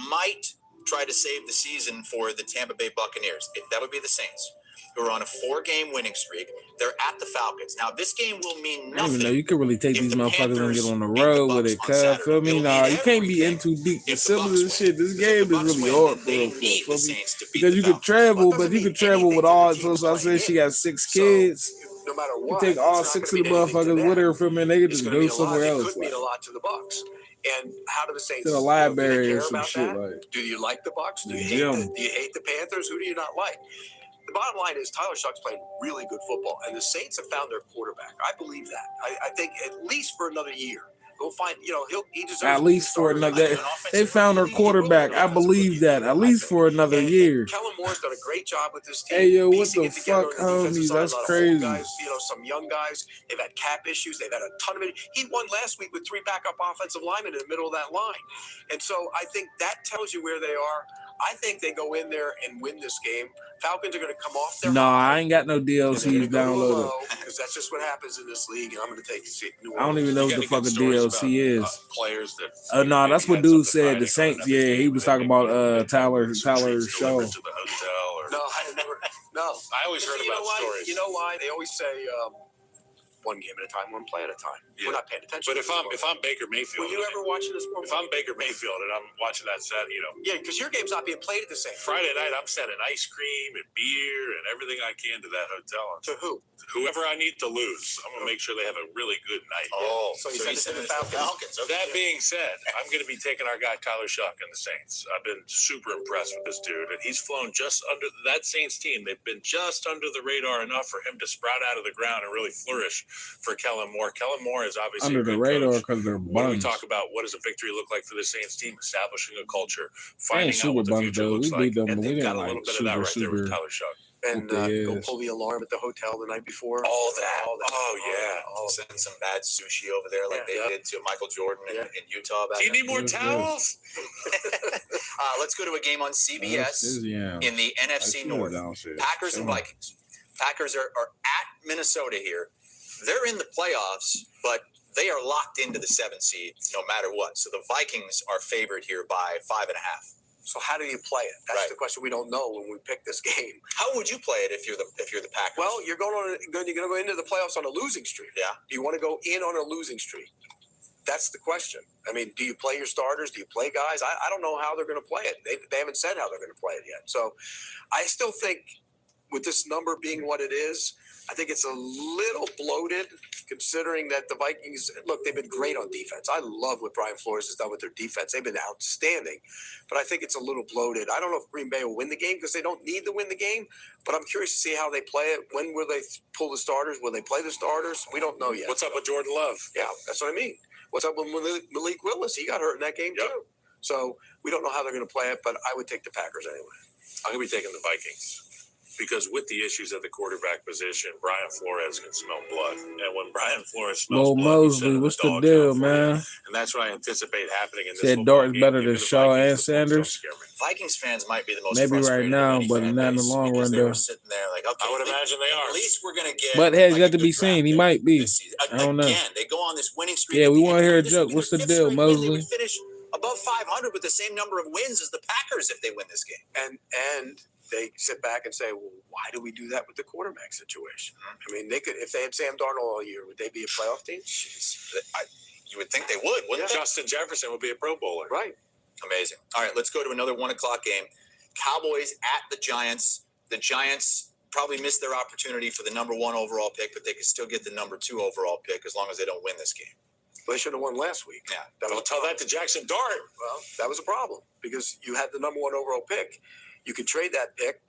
might try to save the season for the Tampa Bay Buccaneers. That would be the Saints, who are on a 4-game winning streak. They're at the Falcons. Now, this game will mean I don't even know. nothing. You could really take these motherfuckers and get on the beat the road Bucs with it, on cuz. Saturday. Feel me? It'll Nah, mean you can't be in too deep. The syllabus and shit. This game is really hard for they real. need the Feel me? Saints to beat Because the you could Falcons. travel, Well, it but you doesn't could mean travel with anything all. to the team So I said playing she in. got 6 kids. No matter You what, take all it's not 6 gonna of the mean anything to motherfuckers them. with her for a minute. They could It's just gonna go mean a lot. somewhere It else. could mean a lot to the Bucs. And how do the Saints To the do library they or care some about shit that? like. Do you like the Bucs? Do The you gym. hate the Panthers? Who do you not like? The bottom line is Tyler Shuck's playing really good football, and the Saints have found their quarterback. I believe that. I think at least for another year. Go find, he deserves At to be least for starter. another. They found her quarterback. I believe that. At least for another year. Kellen Moore's done a great job with this team. Hey, yo, what piecing the it together fuck, on the defensive homies? side. That's A lot of crazy. old guys, some young guys. They've had cap issues. They've had a ton of it. He won last week with 3 backup offensive linemen in the middle of that line. And so I think that tells you where they are. I think they go in there and win this game. Falcons are going to come off their Nah, I ain't got no DLCs downloaded. because that's just what happens in this league. And I'm going to take New I don't even know what the fuck a DLC is. Players that No, that's what dude said. The Saints. Yeah, he was talking about Tyler Shaw. To the hotel or No, I never. No, I always heard about stories. You know why? They always say one game at a time, one play at a time. Yeah. We're not paying attention. But if I'm Baker Mayfield, were you ever watching this? If I'm Baker Mayfield and I'm watching that set, yeah, because your game's not being played at the same Friday night, I'm sending ice cream and beer and everything I can to that hotel. To who? Whoever I need to lose, I'm gonna make sure they have a really good night. Oh, so you send it to the Falcons. Okay. That being said, I'm going to be taking our guy Tyler Shuck and the Saints. I've been super impressed with this dude, and he's flown just under that Saints team. They've been just under the radar enough for him to sprout out of the ground and really flourish for Kellen Moore. Kellen Moore is obviously Under the a good radar coach. because they're When we buns. talk about what does a victory look like for the Saints team, establishing a culture, They finding ain't out super what the buns future though. looks We like, beat them, and but we they've got didn't a little like bit of that right there with super. Tyler Shuck. And go pull the alarm at the hotel the night before. All that. Oh, yeah. Send some bad sushi over there like they did to Michael Jordan in Utah. Back Do you need more Good. towels? Let's go to a game on CBS in the NFC North. Packers and Vikings. Packers are at Minnesota here. They're in the playoffs, but they are locked into the 7th seed no matter what. So the Vikings are favored here by 5.5. So how do you play it? That's the question we don't know when we pick this game. How would you play it if you're the Packers? Well, you're going to go into the playoffs on a losing streak. Yeah. Do you want to go in on a losing streak? That's the question. I mean, do you play your starters? Do you play guys? I don't know how they're going to play it. They haven't said how they're going to play it yet. So I still think with this number being what it is, I think it's a little bloated considering that the Vikings, look, they've been great on defense. I love what Brian Flores has done with their defense. They've been outstanding, but I think it's a little bloated. I don't know if Green Bay will win the game because they don't need to win the game, but I'm curious to see how they play it. When will they pull the starters? Will they play the starters? We don't know yet. What's up with Jordan Love? Yeah, that's what I mean. What's up with Malik Willis? He got hurt in that game too. So we don't know how they're going to play it, but I would take the Packers anyway. I'm going to be taking the Vikings. Because with the issues at the quarterback position, Brian Flores can smell blood. And when Brian Flores smells Lil blood, Mosley, what's the deal, man? And that's what I anticipate happening in this Said football Dart's game. better Give than me the Shaw Vikings. and Sanders. Vikings fans might be the most Maybe right frustrated now, of any but fan not in the base long because run, they though. were sitting there like, okay, I would imagine they are. At least we're going to get. But hey, like got to a be good seen. draft He pick might be. this season. I don't know. Again, they go on this winning streak. Yeah, at we the want to end. hear a This joke. would be What's the fifth deal, straight win. They Mosley? would finish above 500 with the same number of wins as the Packers if they win this game. And they sit back and say, well, why do we do that with the quarterback situation? I mean, they could, if they had Sam Darnold all year, would they be a playoff team? You would think they would, wouldn't they? Justin Jefferson would be a Pro Bowler. Right. Amazing. All right, let's go to another 1 o'clock game. Cowboys at the Giants. The Giants probably missed their opportunity for the number 1 overall pick, but they could still get the number 2 overall pick as long as they don't win this game. Well, they should have won last week. Yeah. Don't tell that to Jackson Dart. Well, that was a problem because you had the number 1 overall pick. You could trade that pick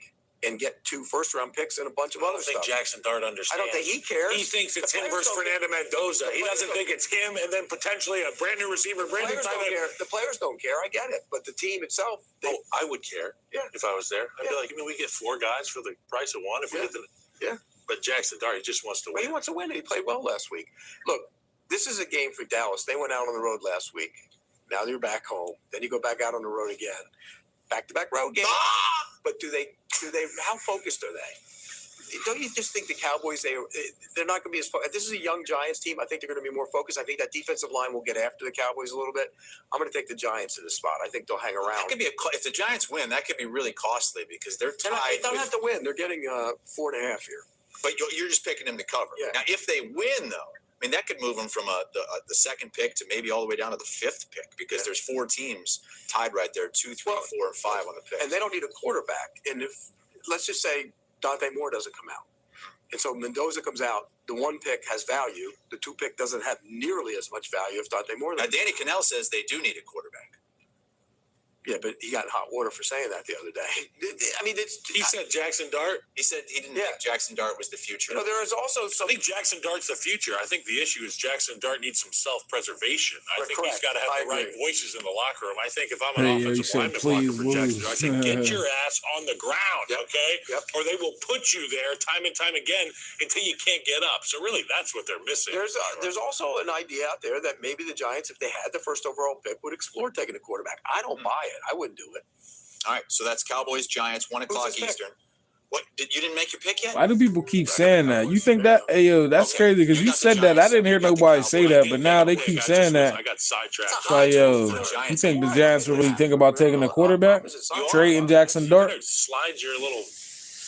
and get 2 first-round picks and a bunch of I other don't think stuff. Jackson Dart understands. I don't think he cares. He thinks it's The him players versus don't Fernando care. Mendoza. The He doesn't players think it's him and then potentially a brand new receiver, Brandon Players don't Tyler. care. The players don't care. I get it. But the team itself, they, I would care if I was there. I'd be like, we get 4 guys for the price of 1 if we get the. Yeah. But Jackson Dart, he just wants to well, win. he wants to win. He played well last week. Look, this is a game for Dallas. They went out on the road last week. Now they're back home. Then you go back out on the road again. Back-to-back road game. But do they? How focused are they? Don't you just think the Cowboys, they're not going to be as focused? This is a young Giants team. I think they're going to be more focused. I think that defensive line will get after the Cowboys a little bit. I'm going to take the Giants in this spot. I think they'll hang around. That could be if the Giants win, that could be really costly because they're tied. They don't have to win. They're getting 4.5 here. But you're just picking them to cover. Yeah. Now, if they win, though, I mean, that could move them from the 2nd pick to maybe all the way down to the 5th pick because there's 4 teams tied right there, 2, 3, 4, and 5 on the pick. And they don't need a quarterback. And if, let's just say Dante Moore doesn't come out. And so Mendoza comes out. The 1 pick has value. The 2 pick doesn't have nearly as much value if Dante Moore. Now, Danny Cannell says they do need a quarterback. Yeah, but he got in hot water for saying that the other day. I mean, he said Jackson Dart. He said he didn't think Jackson Dart was the future. You know, there is also some. I think Jackson Dart's the future. I think the issue is Jackson Dart needs some self-preservation. I think he's got to have the right voices in the locker room. I think if I'm an offensive lineman blocking for Jackson Dart, I say get your ass on the ground, okay? Or they will put you there time and time again until you can't get up. So really, that's what they're missing. There's also an idea out there that maybe the Giants, if they had the 1st overall pick, would explore taking a quarterback. I don't buy it. I wouldn't do it. All right, so that's Cowboys, Giants, 1 o'clock Eastern. What you didn't make your pick yet? Why do people keep saying that? You think that? Hey, yo, that's crazy because you said that. I didn't hear nobody say that, but now they keep saying that. I got sidetracked. So, yo, you think the Giants will really think about taking a quarterback? Trading Jackson Dart? Slide your little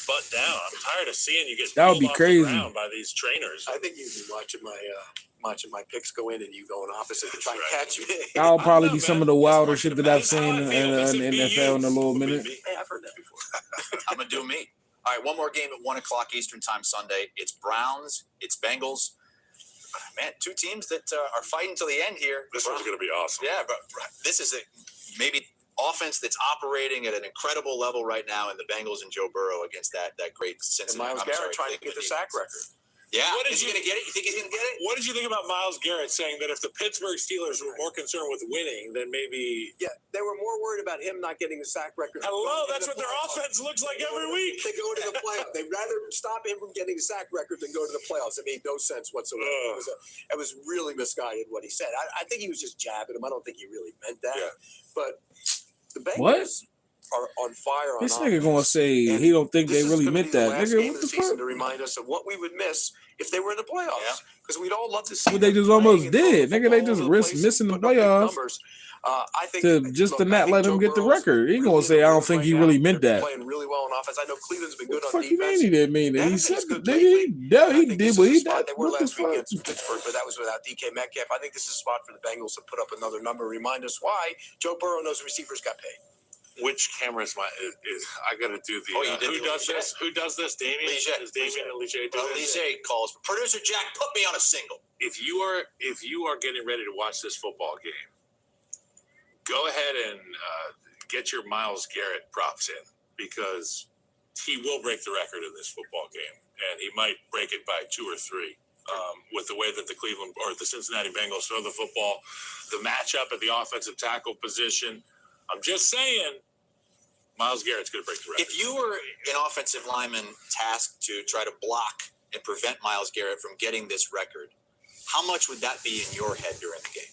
butt down. I'm tired of seeing you get that would be pulled off crazy the ground by these trainers. I think you've been watching my picks go in and you going opposite to try and catch me. That'll probably be some of the wilder shit that I've seen in NFL in a little minute. Hey, I've heard that before. I'm going to do me. All right, one more game at 1 o'clock Eastern time Sunday. It's Browns. It's Bengals. Man, 2 teams that are fighting till the end here. This one's going to be awesome. Yeah, but this is maybe offense that's operating at an incredible level right now in the Bengals and Joe Burrow against that great Cincinnati. And Myles Garrett trying to get the sack record. Yeah, is he going to get it? You think he's going to get it? What did you think about Myles Garrett saying that if the Pittsburgh Steelers were more concerned with winning, then maybe... Yeah, they were more worried about him not getting the sack record. Hello, that's what their offense looks like every week. They go to the playoffs. They'd rather stop him from getting the sack record than go to the playoffs. It made no sense whatsoever. It was really misguided what he said. I think he was just jabbing him. I don't think he really meant that. Yeah. But the Bengals... What? are on fire on This nigga gonna offense. say And he don't think this they is really gonna meant be the that. last Nigga, game what of the the season fuck? to remind us of what we would miss if they were in the playoffs. Because we'd all love to see What they them just playing almost and throwing did. the Nigga, football they all just over the risked place and missing the putting up big playoffs numbers. I think to just to I not think let them Joe get the Burrow's record. He really gonna in the say, I don't groove think right he now. really meant They're that. playing really well on offense. I know Cleveland's been What good the on fuck you mean defense. he didn't mean it? They He haven't been said as good nigga, lately. yeah, And I he think did, this but is a he spot that they were what the last week fuck? against Pittsburgh, but that was without DK Metcalf. I think this is a spot for the Bengals to put up another number. Remind us why Joe Burrow knows receivers got paid. Which camera is I gotta do the who does this? Who does this? Damien? Does Damien and Lige do this? Lige calls. Producer Jack, put me on a single. If you are getting ready to watch this football game, go ahead and get your Myles Garrett props in, because he will break the record in this football game, and he might break it by 2 or 3. With the way that the Cincinnati Bengals throw the football, the matchup at the offensive tackle position, I'm just saying, Myles Garrett's going to break the record. If you were an offensive lineman tasked to try to block and prevent Myles Garrett from getting this record, how much would that be in your head during the game?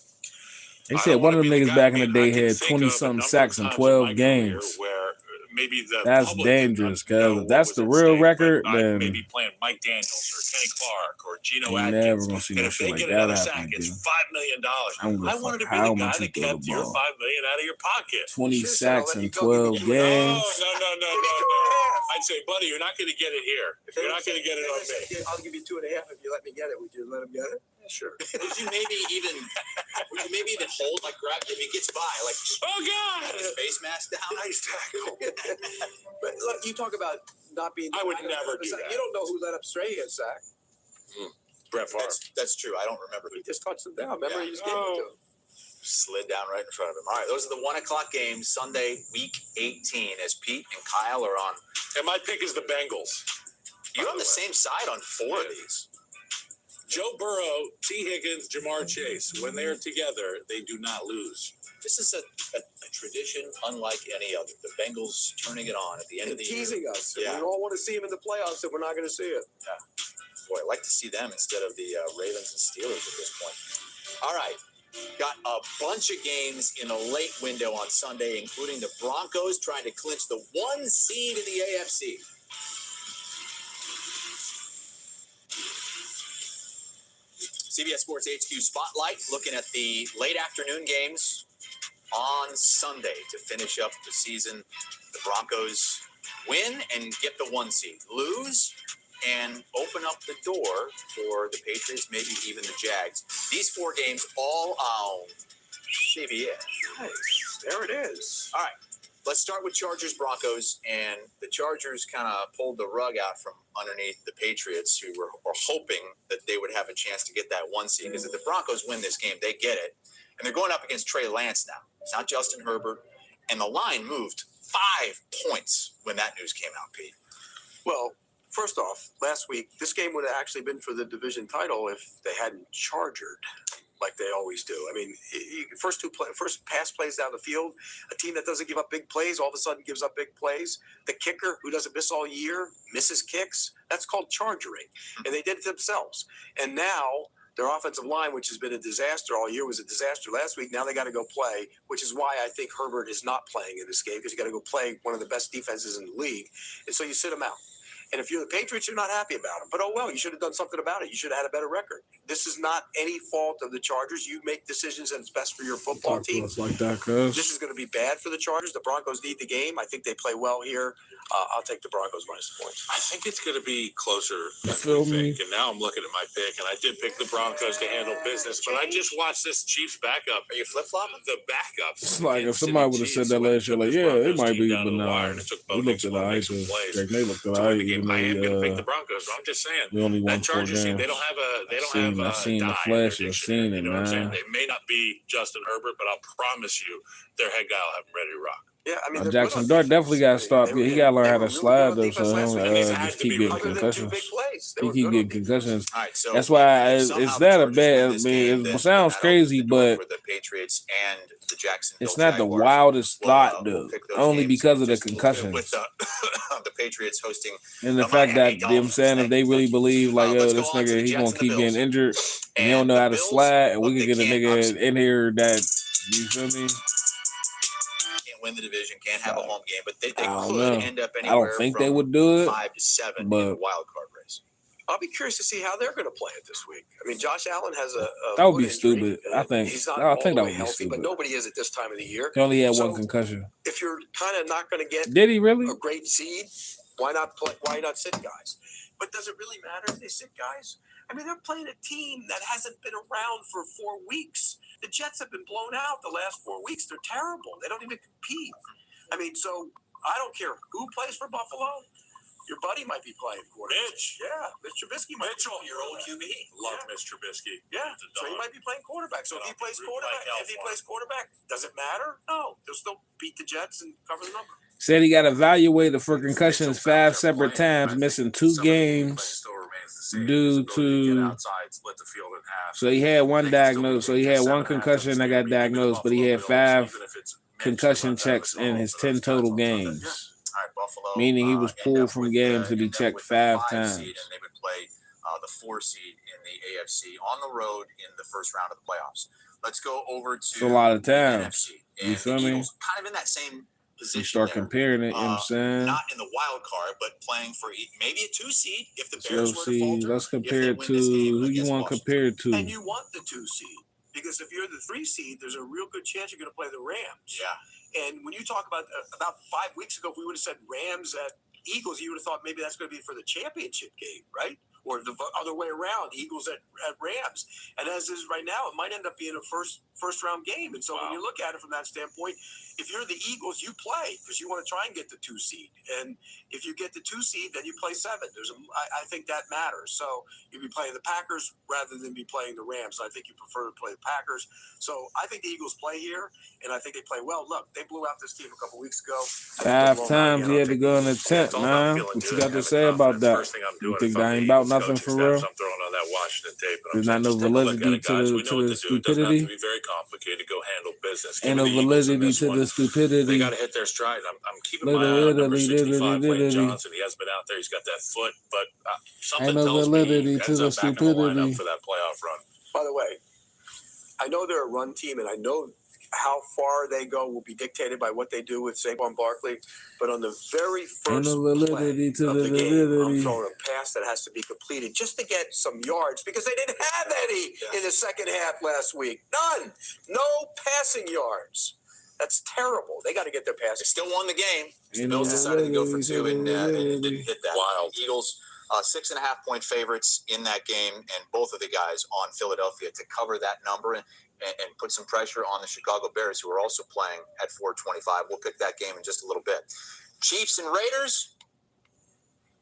They said one of them niggas back in the day had 20-something sacks in 12 games. Where maybe the That's dangerous, cuz if that's the real record, then maybe playing Mike Daniels or Kenny Clark or Geno you Atkins. never gonna see And no if shit they like get that another happen sack, again. it's $5 million. I wanted to be how the much guy he that throw the kept your $5 ball. million out of your pocket. 20 sacks in 12 games. No. I'd say, buddy, you're not going to get it here. You're not going to get it on me. I'll give you 2.5 if you let me get it. Would you let him get it? Yeah, sure. Would you maybe even hold, like, grab if he gets by, like, oh god, put his face mask down? Nice tackle. But look, you talk about not being. I would never do that. You don't know who let up Stray get sacked. Brett Favre. That's true. I don't remember. He just touched him down. Remember, he just gave it to him. Slid down right in front of him. All right, those are the 1 o'clock games, Sunday, week 18, as Pete and Kyle are on. And my pick is the Bengals. You're on the same side on 4 of these. Joe Burrow, T. Higgins, Jamar Chase. When they're together, they do not lose. This is a tradition unlike any other. The Bengals turning it on at the end of the year. Teasing us. Yeah. We all want to see him in the playoffs, and we're not going to see it. Yeah. Boy, I'd like to see them instead of the Ravens and Steelers at this point. All right. Got a bunch of games in a late window on Sunday, including the Broncos trying to clinch the 1 seed in the AFC. CBS Sports HQ Spotlight, looking at the late afternoon games on Sunday to finish up the season. The Broncos win and get the 1 seed. Lose and open up the door for the Patriots, maybe even the Jags. These 4 games all on CBS. Nice. There it is. All right. Let's start with Chargers-Broncos, and the Chargers kind of pulled the rug out from underneath the Patriots, who were hoping that they would have a chance to get that 1 seed, because if the Broncos win this game, they get it. And they're going up against Trey Lance now. It's not Justin Herbert. And the line moved 5 points when that news came out, Pete. Well, first off, last week, this game would have actually been for the division title if they hadn't chargered like they always do. I mean, first pass plays down the field, a team that doesn't give up big plays all of a sudden gives up big plays. The kicker, who doesn't miss all year, misses kicks. That's called chargering. And they did it themselves. And now their offensive line, which has been a disaster all year, was a disaster last week. Now they got to go play, which is why I think Herbert is not playing in this game, because you got to go play one of the best defenses in the league. And so you sit him out. And if you're the Patriots, you're not happy about it. But, oh, well, you should have done something about it. You should have had a better record. This is not any fault of the Chargers. You make decisions, and it's best for your football team. Like that, cuz. This is going to be bad for the Chargers. The Broncos need the game. I think they play well here. I'll take the Broncos minus the points. I think it's going to be closer than Feel I me? think. And now I'm looking at my pick, and I did pick the Broncos to handle business, but I just watched this Chiefs backup. Are you flip-flopping? The backups. It's like if somebody would have said that last year, like, yeah, it might be, but no. We looked at the ice. They looked at the ice. I am going to pick the Broncos, but I'm just saying. We only won that 4 Chargers team, games. they don't have I seen the flash. I've seen it, you know what I'm saying? man. They may not be Justin Herbert, but I'll promise you their head guy will have them ready to rock. Yeah, I mean, Jackson Dart definitely got to stop. He got to learn how to slide, though, so just keep getting concussions. He keep getting concussions. All right, so that's why it's that a Chargers bad. win I this mean, game, it sounds crazy, but for the Patriots and the Jacksonville it's not the Jaguars. wildest thought, We'll though. pick those Only games because of the just a little bit concussions. with the Patriots hosting And the fact Miami that them saying if they really believe like, Let's yo, this go on to the nigga he Jets gonna and the keep getting Bills. injured and he don't know the how to Bills, slide, and we look, can get a they nigga can't in here that you feel me. Can't win the division, can't have a home game, but they I don't could know. end up I anywhere don't think from they would do it, 5 to 7 in but the wild card race. I'll be curious to see how they're going to play it this week. I mean, Josh Allen has a that would foot be injury. stupid. I think He's not I all think the that way would be healthy, but stupid. nobody is at this time of the year. He only had So one concussion. if you're kind of not going to get Did he really? a great seed, why not play? Why not sit guys? But does it really matter if they sit guys? I mean, they're playing a team that hasn't been around for 4 weeks. The Jets have been blown out the last 4 weeks. They're terrible. They don't even compete. I mean, so I don't care who plays for Buffalo. Your buddy might be playing quarterback. Mitch. Yeah, Mitch Trubisky might Mitchell, be your old QB. Love Mitch Trubisky. Yeah, so he might be playing quarterback. So if he plays quarterback, does it matter? No, they'll still beat the Jets and cover the number. Said he got evaluated for concussions 5 separate times, missing 2 games due to. So he had one diagnosed. So he had one concussion that got diagnosed, but he had 5 concussion checks in his 10 total games. Meaning he was pulled from games to be checked 5 times. And they would play the 4 seed in the AFC on the road in the first round of the playoffs. Let's go over to It's a lot of times. NFC. You feel me? Kind of in that same position. You start comparing it, you know what I'm saying? Not in the wild card, but playing for maybe a 2 seed if the So Bears were to falter. let's compare it to who you want to compare it to. And you want the 2 seed because if you're the 3 seed, there's a real good chance you're going to play the Rams. Yeah. And when you talk about 5 weeks ago, if we would have said Rams at Eagles, you would have thought maybe that's going to be for the championship game, right? Or the other way around, Eagles at Rams. And as is right now, it might end up being a first round game. And so when you look at it from that standpoint, if you're the Eagles, you play because you want to try and get the 2 seed. And if you get the 2 seed, then you play 7. I think that matters. So you'd be playing the Packers rather than be playing the Rams. I think you prefer to play the Packers. So I think the Eagles play here, and I think they play well. Look, they blew out this team a couple weeks ago. 5 times he had to go in the tent, man. What you got to say about that? You think that ain't about nothing for real? I'm throwing on that Washington tape. There's not no validity to the stupidity. Be very complicated. Go handle business. Ain't no validity to the stupidity. They got to hit their stride. I'm keeping my eye on number 65, Wayne Johnson. He has been out there. He's got that foot, but something tells me he ends up back in the lineup for that playoff run. By the way, I know they're a run team, and I know how far they go will be dictated by what they do with Saquon Barkley. But on the very first play of the game, I'm throwing a pass that has to be completed just to get some yards because they didn't have any in the second half last week. None. No passing yards. That's terrible. They got to get their passing. They still won the game. The Bills decided to go for 2 and didn't hit that. Wild. Eagles 6.5-point favorites in that game, and both of the guys on Philadelphia to cover that number and put some pressure on the Chicago Bears, who are also playing at 425. We'll pick that game in just a little bit. Chiefs and Raiders.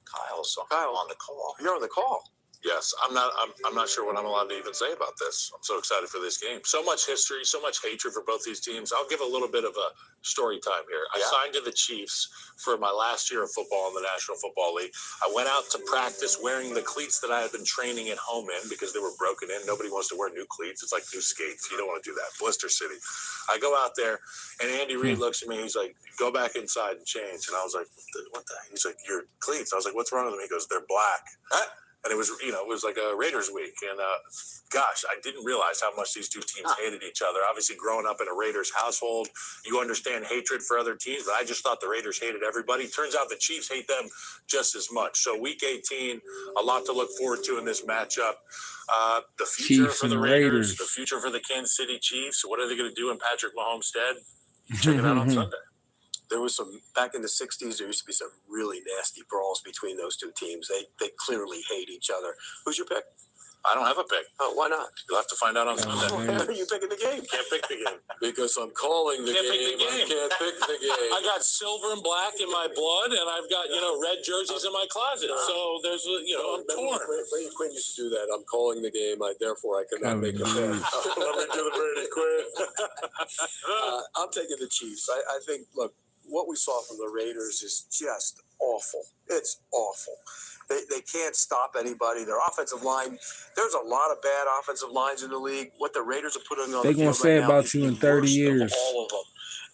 Kyle's on the call. You're on the call. Yes, I'm not sure what I'm allowed to even say about this. I'm so excited for this game. So much history, so much hatred for both these teams. I'll give a little bit of a story time here. I signed to the Chiefs for my last year of football in the National Football League. I went out to practice wearing the cleats that I had been training at home in because they were broken in. Nobody wants to wear new cleats. It's like new skates. You don't want to do that. Blister City. I go out there, and Andy Reid looks at me. He's like, go back inside and change. And I was like, what the heck? He's like, your cleats. I was like, what's wrong with them? He goes, they're black. And it was, it was like a Raiders week. And gosh, I didn't realize how much these two teams hated each other. Obviously, growing up in a Raiders household, you understand hatred for other teams. But I just thought the Raiders hated everybody. Turns out the Chiefs hate them just as much. So week 18, a lot to look forward to in this matchup. The future Chiefs for the and Raiders, the future for the Kansas City Chiefs. What are they going to do in Patrick Mahomes' stead? Check it out on Sunday. There was some back in the 60s. There used to be some really nasty brawls between those two teams. They clearly hate each other. Who's your pick? I don't have a pick. Oh, why not? You'll have to find out on Sunday. Why are you picking the game? Can't pick the game. Because I'm calling the game. I can't pick the game. I got silver and black in my blood, and I've got, red jerseys in my closet. So there's, I'm torn. Brady Quinn used to do that. I'm calling the game. Therefore, I cannot make a pick. Let me do the Brady Quinn. I'm taking the Chiefs. I think, look, what we saw from the Raiders is just awful. It's awful. They can't stop anybody. Their offensive line, there's a lot of bad offensive lines in the league. What the Raiders are putting on the field right now, they're going to say about you in 30 years. All of them.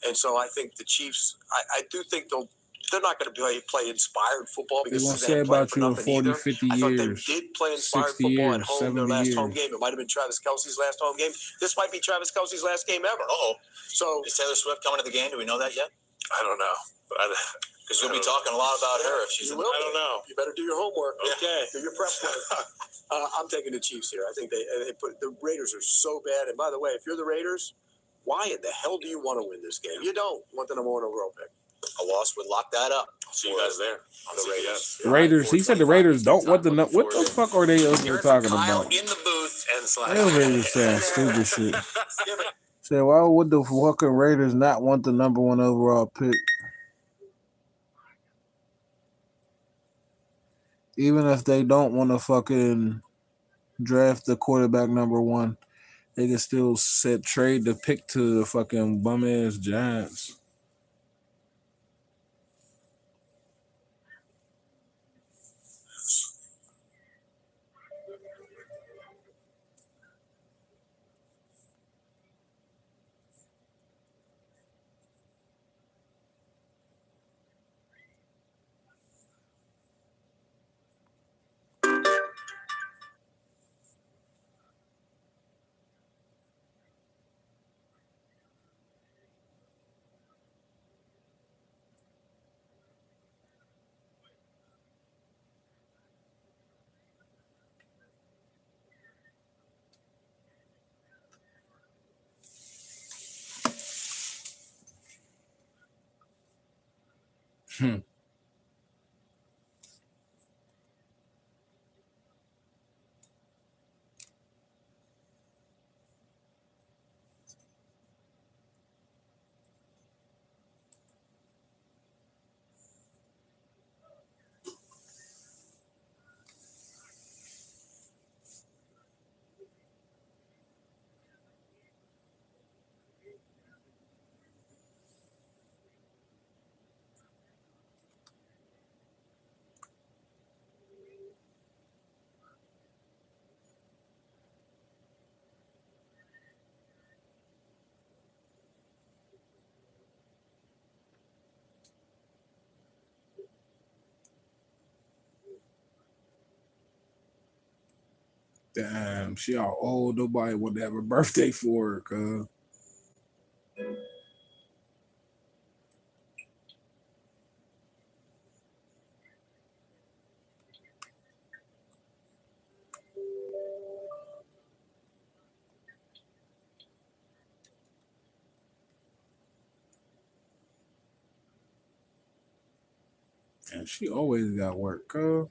And so I think the Chiefs, I do think they'll They're not going to play inspired football They're because going to they say haven't played about for you in nothing 40, either. 50 I thought they years, did play inspired 60 football at years, home, 70 their last years. home game. It might have been Travis Kelce's last home game. This might be Travis Kelce's last game ever. Oh, So is Taylor Swift coming to the game? Do we know that yet? I don't know. Because we'll be talking a lot about her if she's you in will. I don't know. You better do your homework. Okay. Do your prep work. I'm taking the Chiefs here. I think they put the Raiders are so bad. And by the way, if you're the Raiders, why in the hell do you want to win this game? You don't. You want the number one overall pick. A loss would lock that up. See you guys there on The Raiders. Raiders. He said the Raiders don't want the what the fuck are they over there talking about? In the booth and Them Raiders saying stupid shit. Say, why would the fucking Raiders not want the number one overall pick? Even if they don't want to fucking draft the quarterback number one, they can still trade the pick to the fucking bum ass Giants. Damn, she all old. Nobody would have a birthday for her, cuz. And she always got work, cuz.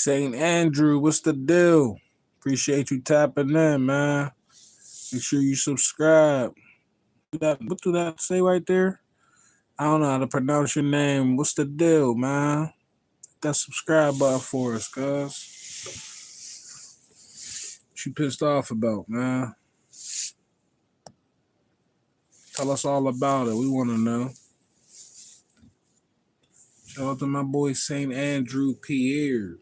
St. Andrew, what's the deal? Appreciate you tapping in, man. Make sure you subscribe. What do that say right there? I don't know how to pronounce your name. What's the deal, man? Hit that subscribe button for us, cuz. What you pissed off about, man? Tell us all about it. We want to know. Shout out to my boy St. Andrew Pierre.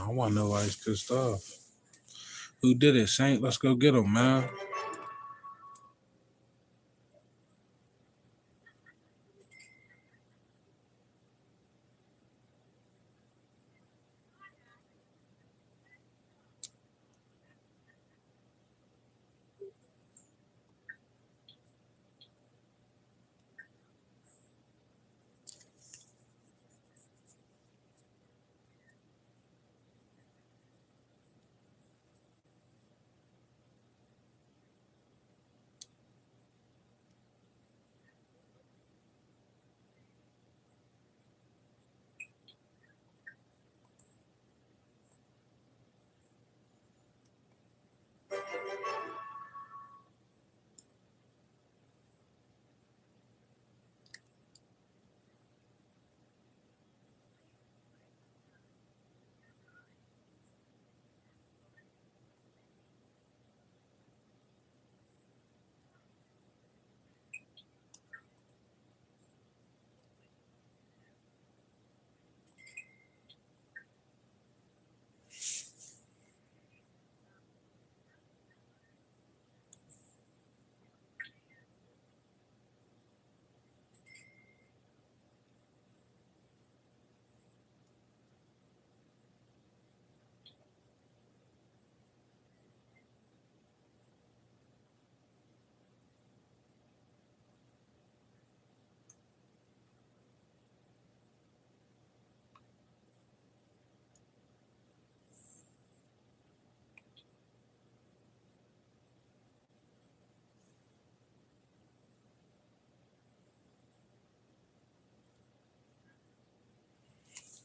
I want to know why he's pissed off. Who did it, Saint? Let's go get him, man.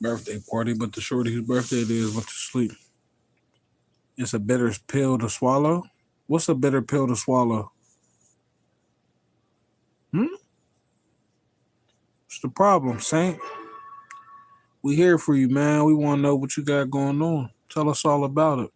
Birthday party, but the shorty whose birthday it is went to sleep. It's a bitter pill to swallow? What's a bitter pill to swallow? What's the problem, Saint? We here for you, man. We want to know what you got going on. Tell us all about it.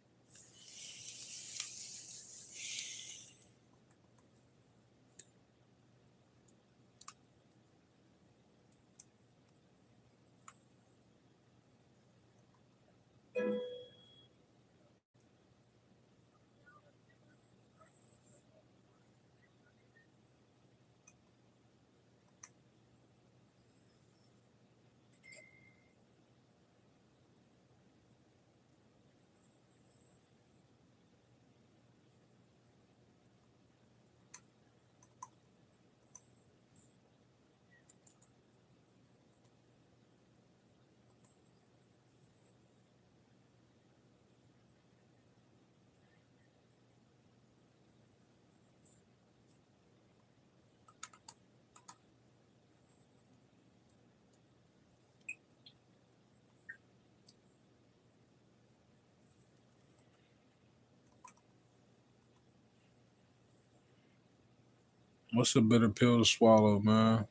What's a bitter pill to swallow, man?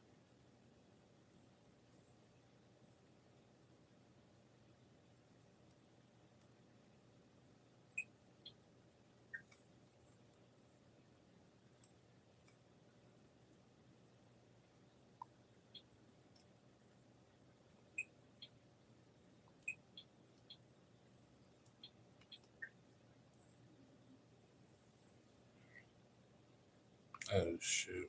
Oh, shit.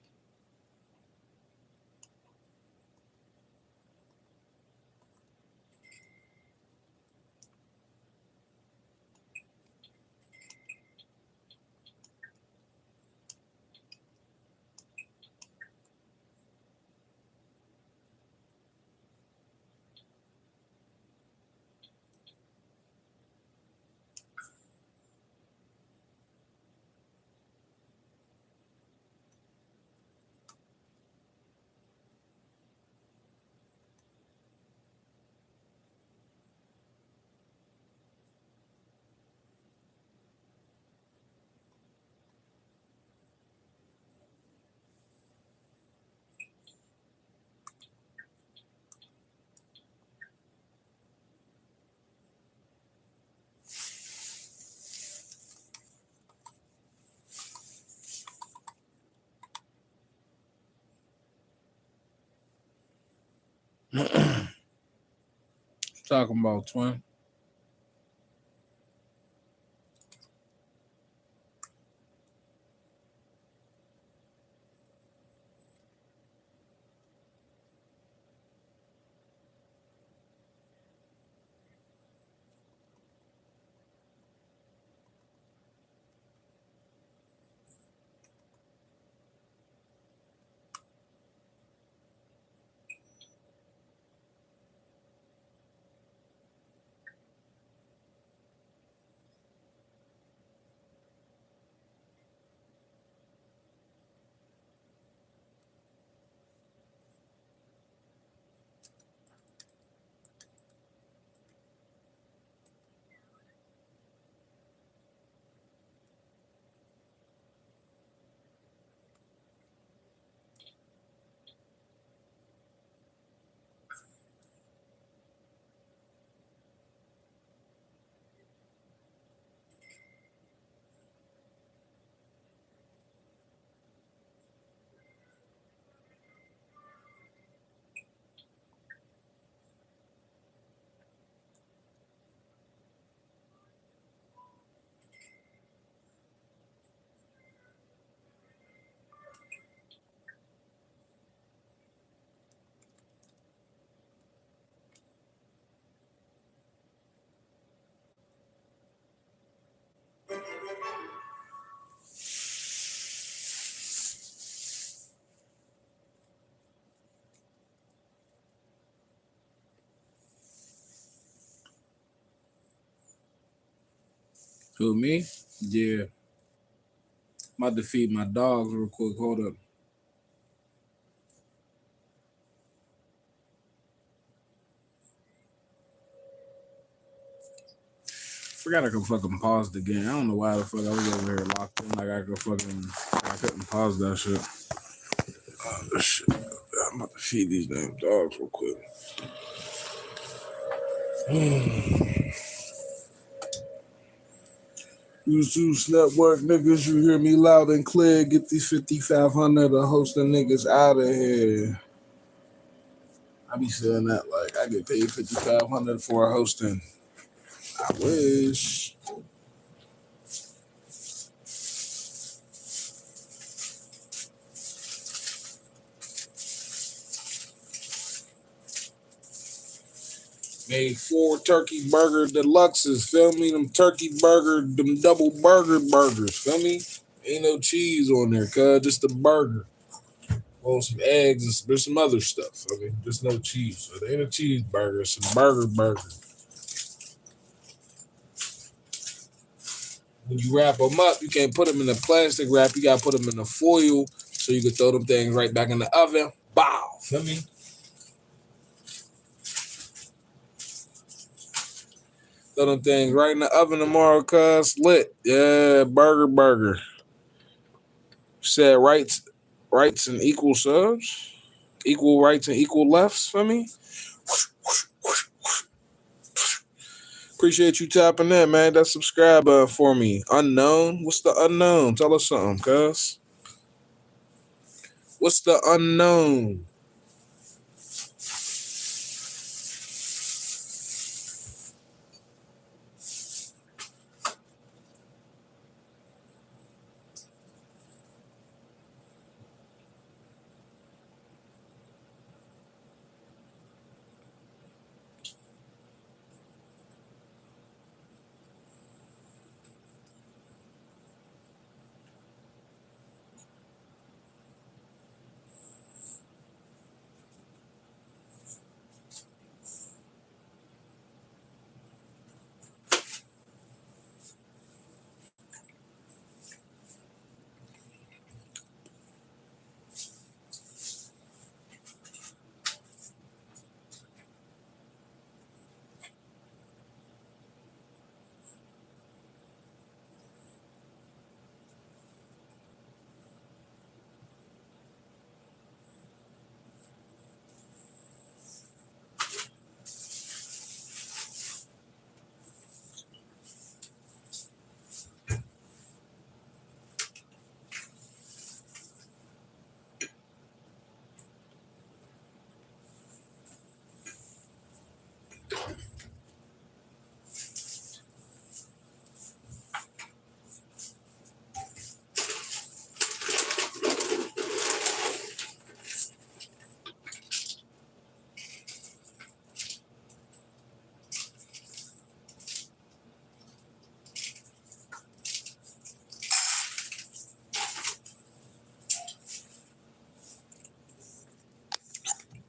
Talking about, twin. Who, me? Yeah. I'm about to feed my dogs real quick. Hold up. Forgot I could fucking pause the game. I don't know why the fuck I was over here locked in. Like I couldn't pause that shit. Oh, shit. I'm about to feed these damn dogs real quick. You Zeus Network niggas, you hear me loud and clear. Get these 5,500 of hosting niggas out of here. I be saying that like I get paid 5,500 for a hosting. I wish. Made 4 turkey burger deluxes, feel me? Them turkey burger, them double burgers, feel me? Ain't no cheese on there, cuz just the burger. Oh, some eggs and there's some other stuff. I mean, there's no cheese. So it ain't a cheeseburger, it's a burger. When you wrap them up, you can't put them in a plastic wrap. You gotta put them in a foil so you can throw them things right back in the oven. Bow, feel me? Throw them things right in the oven tomorrow, cuz lit. Yeah, burger. Said right rights and equal subs. Equal rights and equal lefts for me. Appreciate you tapping in, man. That subscribe button for me. Unknown? What's the unknown? Tell us something, cuz. What's the unknown?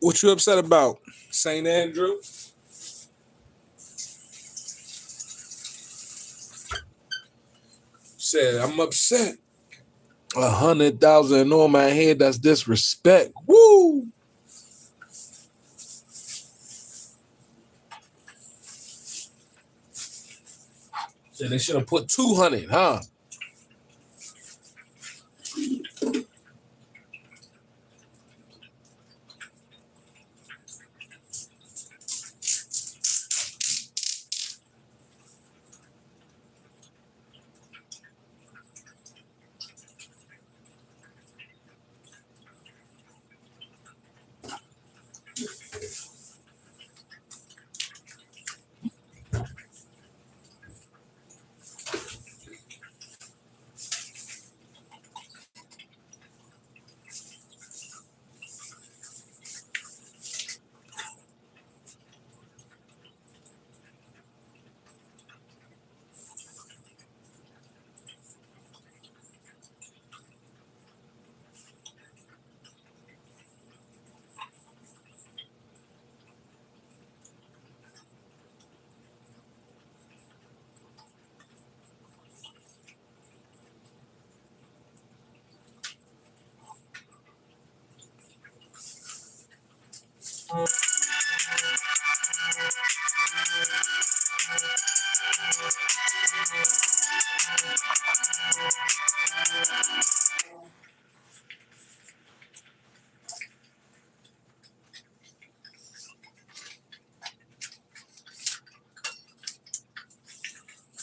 What you upset about? St. Andrew? Said, I'm upset. 100,000 on my head, that's disrespect. Woo! Said they should have put 200, huh?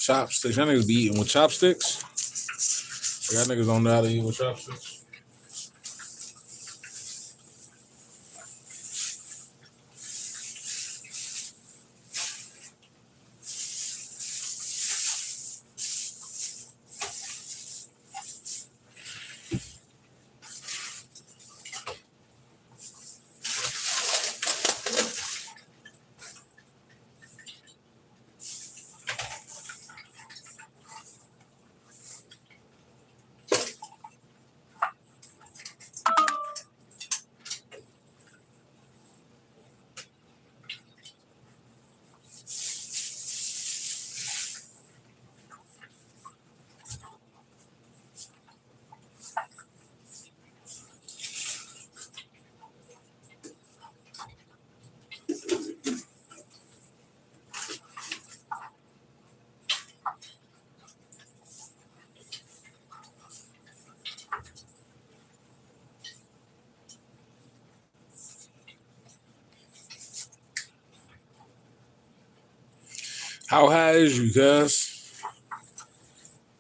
Chopsticks. Y'all niggas be eating with chopsticks? Y'all niggas don't know how to eat with chopsticks? How high is you, cuz?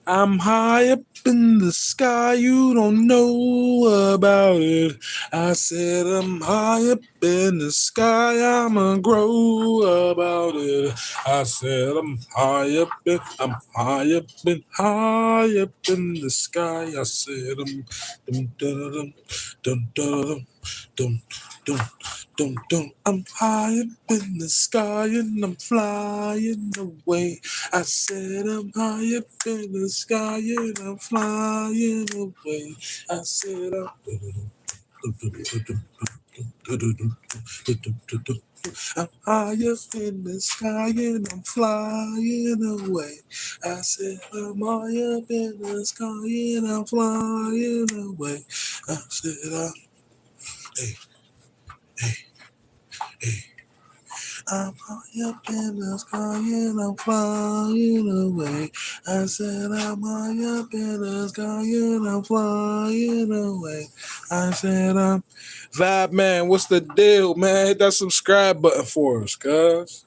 I'm high up in the sky, you don't know about it. I said I'm high up in the sky, I'ma grow about it. I said I'm high up in the sky. I said I'm dum dum dum dum dum dum dum. I'm high up in the sky and I'm flying away. I said I'm high up in the sky and I'm flying away. I said I'm high up in the sky and I'm flying away. I said I'm high up in the sky and I'm flying away. I said hey, hey, hey. I'm high up in the sky and I'm flying away. I said I'm high up in the sky and I'm flying away. I said I'm Vibe Man, what's the deal, man? Hit that subscribe button for us, cuz.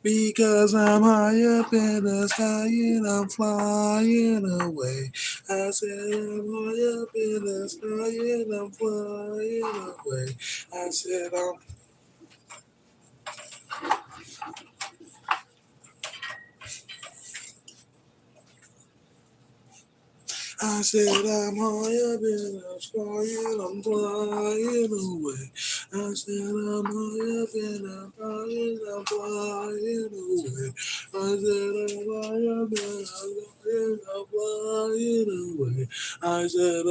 Because I'm high up in the sky and I'm flying away. I said I'm high up in the sky and I'm flying away. I said I said I'm high up in the sky and I'm flying away. I said I'm high up in the sky and I'm flying away. I said I'm high up in the sky and I'm flying away. I said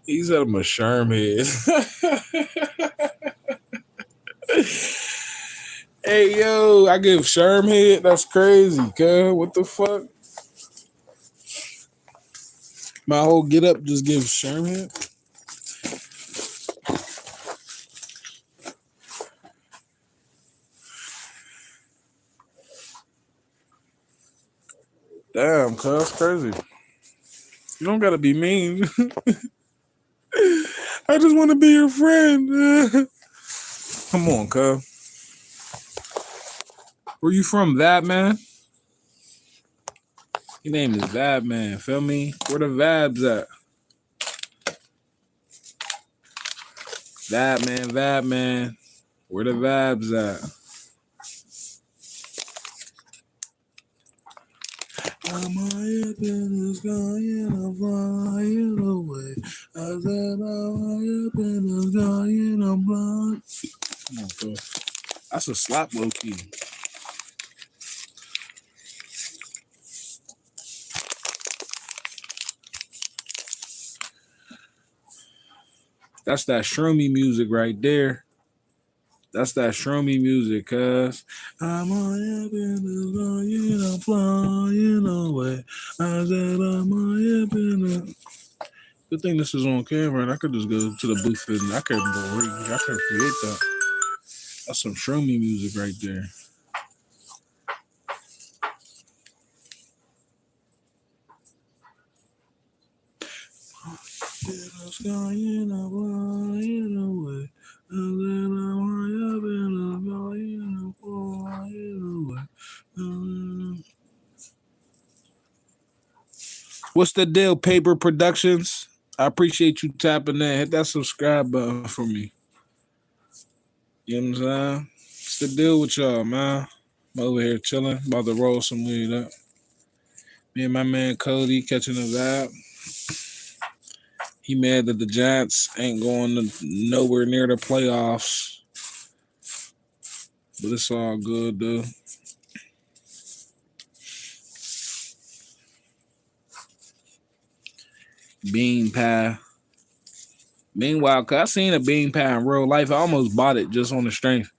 he said I'm a sherm head. Hey yo, I give sherm head. That's crazy, cuz. What the fuck? My whole get up just gives sherm head. Damn, cuz, crazy. You don't gotta be mean. I just want to be your friend. Come on, cuz. Where you from, Vab Man? Your name is Vab Man, feel me? Where the Vabs at? Vab Man. Where the Vabs at? I'm high up in the sky and I'm flying away. I said I'm high up in the sky and I'm flying. Come on, cuz. That's a slap low key. That's that shroomy music right there. That's that shroomy music, cuz. I'm high up in the sky and I'm flying away. I said I'm high up in the... Good thing this is on camera and I could just go to the booth and I could create that. That's some shroomy music right there. What's the deal, Paper Productions? I appreciate you tapping in. Hit that subscribe button for me. You know what I'm saying? What's the deal with y'all, man? I'm over here chilling, about to roll some weed up. Me and my man Cody catching a vibe. He mad that the Giants ain't going nowhere near the playoffs. But it's all good, though. Bean pie. Meanwhile, cause I seen a bean pie in real life. I almost bought it just on the strength,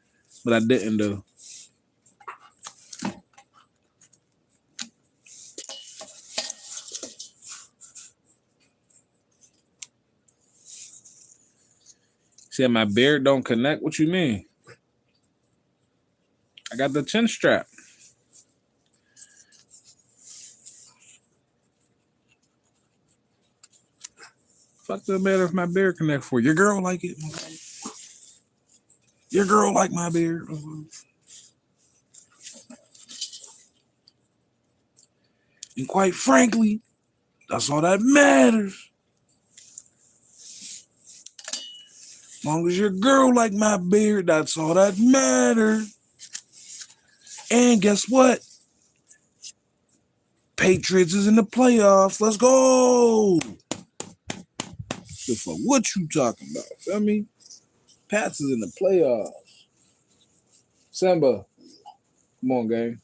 but I didn't, though. Said my beard don't connect. What you mean? I got the chin strap. Fuck the matter if my beard connect for your girl like it. Your girl like my beard. And quite frankly, that's all that matters. As long as your girl like my beard, that's all that matters. And guess what? Patriots is in the playoffs. Let's go. The fuck, what you talking about? Feel me? Pats is in the playoffs. Simba, come on, gang.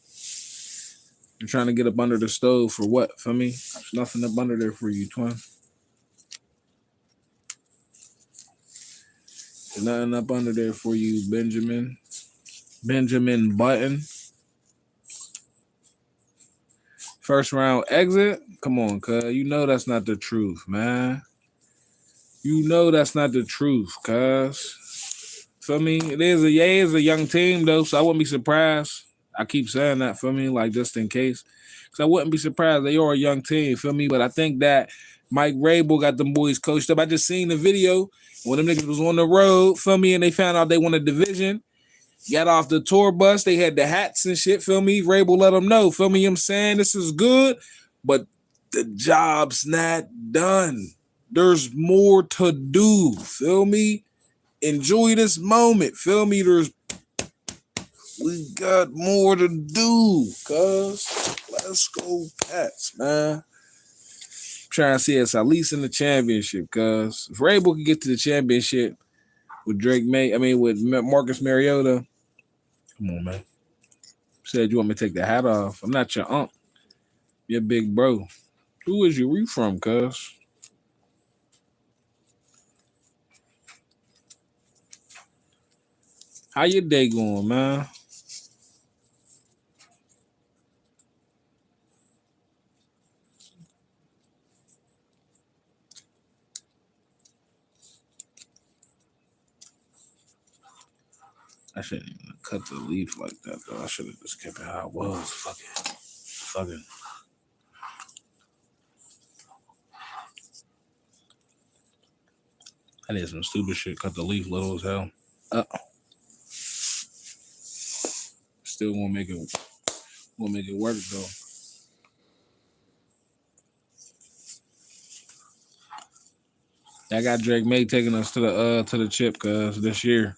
You're trying to get up under the stove for what? Feel me? There's nothing up under there for you, twin. There's nothing up under there for you, Benjamin. Benjamin Button. First round exit? Come on, cuz. You know that's not the truth, man. You know that's not the truth, cuz. Feel me? It is a young team, though, so I wouldn't be surprised. I keep saying that, feel me? Like, just in case. Because I wouldn't be surprised. They are a young team, feel me? But I think that Mike Rabel got them boys coached up. I just seen the video when them niggas was on the road, feel me? And they found out they won a division. Got off the tour bus. They had the hats and shit, feel me? Rabel let them know, feel me? I'm saying this is good, but the job's not done. There's more to do, feel me? Enjoy this moment, feel me? We got more to do, cuz. Let's go Pats, man. Trying to see us at least in the championship, cuz. If Rabel could get to the championship with with Marcus Mariota, come on, man. Said you want me to take the hat off. I'm not your uncle. You're big bro. Who is you? Where you from, cuz? How your day going, man? I shouldn't even cut the leaf like that, though. I should have just kept it how it was. Fucking. I did some stupid shit. Cut the leaf little as hell. Still won't make it work though. I got Drake May taking us to the chip, cuz this year.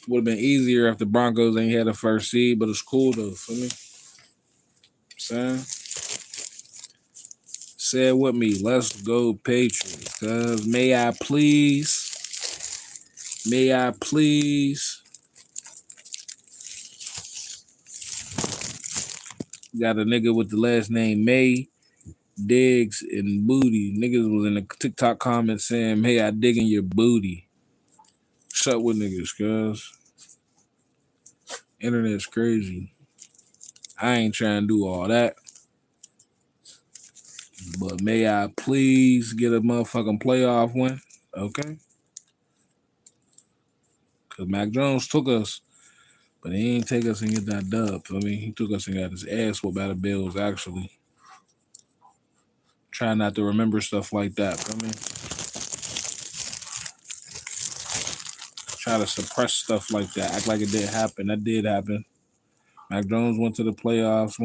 Would have been easier if the Broncos ain't had a first seed, but it's cool though, for me. Saying? Say it with me. Let's go Patriots. Cuz may I please got a nigga with the last name May, Diggs, and Booty. Niggas was in the TikTok comments saying, hey, I dig in your booty. What's up with niggas, cuz? Internet's crazy. I ain't trying to do all that. But may I please get a motherfucking playoff win? Okay? Because Mac Jones took us, but he ain't take us and get that dub. I mean, he took us and got his ass whooped by the Bills, actually. Try not to remember stuff like that. I mean, try to suppress stuff like that. Act like it didn't happen. That did happen. Mac Jones went to the playoffs,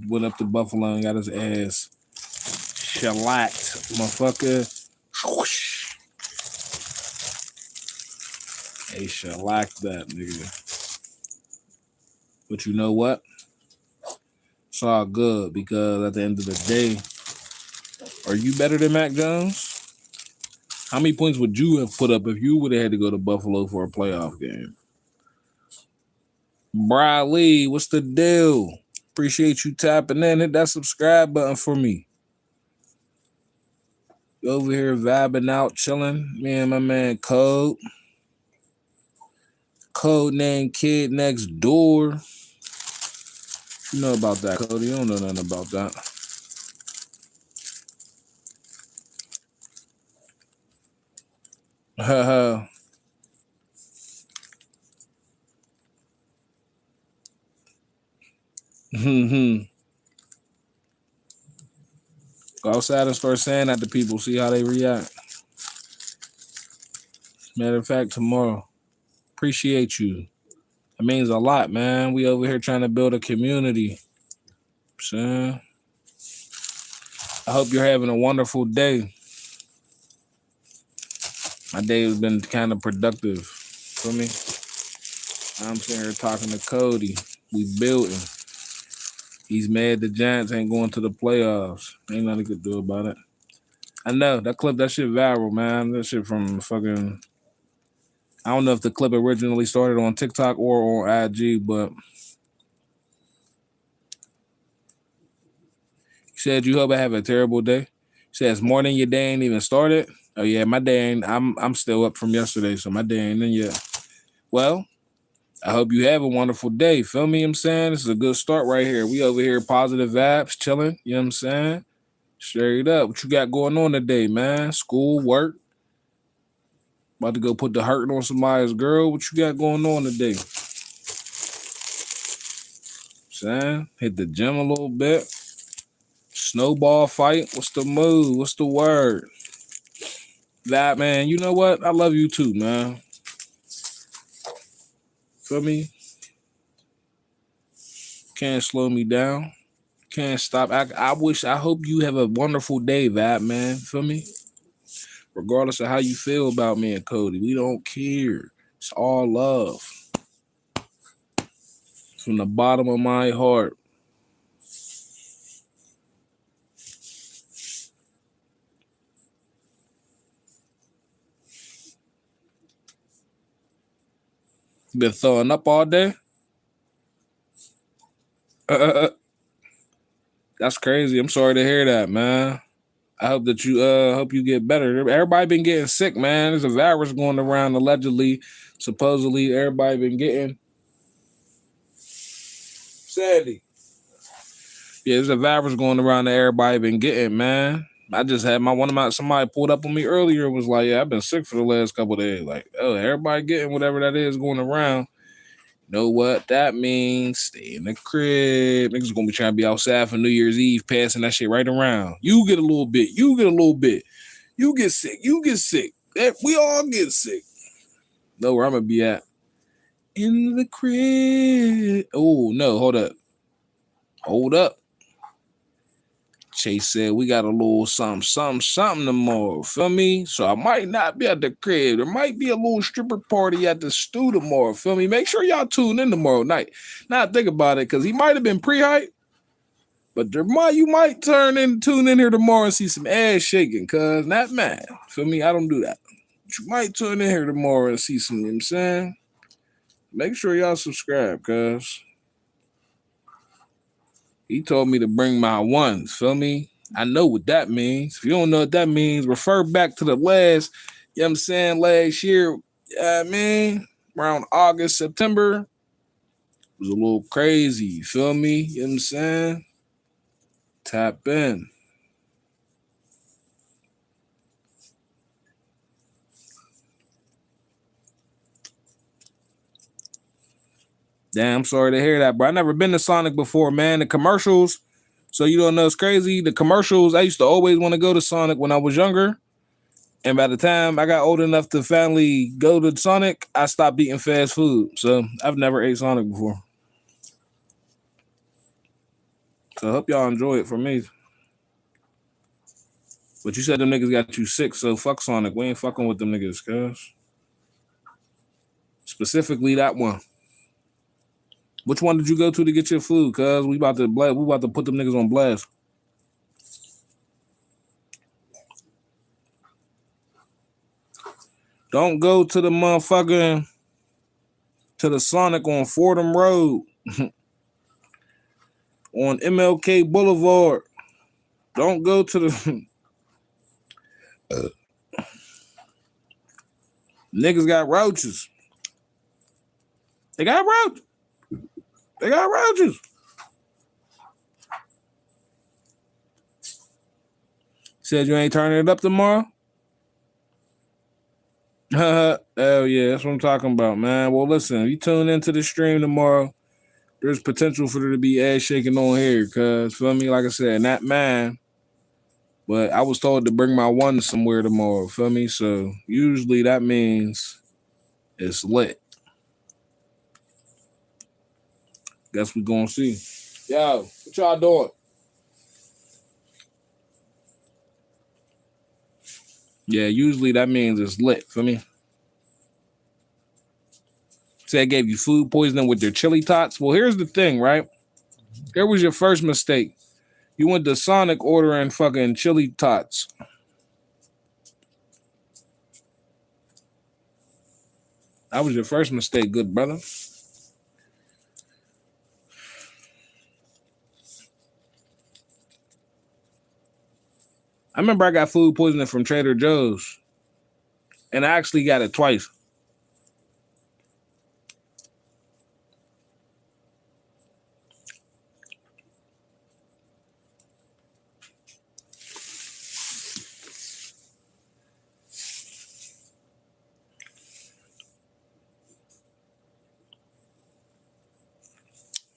went up to Buffalo and got his ass shellacked, motherfucker. Whoosh. They shellacked that nigga. But you know what? It's all good because at the end of the day, are you better than Mac Jones? How many points would you have put up if you would have had to go to Buffalo for a playoff game? Bri Lee, what's the deal? Appreciate you tapping in. Hit that subscribe button for me. Over here vibing out, chilling. Me and my man Code. Code name Kid Next Door. You know about that, Cody. You don't know nothing about that. Haha. Go outside and start saying that to people. See how they react. Matter of fact, tomorrow. Appreciate you. It means a lot, man. We over here trying to build a community. I hope you're having a wonderful day. My day has been kind of productive. Feel me? I'm sitting here talking to Cody. We building. He's mad the Giants ain't going to the playoffs. Ain't nothing he could do about it. I know. That shit viral, man. That shit from fucking... I don't know if the clip originally started on TikTok or on IG, but... He said, you hope I have a terrible day. He says, more than your day ain't even started. Oh, yeah, my day ain't... I'm still up from yesterday, so my day ain't in yet. Well... I hope you have a wonderful day. Feel me? I'm saying this is a good start right here. We over here, positive vibes, chilling. You know what I'm saying? Straight up. What you got going on today, man? School, work? About to go put the hurting on somebody's girl. What you got going on today? Saying hit the gym a little bit. Snowball fight. What's the move? What's the word? That man. You know what? I love you too, man. Feel me? Can't slow me down. Can't stop. I hope you have a wonderful day, Vap, man. Feel me? Regardless of how you feel about me and Cody, we don't care. It's all love. From the bottom of my heart. Been throwing up all day? That's crazy. I'm sorry to hear that, man. I hope that you hope you get better. Everybody been getting sick, man. There's a virus going around allegedly. Supposedly, everybody been getting. Sandy. Yeah, there's a virus going around that everybody been getting, man. I just had somebody pulled up on me earlier and was like, yeah, I've been sick for the last couple of days. Like, oh, everybody getting whatever that is going around. Know what that means? Stay in the crib. Niggas gonna be trying to be outside for New Year's Eve, passing that shit right around. You get a little bit. You get a little bit. You get sick. You get sick. We all get sick. Know where I'm gonna be at? In the crib. Oh, no. Hold up. Hold up. Chase said we got a little something tomorrow. Feel me? So I might not be at the crib. There might be a little stripper party at the stew tomorrow. Feel me? Make sure y'all tune in tomorrow night. Now think about it, because he might have been pre-hype, but you might tune in here tomorrow and see some ass shaking, cuz not mad. Feel me? I don't do that. But you might tune in here tomorrow and see some, you know what I'm saying? Make sure y'all subscribe, cuz. He told me to bring my ones, feel me? I know what that means. If you don't know what that means, refer back to the last, you know what I'm saying, last year, I mean, around August, September, it was a little crazy, you feel me? You know what I'm saying? Tap in. Damn, I'm sorry to hear that, bro. I never been to Sonic before, man. The commercials, so you don't know it's crazy. The commercials, I used to always want to go to Sonic when I was younger. And by the time I got old enough to finally go to Sonic, I stopped eating fast food. So I've never ate Sonic before. So I hope y'all enjoy it for me. But you said them niggas got you sick, so fuck Sonic. We ain't fucking with them niggas, cuz. Specifically that one. Which one did you go to get your food, cuz? We about to put them niggas on blast. Don't go to the motherfucking to the Sonic on Fordham Road. On MLK Boulevard. Don't go to the niggas got roaches. They got roaches. They got roaches. Said you ain't turning it up tomorrow? Oh yeah, that's what I'm talking about, man. Well, listen, if you tune into the stream tomorrow, there's potential for there to be ass shaking on here, cuz, feel me? Like I said, not mine. But I was told to bring my one somewhere tomorrow, feel me? So usually that means it's lit. Guess we gonna see. Yo, what y'all doing? Yeah, usually that means it's lit, feel me? Say I gave you food poisoning with your chili tots. Well, here's the thing, right? Here was your first mistake. You went to Sonic ordering fucking chili tots. That was your first mistake, good brother. I remember I got food poisoning from Trader Joe's. And I actually got it twice.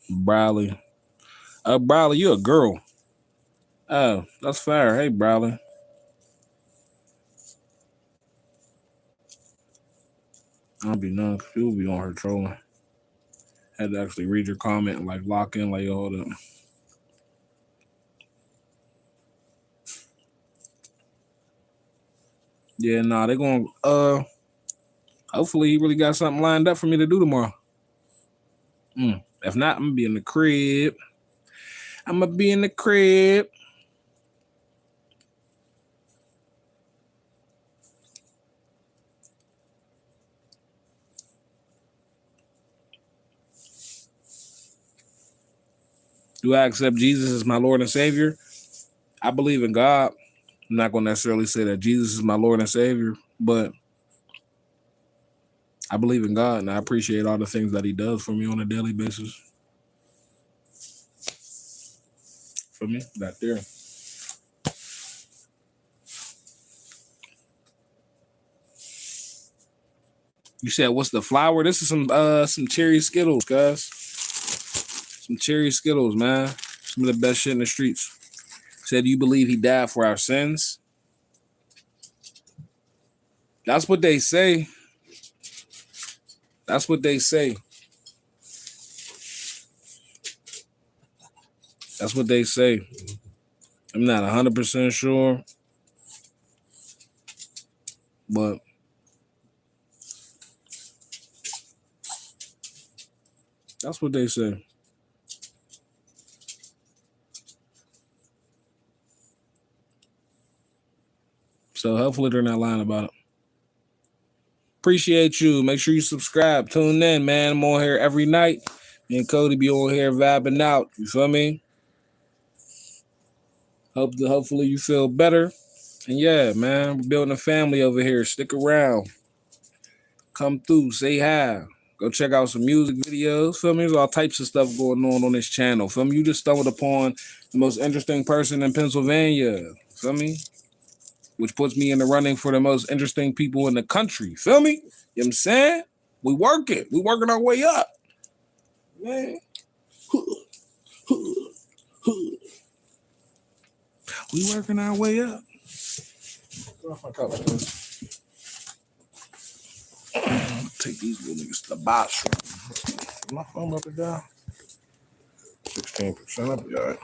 Briley. Briley, you a girl. Oh, that's fair. Hey, Briley. I'll be none. You'll be on her trolling. Had to actually read your comment and like lock in, like, hold up. Yeah, nah, they're going hopefully he really got something lined up for me to do tomorrow. If not, I'm gonna be in the crib. Do I accept Jesus as my Lord and Savior? I believe in God. I'm not gonna necessarily say that Jesus is my Lord and Savior, but I believe in God and I appreciate all the things that he does for me on a daily basis. For me, that there. You said, what's the flower? This is some cherry Skittles, guys. Some cherry Skittles, man. Some of the best shit in the streets. Said, you believe he died for our sins? That's what they say. That's what they say. That's what they say. I'm not 100% sure, but that's what they say. So hopefully they're not lying about it. Appreciate you. Make sure you subscribe. Tune in, man. I'm on here every night. Me and Cody be on here vibing out. You feel me? Hopefully you feel better. And yeah, man, we're building a family over here. Stick around. Come through. Say hi. Go check out some music videos. Feel me? There's all types of stuff going on this channel. Feel me? You just stumbled upon the most interesting person in Pennsylvania. Feel me? Which puts me in the running for the most interesting people in the country. Feel me? You know what I'm saying? We working. We working our way up. Man. We working our way up. Take these little niggas to the bathroom. My phone up and down. 16%. I'll be all right.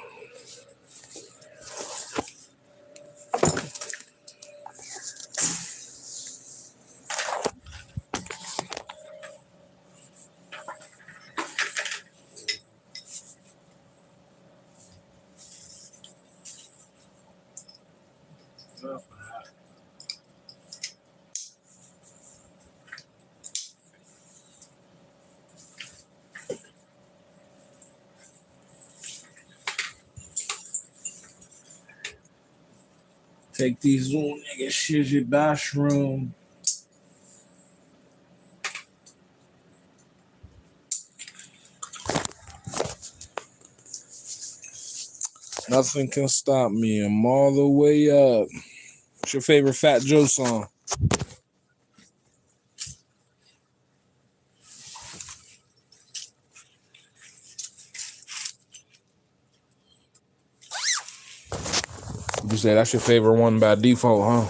Take these little niggas shit your bathroom. Nothing can stop me. I'm all the way up. What's your favorite Fat Joe song? You say that's your favorite one by default, huh?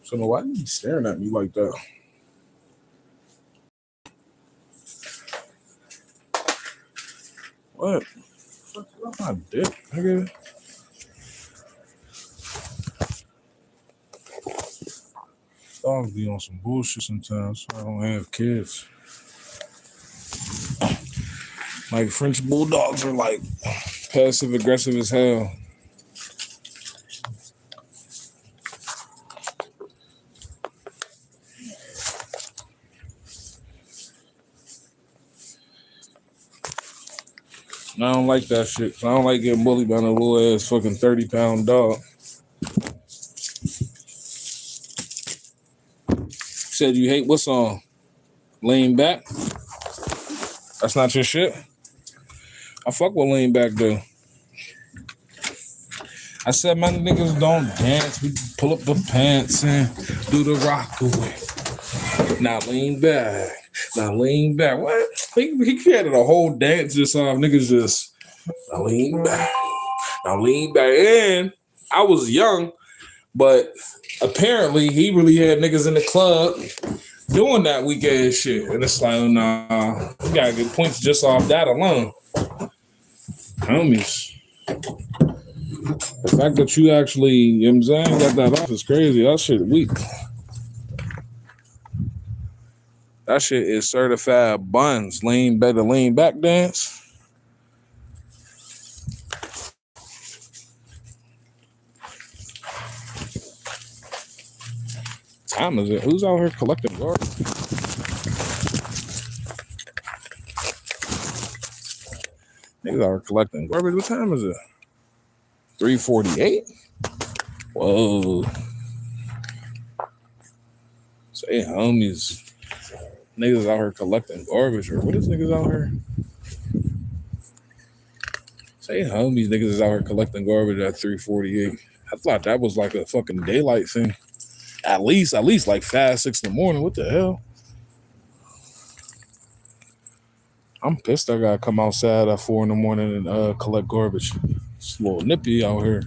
So why are you staring at me like that? What? Fuck my dick, nigga. Dogs be on some bullshit sometimes. So I don't have kids. Like French bulldogs are like passive aggressive as hell. And I don't like that shit. I don't like getting bullied by no little ass fucking 30-pound dog. Said you hate what song? Lean Back? That's not your shit? I fuck with Lean Back though. I said my niggas don't dance. We pull up the pants and do the rock away. Now lean back. Now lean back. What? He created a whole dance just off niggas just now lean back. Now lean back. And I was young, but apparently he really had niggas in the club doing that weak ass shit. And it's like, nah, you gotta get points just off that alone. Homies. The fact that you actually, you know what I'm saying, got that off is crazy. That shit weak. That shit is certified buns. Lean back dance. Time is it? Who's out here collecting garbage? Niggas out here collecting garbage. What time is it? 3:48? Whoa. Say homies. Niggas out here collecting garbage. Or what is niggas out here? Say homies, niggas is out here collecting garbage at 3:48. I thought that was like a fucking daylight thing. At least like 5, 6 in the morning. What the hell? I'm pissed I gotta come outside at 4 in the morning and collect garbage. It's a little nippy out here.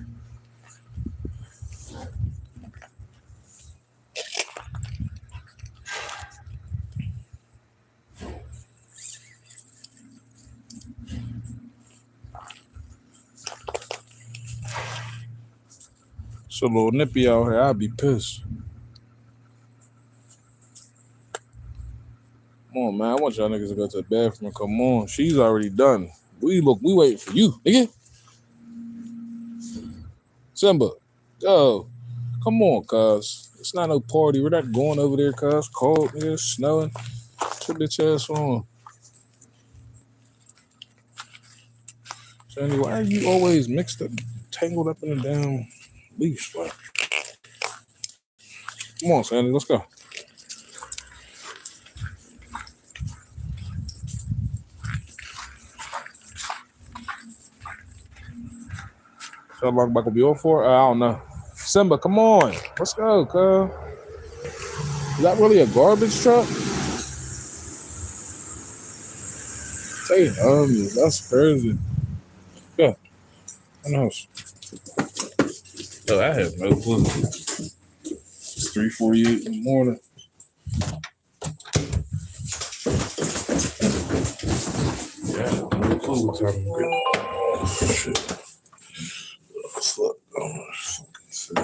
It's a little nippy out here. I'd be pissed. Come on, man. I want y'all niggas to go to the bathroom. Come on. She's already done. We waiting for you, nigga. Simba, go. Come on, cuz. It's not no party. We're not going over there, cuz. Cold, nigga. Snowing. Put bitch ass on. Sandy, why are you always mixed up, tangled up in a damn leash? Like, come on, Sandy. Let's go. How long back will be on for? I don't know. Simba, come on. Let's go, cuz. Is that really a garbage truck? Say, that's crazy. Yeah. In the house. Oh, I have no clue. It's 3:48 in the morning. Yeah, I have no clue what time I'm getting. Oh, shit. Fuck. Oh, fucking sit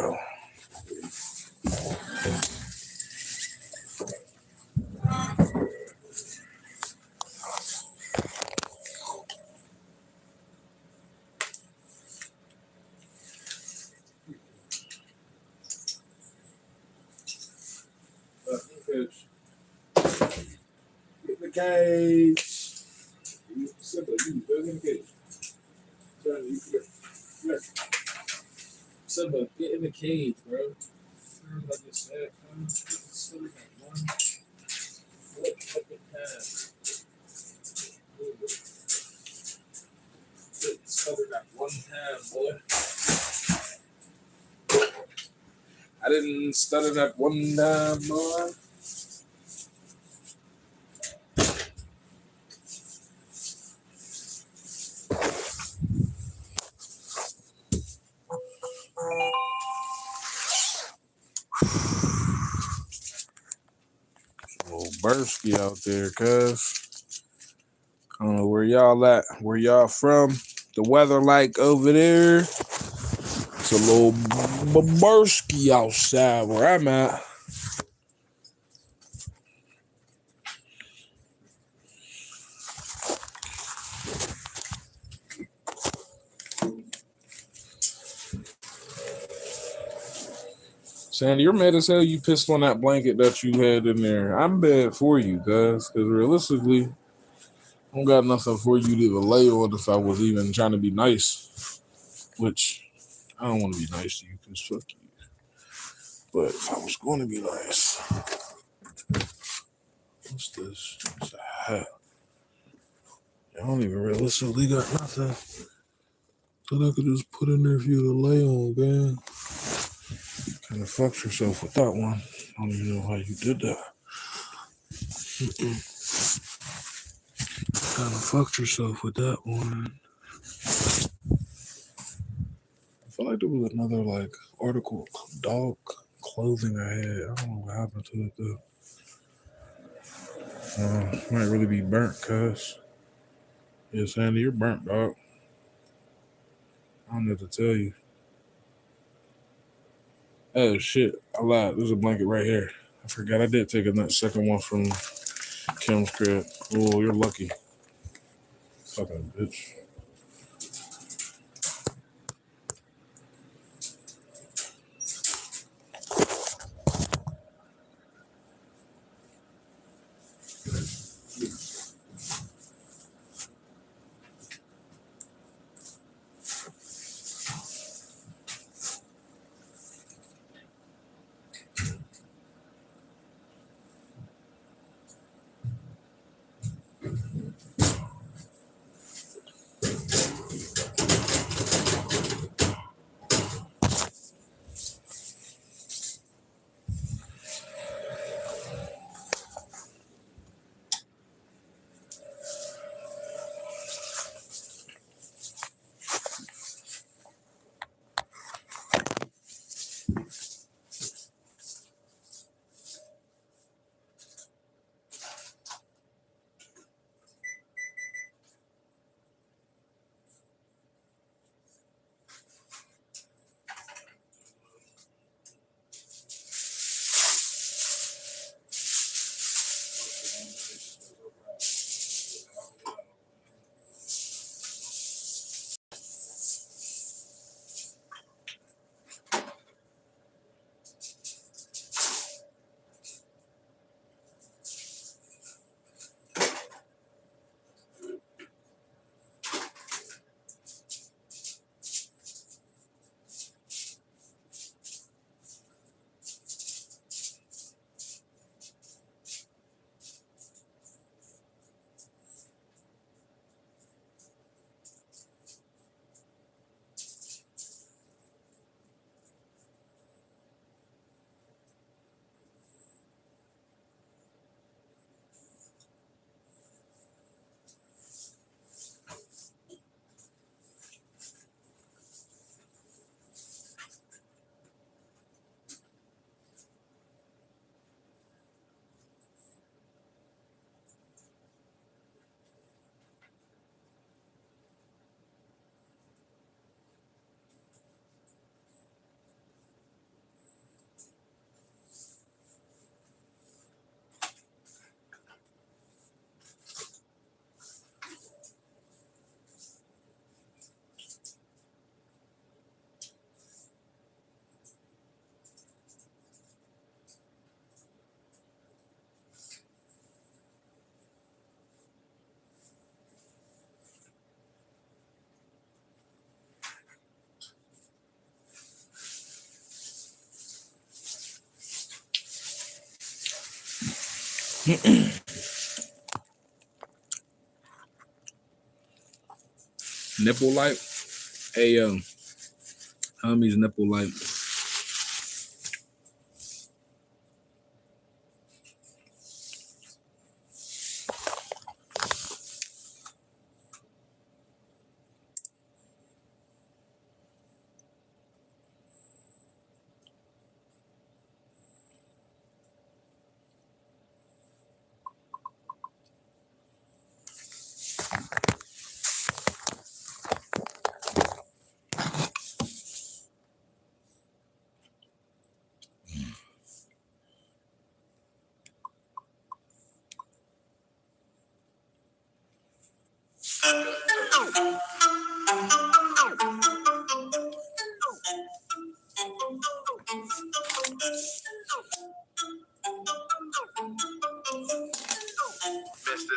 Get in the cage. Simple, you go in the cage. Simba, get in the cage, bro. Like I said, stutter that one time, boy. I didn't stutter that one time, boy. Bursky out there, cuz. I don't know where y'all at. Where y'all from? The weather like over there? It's a little Bursky outside where I'm at. Sandy, you're mad as hell you pissed on that blanket that you had in there. I'm bad for you, guys, because realistically, I don't got nothing for you to even lay on if I was even trying to be nice, which I don't want to be nice to you because fuck you. But if I was going to be nice, what's this? It's a hat. I don't even realistically got nothing that I could just put in there for you to lay on, man. Kind of fucked yourself with that one. I don't even know how you did that. Kind of fucked yourself with that one. I feel like there was another like article of dog clothing I had. I don't know what happened to it though. Might really be burnt, cuz. Yeah, Sandy, you're burnt, dog. I don't know what to tell you. Oh shit, I lied. There's a blanket right here. I forgot I did take a second one from Kim's crib. Oh, you're lucky. Fucking bitch. Nipple light? Hey, homie's nipple light.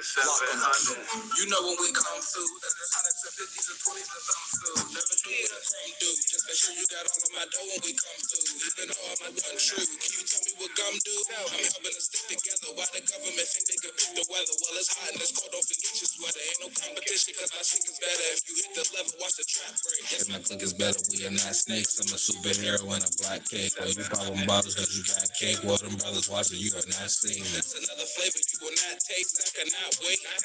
You know when we come through, that there's hundreds and fifties and twenties and thumb through. Never do what a crumb do. Just make sure you got all of my dough when we come through. Even though I'm untrue. Can you tell me what gum do? I'm helping us stick together. Why the government think they can pick the weather? Well, it's hot and it's cold. Don't forget your sweater. Ain't no competition cause my shit is better. If you hit the level, watch the trap break. Yes, my click is better. We are not snakes. I'm a superhero and a black cake. Well, you poppin' bottles cause you got cake. Well, them brothers watching, you are not safe. That's another flavor you will not taste. I cannot wait. I'm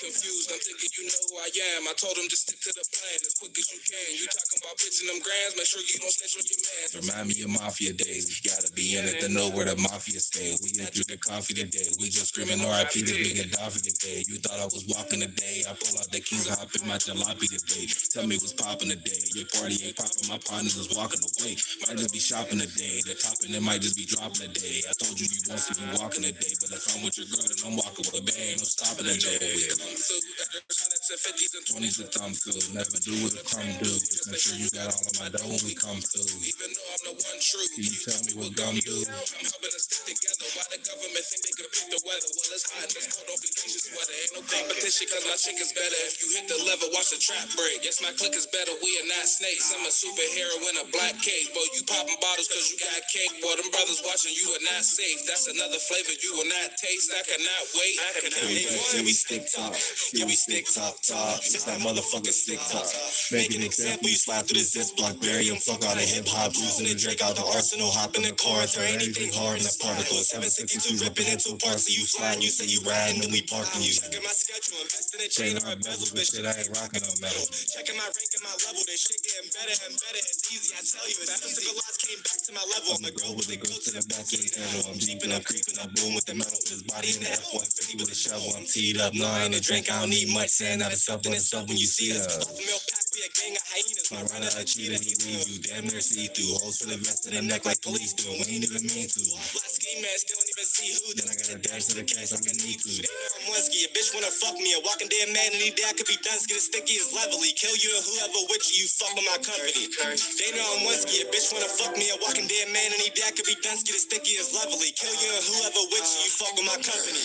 confused. I'm thinking you know who I am. I told them just stick to the plan as quick as you can. You talking about pitching them grands? Make sure you don't snitch on your man. Remind me of mafia days. You gotta be in it to know where the mafia stay. We ain't drinking coffee today. We just screaming R.I.P. to Big Gaddafi today. You thought I was walking today. I pull out the keys, hop in my jalopy today. Tell me what's popping today. Your party ain't popping. My partners is walking away. Might just be shopping today. The topping it might just be dropping today. I told you you won't see me walking today, but if I'm with your girl, then I'm walking with a bang. No stopping today. We come through. There's hundreds and fifties and twenties with thumb through. Never do what a crumb do. Just make sure you got all of my dough when we come through. Even though I'm the one true, can you tell me what gum do? I'm helping us stick together. Why the government think they can pick the weather? Well, it's hot and it's cold. Don't forget your sweater. Ain't no competition cause my chick is better. If you hit the level, watch the trap break. Yes, my click is better. We are not snakes. I'm a superhero in a black cape. Boy, you popping bottles cause you got cake. Boy, them brothers watching, you are not safe. That's another flavor you will not taste. I cannot wait. Yeah, we stick top. Yeah, we stick top. It's that motherfucking stick top. Make an example, you slide through the zip block, bury him, fuck all the hip hop, losing the Drake out the arsenal, hop in the car, turn anything hard in the particle. 762 ripping into parts, so you slide, you say you riding, and we parking you. Checking my schedule, invest in a chain or a bezel, but shit, I ain't rocking no metal. Checking my rank and my level, this shit getting better and better. It's easy, I tell you, it's easy. The loss came back to my level. I'm the girl with the girl to the back of the handle. I'm jeeping, I'm creeping, I'm boom with the metal. This body in the F-150 with a shovel. I'm teed up, no, I ain't a drink, I don't need much. Saying out of something itself when you see us. Off the milk pack, we a gang of hyenas. My runner, a cheetah, he leave you damn near see-through. Holes for the vest in the neck like police do. We ain't even mean to. Last ski mask, they don't even see who. Then I gotta dash to the cash like I need to. I'm Wensky, a bitch wanna fuck me. A walking dead man, any day I could be done. Get as sticky as levelly. Kill you and whoever with you, you fuck with my company. They know I'm Wensky, a bitch wanna fuck me. A walking dead man, any day I could be done. Get as sticky as levelly. Kill you and whoever with you, you fuck with my company.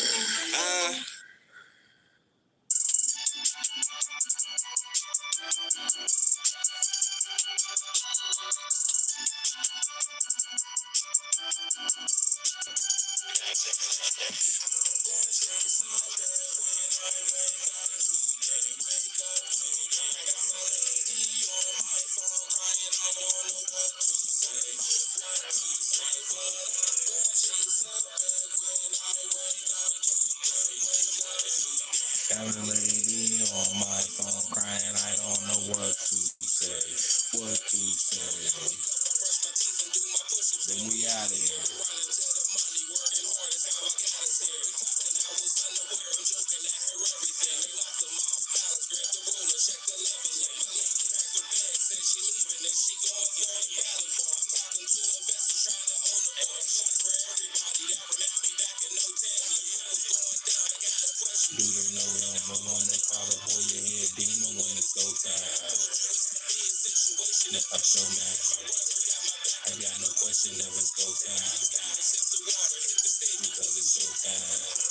Got a lady on my phone crying, I don't know what to say. What to say? Then we out of here. Do they know I'm the one they call a boy your head demon when it's go time? And if I show man, I got no question if it's go time. Because it's go time.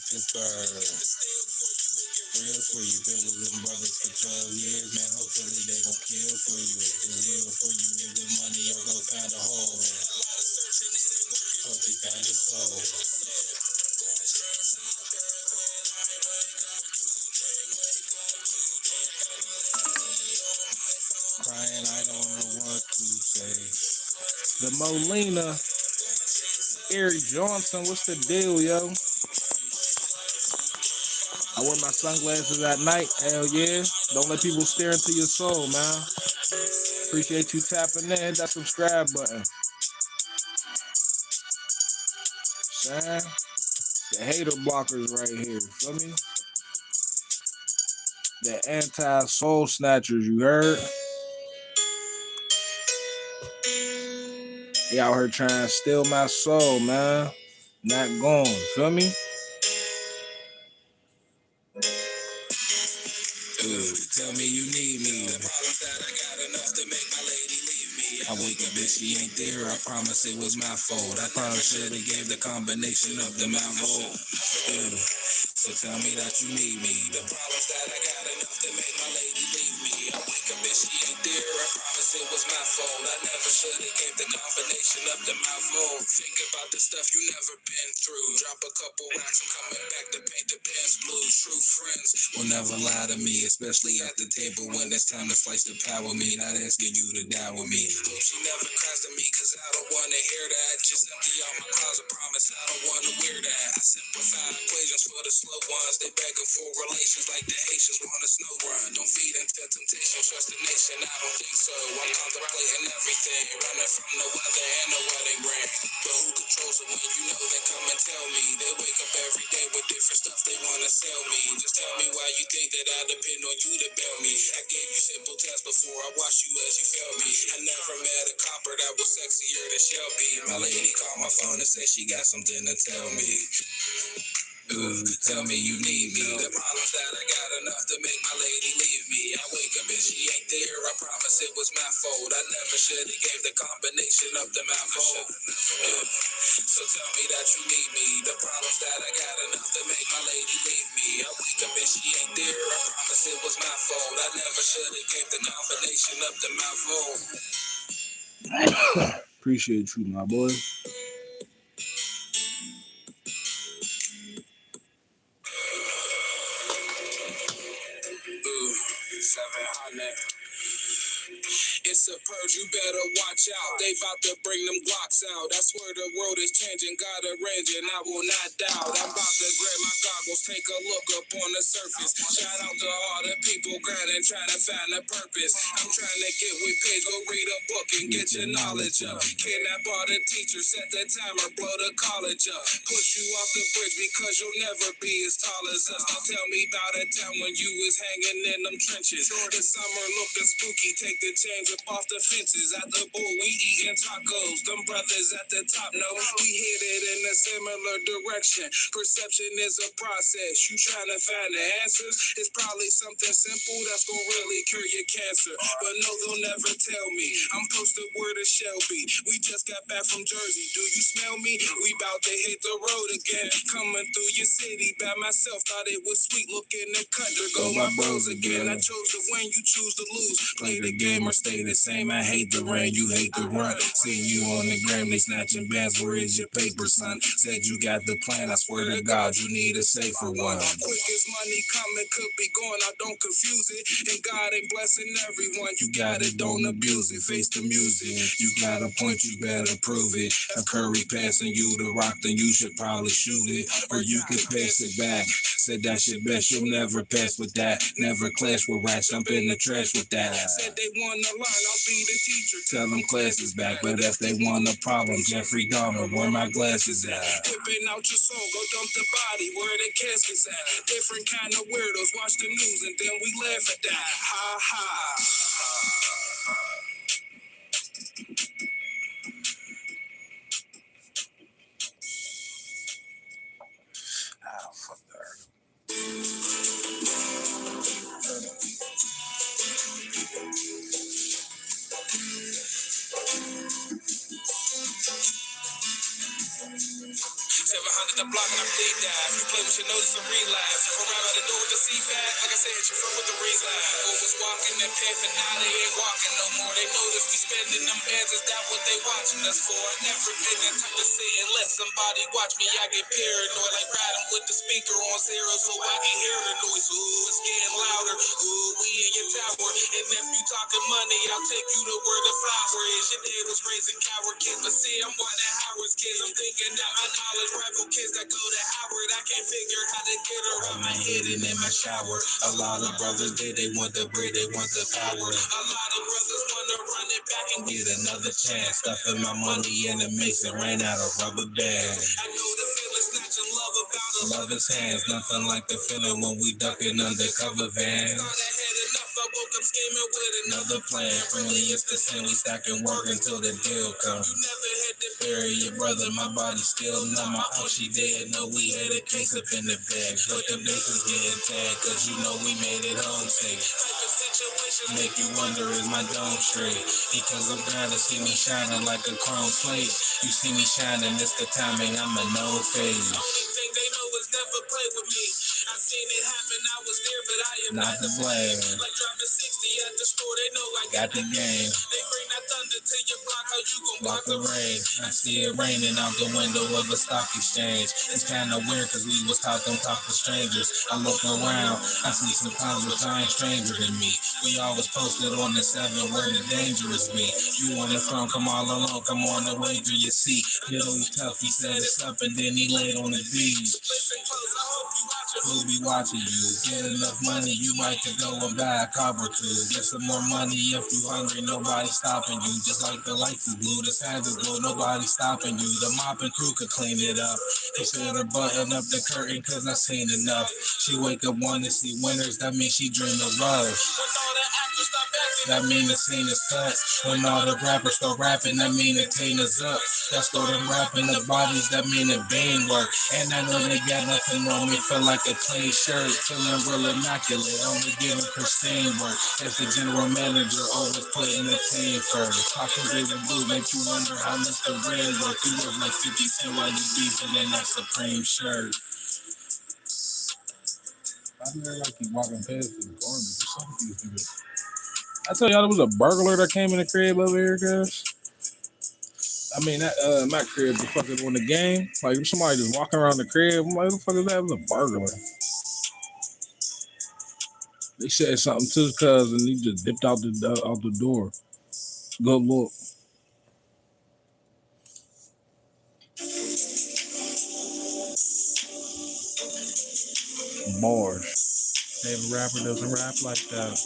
Pittsburgh. Real for you, been with them brothers for 12 years, man. Hopefully they gon' kill for you. It's real for you, give the money or go find a hole. Hope they find your soul. Crying, I don't know what to say. The Molina, Eric Johnson, what's the deal, yo? I wear my sunglasses at night. Hell yeah. Don't let people stare into your soul, man. Appreciate you tapping in. Hit that subscribe button. Man, the hater blockers right here. Feel me? The anti-soul snatchers, you heard? They out here trying to steal my soul, man. Not gone. Feel me? Tell me you need me. The problems that I got enough to make my lady leave me. I wake up and she ain't there. I promise it was my fault. I probably should have gave the combination of the mouth hole. So tell me that you need me. The problems that I got enough to make my lady leave me. I wake up and she ain't there. I promise it was my fault. I never should have gave the combination of the mouth hole. Think about the stuff you never been through. Drop a couple rocks, I'm coming back to paint the pins blue. True friends will never lie to me, especially at the table when it's time to slice the pie with me. Not asking you to die with me. Hope she never cries to me, cause I don't wanna hear that. Just empty out my closet, promise I don't wanna wear that. I simplify equations for the slow ones. They begging for relations like the Haitians want a snow run. Don't feed into temptation, trust the nation, I don't think so. I'm contemplating everything, running from the weather and the wedding ring. But who controls it when you know they come and tell me? They wake up every day with different stuff they wanna sell me. Just tell me why you think that I depend on you to bail me. I gave you simple tests before I watched you as you failed me. I never met a copper that was sexier than Shelby. My lady called my phone and said she got something to tell me. Tell me you need me. The problems that I got enough to make my lady leave me. I wake up and she ain't there. I promise it was my fault. I never should have gave the combination of the mouth hole. So tell me that you need me. The problems that I got enough to make my lady leave me. I wake up and she ain't there. I promise it was my fault. I never should have gave the combination of the mouth hole. Appreciate you, my boy. 700. It's a purge, you better watch out. They about to bring them Glocks out. I swear the world is changing, got a range and I will not doubt. I'm about to grab my goggles, take a look up on the surface. Shout out to all the people grinding, trying to find a purpose. I'm trying to get with Paige, go read a book and get your knowledge up. Kidnap all the teachers, set the timer, blow the college up. Push you off the bridge because you'll never be as tall as us. Now tell me about a time when you was hanging in them trenches. The summer looking spooky, take the chains up off the fences. At the bowl, we eating tacos. Them brothers at the top know we headed in a similar direction. Perception is a process. You trying to find the answers? It's probably something simple that's gonna really cure your cancer. But no, they'll never tell me. I'm posted word of Shelby. We just got back from Jersey. Do you smell me? We about to hit the road again. Coming through your city by myself. Thought it was sweet. Looking to cut. There go my bros again. I chose to win. You choose to lose. Play the game or stay the same. I hate the rain. You hate the run. Seeing you on the gram. They snatching bands. Where is your paper, son? Said you got the plan. I swear to God, you need a safer one. Quick as money coming, could be going. I don't confuse it. And God ain't blessing everyone. You got it, don't abuse it. Face the music. You got a point, you better prove it. If Curry passing you the rock, then you should probably shoot it. Or you could pass it back. Said that's your best, you'll never pass with that. Never clash with rats, jump in the trash with that. Said they want to learn, I'll be the teacher. Tell them classes back, but if they want a problem, Jeffrey Dahmer, where my glasses at? Whipping out your soul, go dump the body, where the casket's at. Different kind of weirdos, watch the news and then we laugh at that. Ha ha. Ah, fuck that. 700 the block and I bleed dive. You play with your notice and relapse. From right by the door with the seat back. Like I said, hit your front with the relapse. Was walking and pimping, now they ain't walking no more. They notice we spending them bands. Is that what they watching us for? Never been the type to sit and let somebody watch me. I get paranoid like riding with the speaker on zero so I can hear the noise. Ooh, it's getting louder. Ooh, we in your tower. And if you talking money, I'll take you to where the flower is. Your dad was raising coward kids, but see, I'm one of Howard's kids. I'm thinking that my knowledge rival kids that go to Howard. I can't figure how to get around my head and in my shower. A lot of brothers they want the bread, they want the power. A lot of brothers wanna run it back and get another chance. Stuffing my money in a mix and ran out of rubber bands. I know the feeling snatching love about a lover's hands. Nothing like the feeling when we ducking undercover vans. Thought I had enough, I woke up scheming with another plan. Friendly, it's the same, we stacking work until the deal comes. You never had to bury your brother, my body still numb. My aunt, she dead, know we had a case up in the bag. But the bases getting tagged, cause you know we made it home safe. Type of situations make you wonder, is my dome straight? Because I'm glad to see me shining like a chrome plate. You see me shining, it's the timing, I'm a no phase. Only thing they know is never play with me. I seen it happen, I was there, but I am not to blame. Like dropping 60 at the store, they know I got the game. They bring that thunder to your block, how you gon' block the rain? I see it raining out the window of a stock exchange. It's kinda weird cause we was taught don't talk to strangers. I look around, I see some clowns with time stranger than me. We always posted on the 7 where the dangerous be. You on the phone, come all alone, come on the way through your seat. Really tough, he said it's up and then he laid on the beat. Listen close, I hope you watching. Who be watching you? Get enough money, you might could go and buy a car or two. Get some more money if you hungry, nobody stopping you. Just like the lights is blue, the signs is blue, nobody stopping you. The mopping crew could clean it up. They should have buttoned up the curtain cause I seen enough. She wake up wanting to see winners, that means she dream of love. That mean the scene is cut. When all the rappers start rapping, that mean the team is up. That start them rapping the bodies, that mean the vein work. And I know they got nothing on me, feel like a clean shirt. Feeling real immaculate, only giving pristine work. As the general manager, always putting the team first. Talking to the blue, make you wonder how Mr. Red work. You look like 50 Cent while you beefing in that Supreme shirt. I feel like he's walking past the garbage or something. I tell y'all there was a burglar that came in the crib over here, guys. I mean, that my crib was fucking on the game. Like somebody just walking around the crib. I'm like, what the fuck is that? It was a burglar. They said something to his cousin. He just dipped out the door. Go look. Bars. Every rapper doesn't rap like that.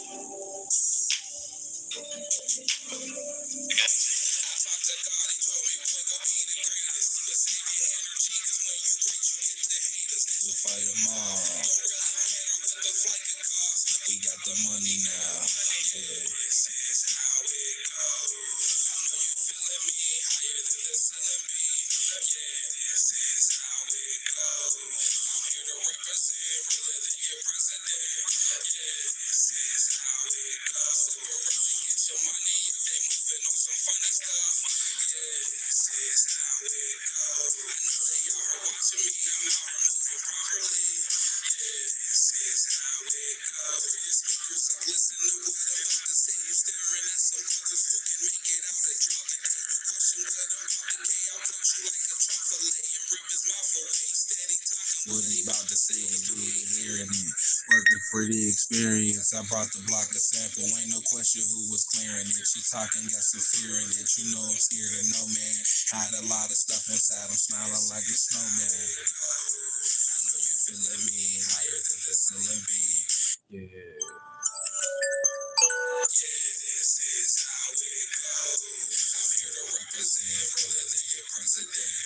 Fight them all. We got the money now. Yeah, this is how it goes. I know you feeling me higher than the ceiling be. Yeah, this is how it goes. I'm here to represent realer than your president. Yeah, this is how it goes. Go around and get your money if they moving on some funny stuff. Yeah, this is how it goes. I know they all are watching me. I'm out here moving properly. Yeah, this is how it goes. Your speakers up, listen to what I'm about to say. You staring at some brothers who can make it out and drop the day. You question what I'm about to say. I'll punch you like a trot fillet and rip his mouth away. Steady talking what he about to say, cause we ain't hearing it. Working for the experience. I brought the block a sample. Ain't no question who was clearing it. You talking, got some fear in it. You know I'm scared of no man. Hide a lot of stuff inside. I'm smiling like a snowman. I know you feeling me higher than the ceiling be. Yeah. This is how it goes. I'm here to represent realer than your president.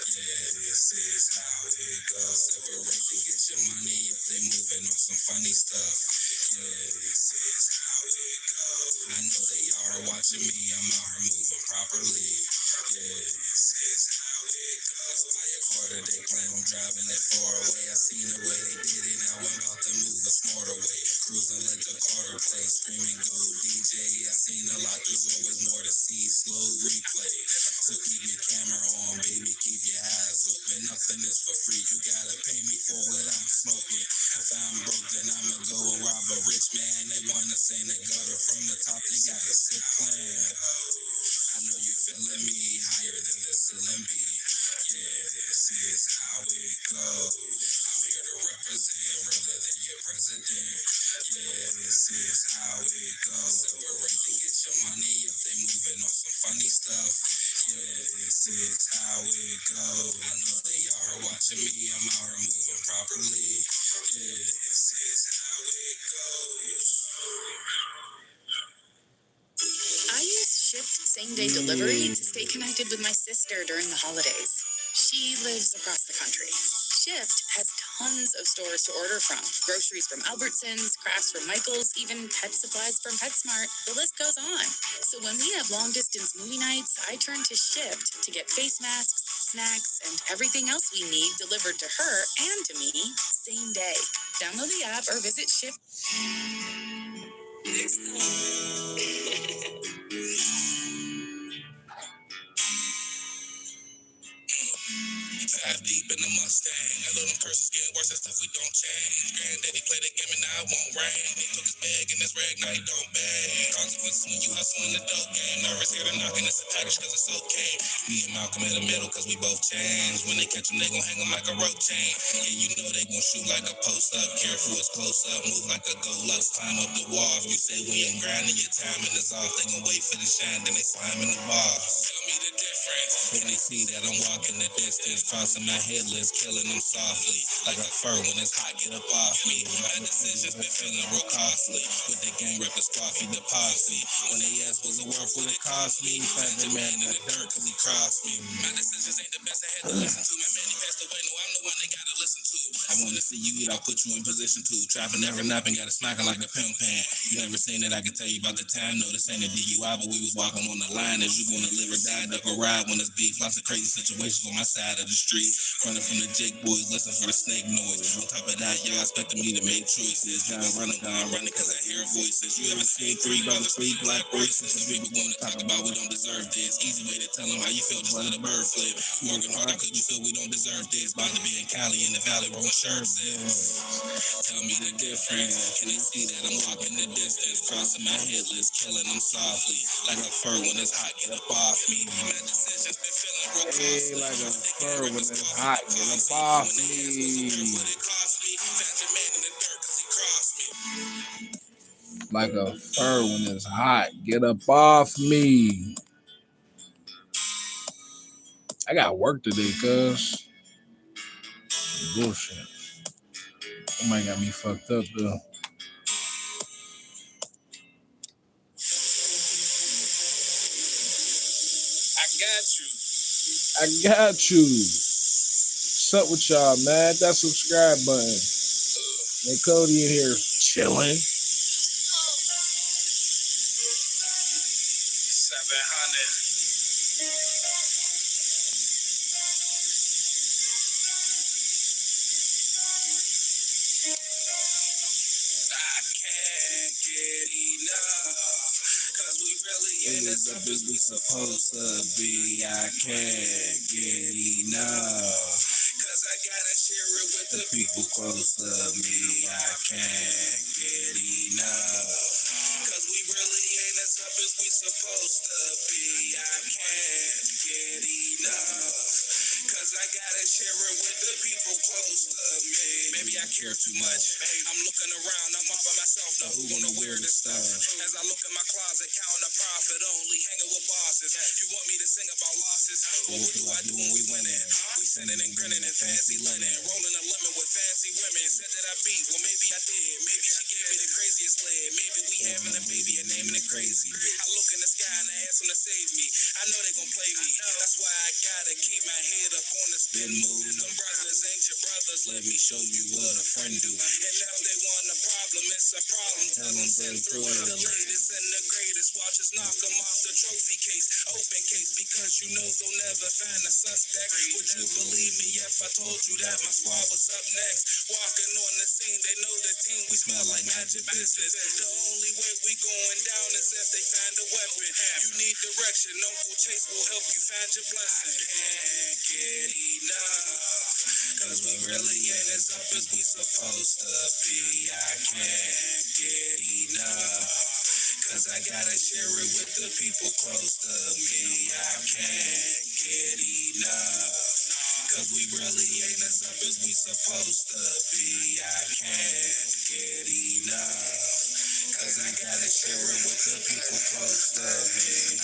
Yeah, this is how it goes. Separate and get your money if they moving on some funny stuff. Yeah, this is how it goes. I know they are watching me. I'm out here moving properly. Yeah, this is how it goes. By a quarter, they claim I'm driving it far away. I seen the way they did it. Now I'm about to move a smarter way. Cruising like the Carter play, screaming go DJ. I seen a lot, there's always more to see. Slow replay. So keep your camera on, baby. Keep your eyes open. Nothing is for free. You gotta pay me for what I'm smoking. If I'm broke, then I'ma go and rob a rich man. They wanna say the gutter from the top. They got a sick plan. I know you feeling me higher than the ceiling be. Yeah, this is how it goes. I'm here to represent realer than your president. Yeah, this is how it goes. Separate and get your money if they moving on some funny stuff. Yeah, this is how it goes. I know they are To me, I'm out here moving properly. Yeah, this is how it goes. I use Shipt same-day delivery to stay connected with my sister during the holidays. She lives across the country. Shipt has tons of stores to order from. Groceries from Albertsons, crafts from Michael's, even pet supplies from PetSmart. The list goes on. So when we have long-distance movie nights, I turn to Shipt to get face masks, snacks, and everything else we need delivered to her and to me same day. Download the app or visit Shipt. Five deep in the Mustang. I know them curses getting worse. That stuff we don't change. Granddaddy played the game and now it won't rain. He took his bag and his rag, now he don't bang. Consequences when you hustle in the dope game. Nervous here to knocking, it's a package cause it's okay. Me and Malcolm in the middle cause we both change. When they catch him, they gon' hang him like a rope chain. Yeah, you know they gon' shoot like a post up. Careful, it's close up. Move like a go lux. Climb up the wall. If you say we ain't grinding, your timing is off. They gon' wait for the shine, then they slime in the bars. Tell me the difference. When they see that I'm walking the distance, crossing my headless, killing them softly. Like a fur when it's hot, get up off me. My decisions been feeling real costly. With the gang rep, the squad, feed the posse. When they ask was it worth what it cost me, found the man in the dirt cause he crossed me. My decisions ain't the best I had to listen to. My man, he passed away, no, I'm the one they gotta listen to. I wanna see you eat, I'll put you in position to. Trapping, never napping, got it smacking like a pimp pan. You never seen it, I can tell you about the time. No, this ain't a DUI, but we was walking on the line. Is you gonna live or die, duck or ride when it's beef? Lots of crazy situations on my side of the street. Running from the Jake boys, listen for the snake noise. On top of that, y'all expecting me to make choices. Gone running cause I hear voices. You ever seen three brothers, three black voices? Since we were going to talk about we don't deserve this. Easy way to tell them how you feel, just let a bird flip. You working hard, cause you feel we don't deserve this. About to be in Cali in the valley, rolling shirts in. Tell me the difference. Can they see that I'm walking the distance? Crossing my headless, killing them softly. Like a fur when it's hot, get up off me. My decisions been feeling real costly. Like a fur when it's hot, get up off me. Like a fur when it's hot, get up off me. I got work today, cuz. Bullshit. Somebody got me fucked up, though. I got you. What's up with y'all, man? That subscribe button. Hey, Cody in here chilling. 'Cause we really ain't as up as we supposed to be. I can't get enough. 'Cause I gotta share it with the people close to me. I can't get enough. 'Cause we really ain't as up as we supposed to be. I can't get enough. 'Cause I gotta share it with the people close to me. Maybe I care too much. I'm looking around, I'm all by myself. Now who wanna wear this stuff? As I look in my closet, counting a profit only, hanging with bosses. You want me to sing about losses? Well, what do I do when we winning? We sinning and grinning in fancy linen, rolling a lemon with fancy women. Said that I beat, well maybe I did. Maybe she gave me the craziest sled. Maybe we having a baby and naming it crazy. I look in the sky and I ask them to save me. I know they gon' play me. That's why I gotta keep my head up on the spin move. Them brothers ain't your brothers. Let me show you what a friend do. And if they want a problem, it's a problem. Tell them send through the latest and the greatest. Watch us knock them off the trophy case. Open case because you know they'll never find a suspect. Would you believe me if I told you that my squad was up next? Walking on the scene, they know the team. We smell like magic business. The only way we going down is if they find a weapon. You need direction. Uncle Chase will help you find your blessing. Can't get enough. 'Cause we really ain't as up as we supposed to be. I can't get enough. 'Cause I gotta share it with the people close to me. I can't get enough. 'Cause we really ain't as up as we supposed to be. I can't get enough. 'Cause I gotta share it with the people close to me.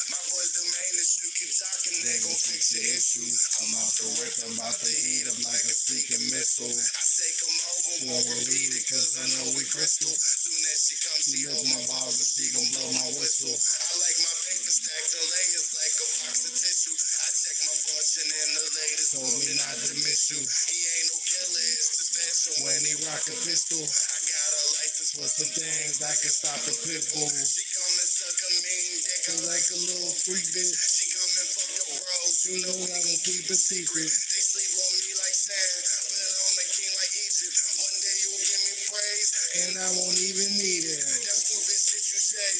My voice them haters, you keep talking, they gon' fix your issue. I'm off the work, I'm about to heat up like a freaking missile. I say come over, won't repeat it, cause I know we crystal. Soon as she comes, she hold my balls and she gon' blow my whistle. I like my paper stacked in layers like a box of tissue. I check my fortune and the latest told me not to miss you. He ain't no killer, it's just fashion when he rock a pistol. I got a license for some things I can stop the pit bull. She come and suck a mean dick like a little freak bitch. She come and fuck the bros, you know I gon' keep a secret. They sleep on me like sand, but I'm the king like Egypt. One day you'll give me praise, and I won't even need it. That stupid shit you say,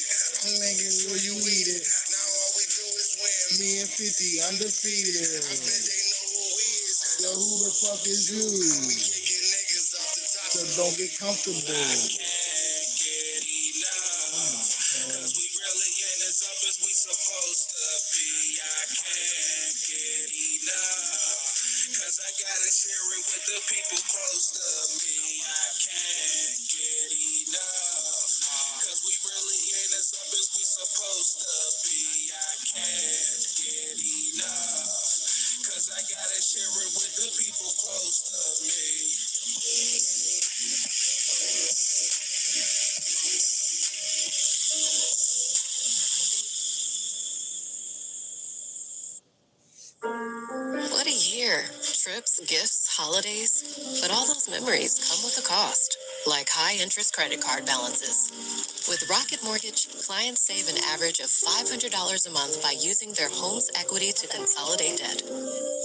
I'm thinking will you eat it? Now all we do is win, me and 50 undefeated. I bet they know who we is. So who the fuck is you? We can't get niggas off the top, so don't get comfortable. Cause we really ain't as up as we supposed to be. I can't get enough. Cause I gotta share it with the people close to me. I can't get enough. Cause we really ain't as up as we supposed to be. I can't get enough. Cause I gotta share it with the people close to me. What a year. Trips, gifts, holidays. But all those memories come with a cost, like high interest credit card balances. With Rocket Mortgage, clients save an average of $500 a month by using their home's equity to consolidate debt.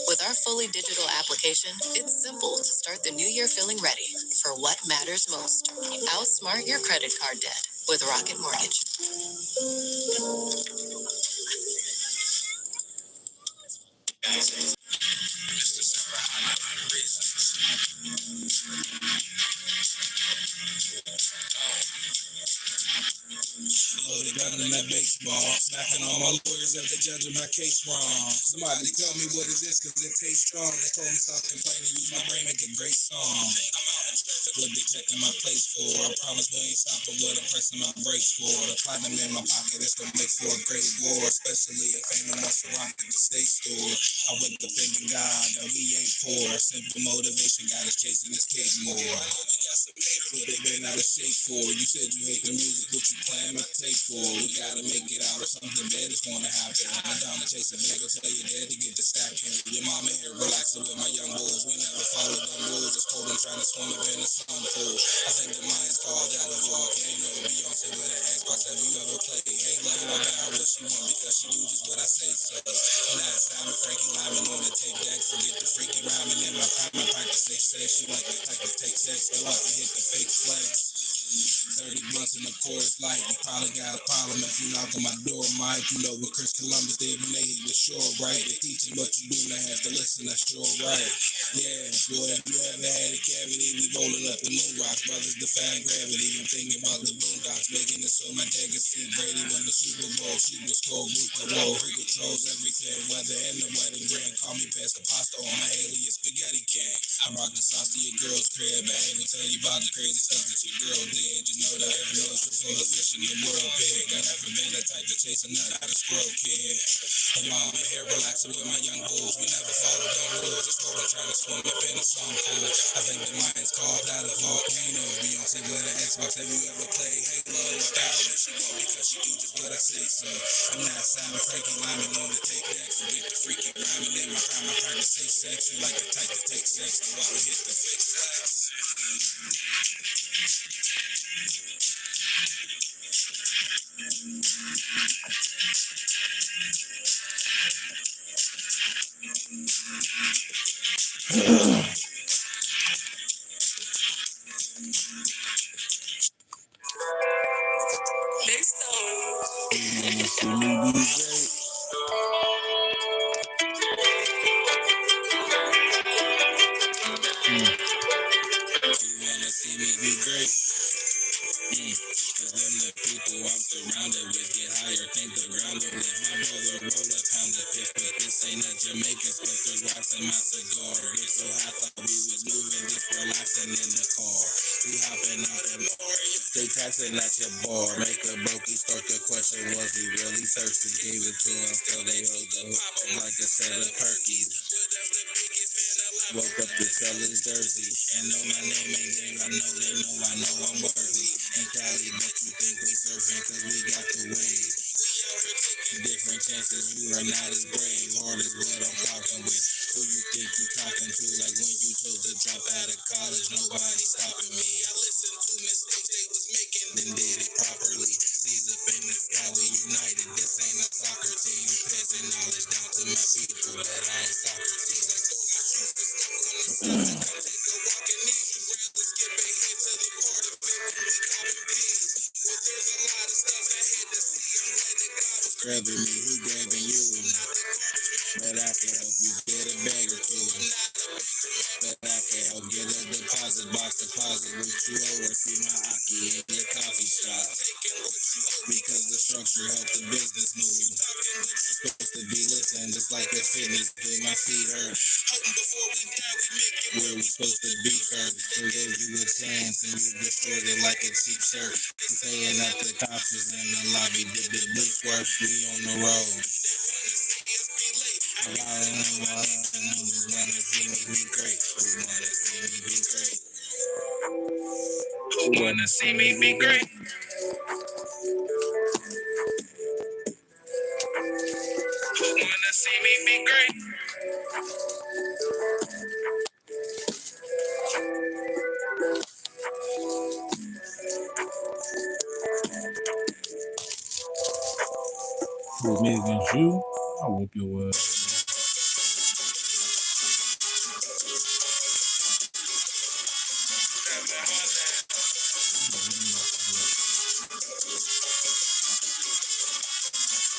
With our fully digital application, it's simple to start the new year feeling ready for what matters most. Outsmart your credit card debt with Rocket Mortgage. Loaded gun in that baseball, smacking all my lawyers after judging my case wrong. Somebody tell me what is this, cause it tastes strong. They told me stop complaining, use my brain, make a great song. What they checking my place for? I promise we ain't stopping what I'm pressing my brakes for. The platinum in my pocket, it's gonna make for a great war. Especially if ain't no more rock at the state store. I wake up thanking God that we ain't poor. Simple motivation got us chasing this cake more. What they been out of shape for? You said you hate the music, what you playing my tape for? We gotta make it out or something bad is gonna happen. I'm down to chase a bag, I'll tell your dad to get the stacking. Your mama here relaxing with my young bulls. We never follow them rules. It's cold, I'm trying to swim up in the sun pool. I think the mind's called out of volcano. Beyonce with an Xbox, have you ever played Halo? I got what she want because she do just what I say so. Last time a Frankie Lyman on the tape deck. Forget the freaky rhyming in my prime. I practice sex. She like the type to take sex. Go out and hit the fake flex. 30 blunts in the chorus light. You probably got a problem if you knock on my door, Mike. You know what Chris Columbus did when they hit the shore, right? They teaching what you do, now have to listen, that's sure right. Yeah, boy, if you ever had a cavity, we rolling up the moon rocks. Brothers defying gravity. I'm thinking about the boondocks, making it so my dad can see Brady won the Super Bowl. She was cold, Luke the roll. He controls everything, weather and the wedding grand. Call me Pastor Pasta on my alias spaghetti king. I rock the sauce to your girl's crib, but I ain't gonna tell you about the crazy stuff that your girl did. Just know that every ocean full of fish in the world big. I never been that type to chase a nut out of squirrel kid. And mama here relaxing with my young bulls. We never follow them rules. It's cold, I'm trying to swim up in a swimming pool. I think the mind's called out of volcano. Beyonce with an Xbox. Have you ever played Halo? Without it, she won't because she do just what I say so. I'm not Simon Frankie Lyman on the tape deck. Forget the freaky rhyming in my prime. I practice safe sex. You like the type to take sex. Go out and hit the fake flex. Big Stone. You wanna see me be great? Cause them the people I'm surrounded with get higher, think the ground will lift. My brother roll up on the pitch, but this ain't a Jamaican. Split the rocks in my cigar. car. Get so high, thought we was moving, just relaxing in the car. We hopping out the bar, they taxing at your bar. Make a brokey start the question, was he really thirsty? Gave it to him, still they hold the hook like a set of perkies. Woke up to sell his jersey, and know my name ain't gang, I know I'm worthy. In Cali, but you think we surfing, cause we got the wave. Different chances, you are not as brave. Hard as what I'm talking with. Who you think you talking to? Like when you chose to drop out of college, nobody stopping me. I listened to mistakes they was making, then did it properly. Seas up in the sky, we united. This ain't a soccer team. Passing knowledge down to my people, but I ain't Socrates. Like throw my shoes to stuck on the surface. Come take a walk and need you rather skip ahead to the part of it when we copping peas. Well, there's a lot of stuff I had to see. I'm glad that God was grabbing me. He grabbing you. I'm not the garbage man, but I can help you get a bag or two. I'm not the banker man, but I can help get a deposit box deposit what you owe or see my Aki in your coffee shop. Taking what you owe because the structure helped the business move. You talking what you supposed to be listening, just like the fitness do. My feet hurt. Hoping before we die, we make it where we supposed to be first. They gave you a chance and you destroyed it like a cheap shirt. Saying that the cops was in the lobby, did the bleach work, we on the road. I don't know why I just wanna see me be great. Who wanna see me be great? Who wanna see me be great? Who wanna see me be great? Who's me against you? I'll whoop your ass.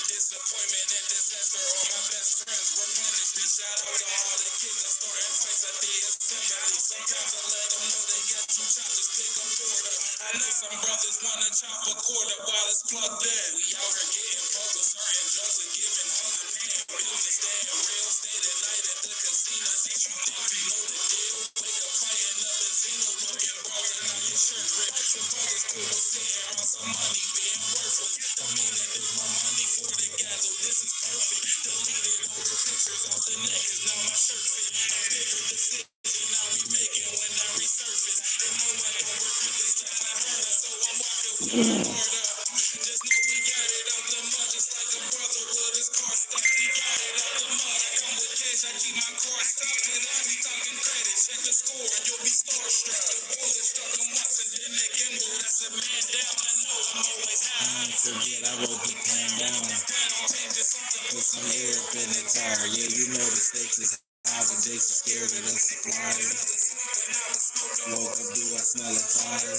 Disappointment and disaster, all my best friends replenish me. Shout out to all the kids that started fights at the assembly. Sometimes I let them know they got two choppers, pick a border. I know some brothers wanna chop a quarter while it's plugged in. We out here getting broke with certain drugs and giving hunger, paying bills and staying real. Stay the night at the casino, see you think you know the deal. Wake up fighting up Benzino, looking brawls and now your shirt ripped. Some brothers cool with sitting on some money being worthless. Don't mean that there's more money for the gather, this is perfect. Deleted all the pictures off the neck, cause now my shirt fit. A bigger decision now we making when I resurface. And no, I don't work with this stuff I heard, so I'm walking with my guard up. Just know we got it out the mud, just like a brother with his car stuck. We got it out the mud, I come with cash, I keep my car stuck. When I be talking credit, check the score and you'll be starstruck. The bullet struck him once and then again, well, that's a man down. I know I'm always high. I ain't forget I wrote the plan down. Put some air up in the tire. Yeah, you know the stakes is high, but Jason scared of the supplier. Woke up, do I smell a fire?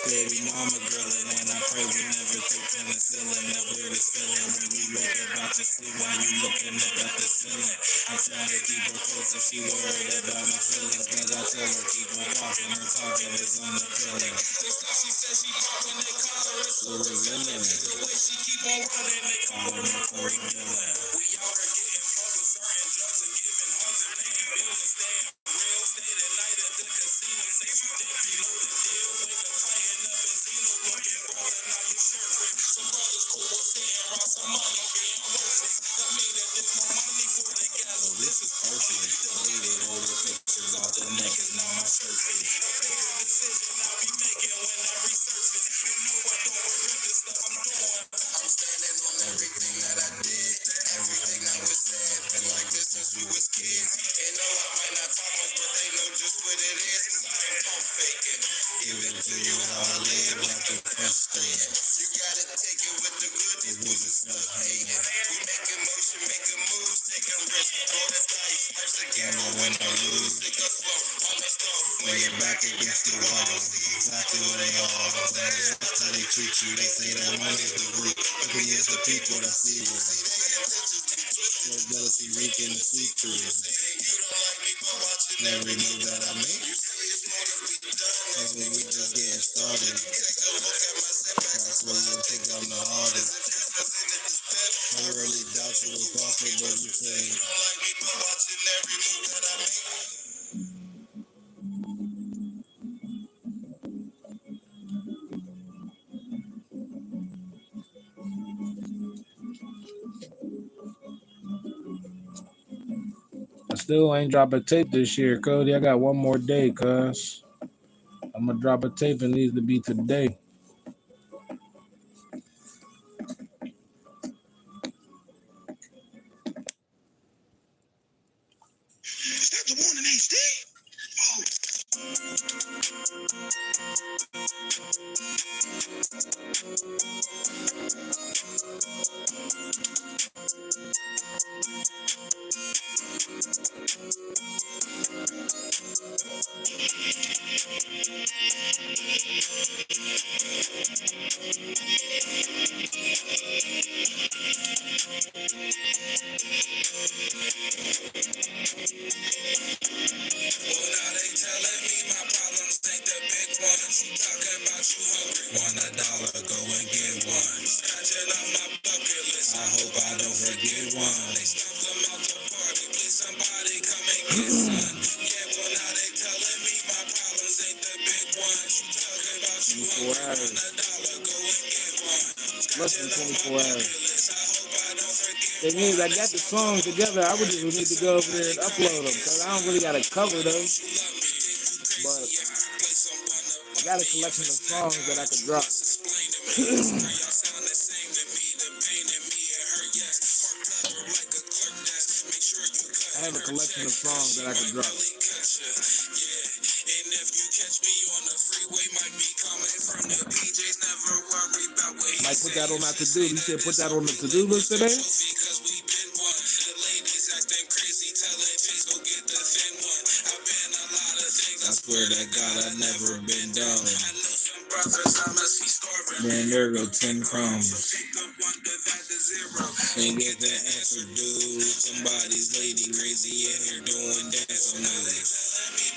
Baby mama grilling, and I pray we never take penicillin. That weirdest feeling when you wake up out to sleep while you looking up at the ceiling. I'm trying to keep her close if she worried about my feelings, but I tell her keep on talking. Her talking is unappealing. She said she caught when they caught her, it's so revealing. The way she keep on running, they call her Corey Dillon. We out here getting fucked with certain drugs and giving hugs and paying bills and staying real. Stay the night at the casino, say you think you know the deal. Wake up fighting up Benzino, looking brawling, now your shirt ripped. Some brothers cool with sitting around some money being worthless. I mean that there's more money for the gas, so this is perfect. Deleted all the pictures off the neck, cause now my shirt fit. A bigger decision I'll be making when I resurface. You know I don't regret the stuff I'm doing. I'm standing on everything that I did, everything that was said. Been like this since we was kids. And no, I might not talk much, but they know just what it is. Cause I ain't pump faking. Give it to you how I live, like the frustrating. You gotta take it with the good, these boys are stuck hating. We making motion, making moves, taking risks. Roll the dice, life's a gamble, win or lose. It goes slow, on the stove, when you're back against the wall. Exactly what they all are. That's how they treat you. They say that money's the root, but we is the people that see you. Your jealousy reeking the sweet truth. Every move that I make, that's when we just getting started. That's when you think I'm the hardest. I really doubt you was possible, but you say I still ain't drop a tape this year, Cody. I got one more day, cuz. I'm gonna drop a tape. It needs to be today. Is that the one in HD? Oh. Less than 24 hours. Thing is, I got the songs together. I would just need to go over there and upload them because I don't really got to cover them. But I got a collection of songs that I could drop. I have a collection of songs that I could drop. Might put that on my to-do. You said put that on the to-do list today? I swear to God, I've never been down. Man, there go 10 crumbs. Can't get the answer, dude. Somebody's lady crazy in here doing dance moves.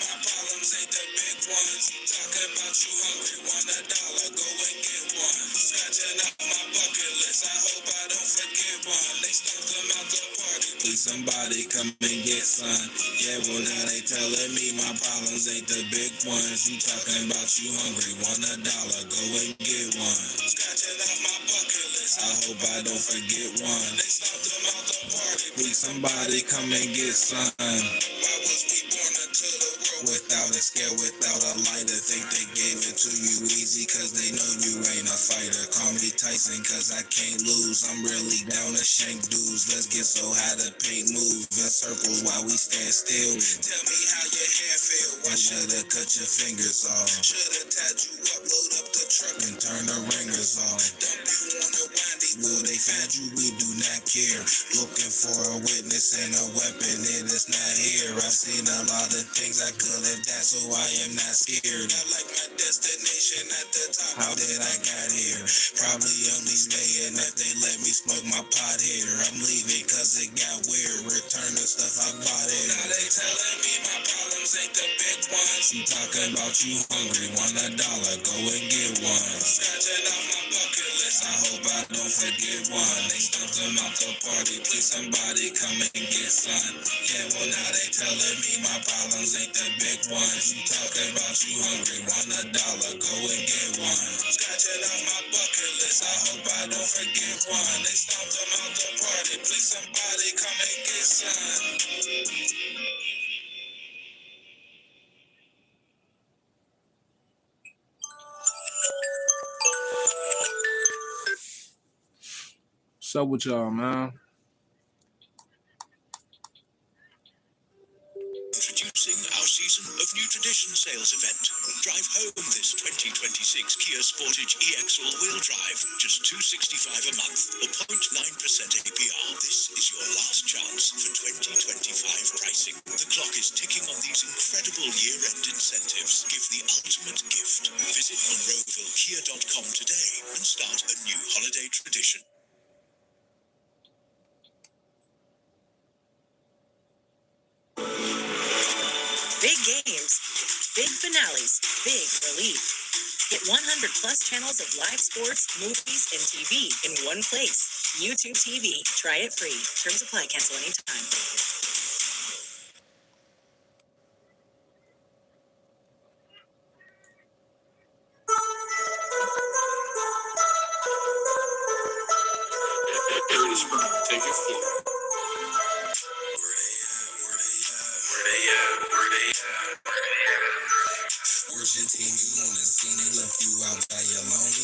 My problems ain't the big ones. Talking about you hungry, want $1, go and get one. Scratching out my bucket list, I hope I don't forget one. They stumped them out the party, please somebody come and get some. Yeah, well now they telling me my problems ain't the big ones. You talking about you hungry, want $1, go and get one. Scratching out my bucket list, I hope I don't forget one. They stumped them out the party, please somebody come and get some. Why was we born into the world without a scale, without a lighter? Think they gave it to you easy cause they know you ain't a fighter. Call me Tyson cause I can't lose. I'm really down to shank dudes. Let's get so high the paint move in circles while we stand still. Tell me how your hair feel. Why shoulda cut your fingers off? Shoulda tied you up, load up the truck and turn the ringers off. Dump you on the windy. Will they find you? We do not care. Looking for a witness and a weapon. It is not here. I've seen a lot of things I could have done, so I am not scared. I like my destination at the top. How did I get here? Probably only staying if they let me smoke my pot here. I'm leaving cause it got weird. Return the stuff I bought here. Now they telling me my problems ain't the big ones. You talking about you hungry, want $1, go and get one. Scratching off my bucket list, I hope I don't forget one. They stumped them out the party, please somebody come and get some. Yeah, well now they telling me my problems ain't the big ones. You talking about you hungry, want $1, go and get one. Scratching off my bucket list, I hope I don't forget one. They stomped them out the party, please somebody come and get some. What's up with y'all, man? Introducing our Season of New Tradition sales event. Drive home this 2026 Kia Sportage EX all-wheel drive, just $265 a month or 0.9% APR. This is your last chance for 2025 pricing. The clock is ticking on these incredible year-end incentives. Give the ultimate gift. Visit MonroevilleKia.com today and start a new holiday tradition. Big games, big finales, big relief. Get 100 plus channels of live sports, movies, and TV in one place. YouTube TV. Try it free. Terms apply. Cancel anytime. Where's your team? You on the scene? They left you out by your lonely.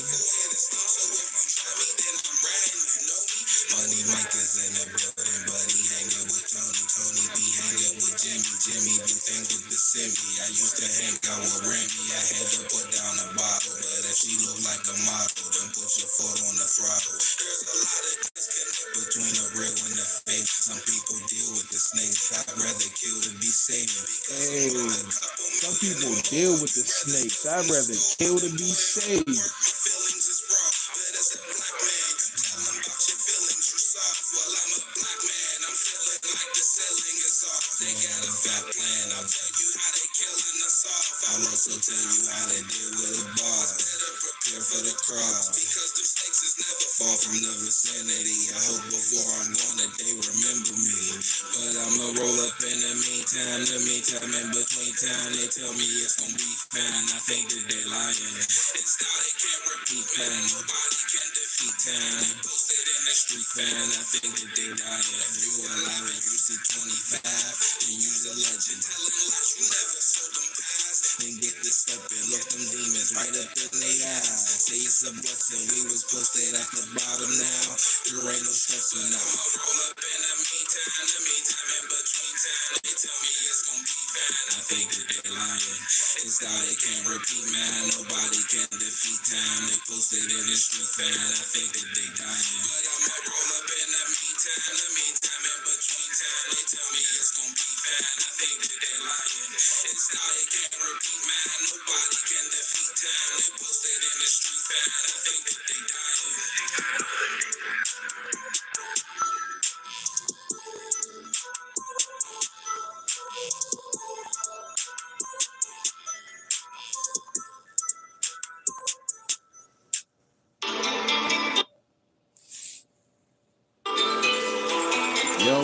Money Mike is in the building, but he hanging with Tony. Tony be hanging with Jimmy. Jimmy do things with the Simmy. I used to hang out with Remy. I had to put down a bottle, but if she look like a model, then put your foot on the throttle. There's a lot of disconnect between the real and the fake. Some people deal with the snakes. I'd rather kill than be saving. Hey, some people deal with the snakes. I'd rather kill than be saved. They got a fat plan. I'll tell you how they killing us off. I'll also tell you how they deal with a boss. Better prepare for the cross, because the stakes is never far from the vicinity. I hope before I'm gone that they remember me. But I'ma roll up in the meantime. In between time, they tell me it's gonna be fine. I think that they lying. It's now they can't repeat time. Nobody can defeat time. They posted in the street fan. I think that they dying. If you alive and you see 25, then use a legend. Telling lies you never sold them past. Then get to stepping, look them demons right up in their eyes. Say it's a blessing. We was posted at the bottom now. There ain't no stressing now. Roll up in the meantime. In between time, they tell me it's gonna be fine. I think that they lying. It's how they can't repeat, man. Nobody can defeat time. They posted in the street fan. I think that they dying. But I'ma roll up in the meantime. In between time, they tell me it's gonna be fine. I think that they lying. It's how they can't repeat, man. Nobody can defeat time. They posted in the street fan. I think that they dying. Yo.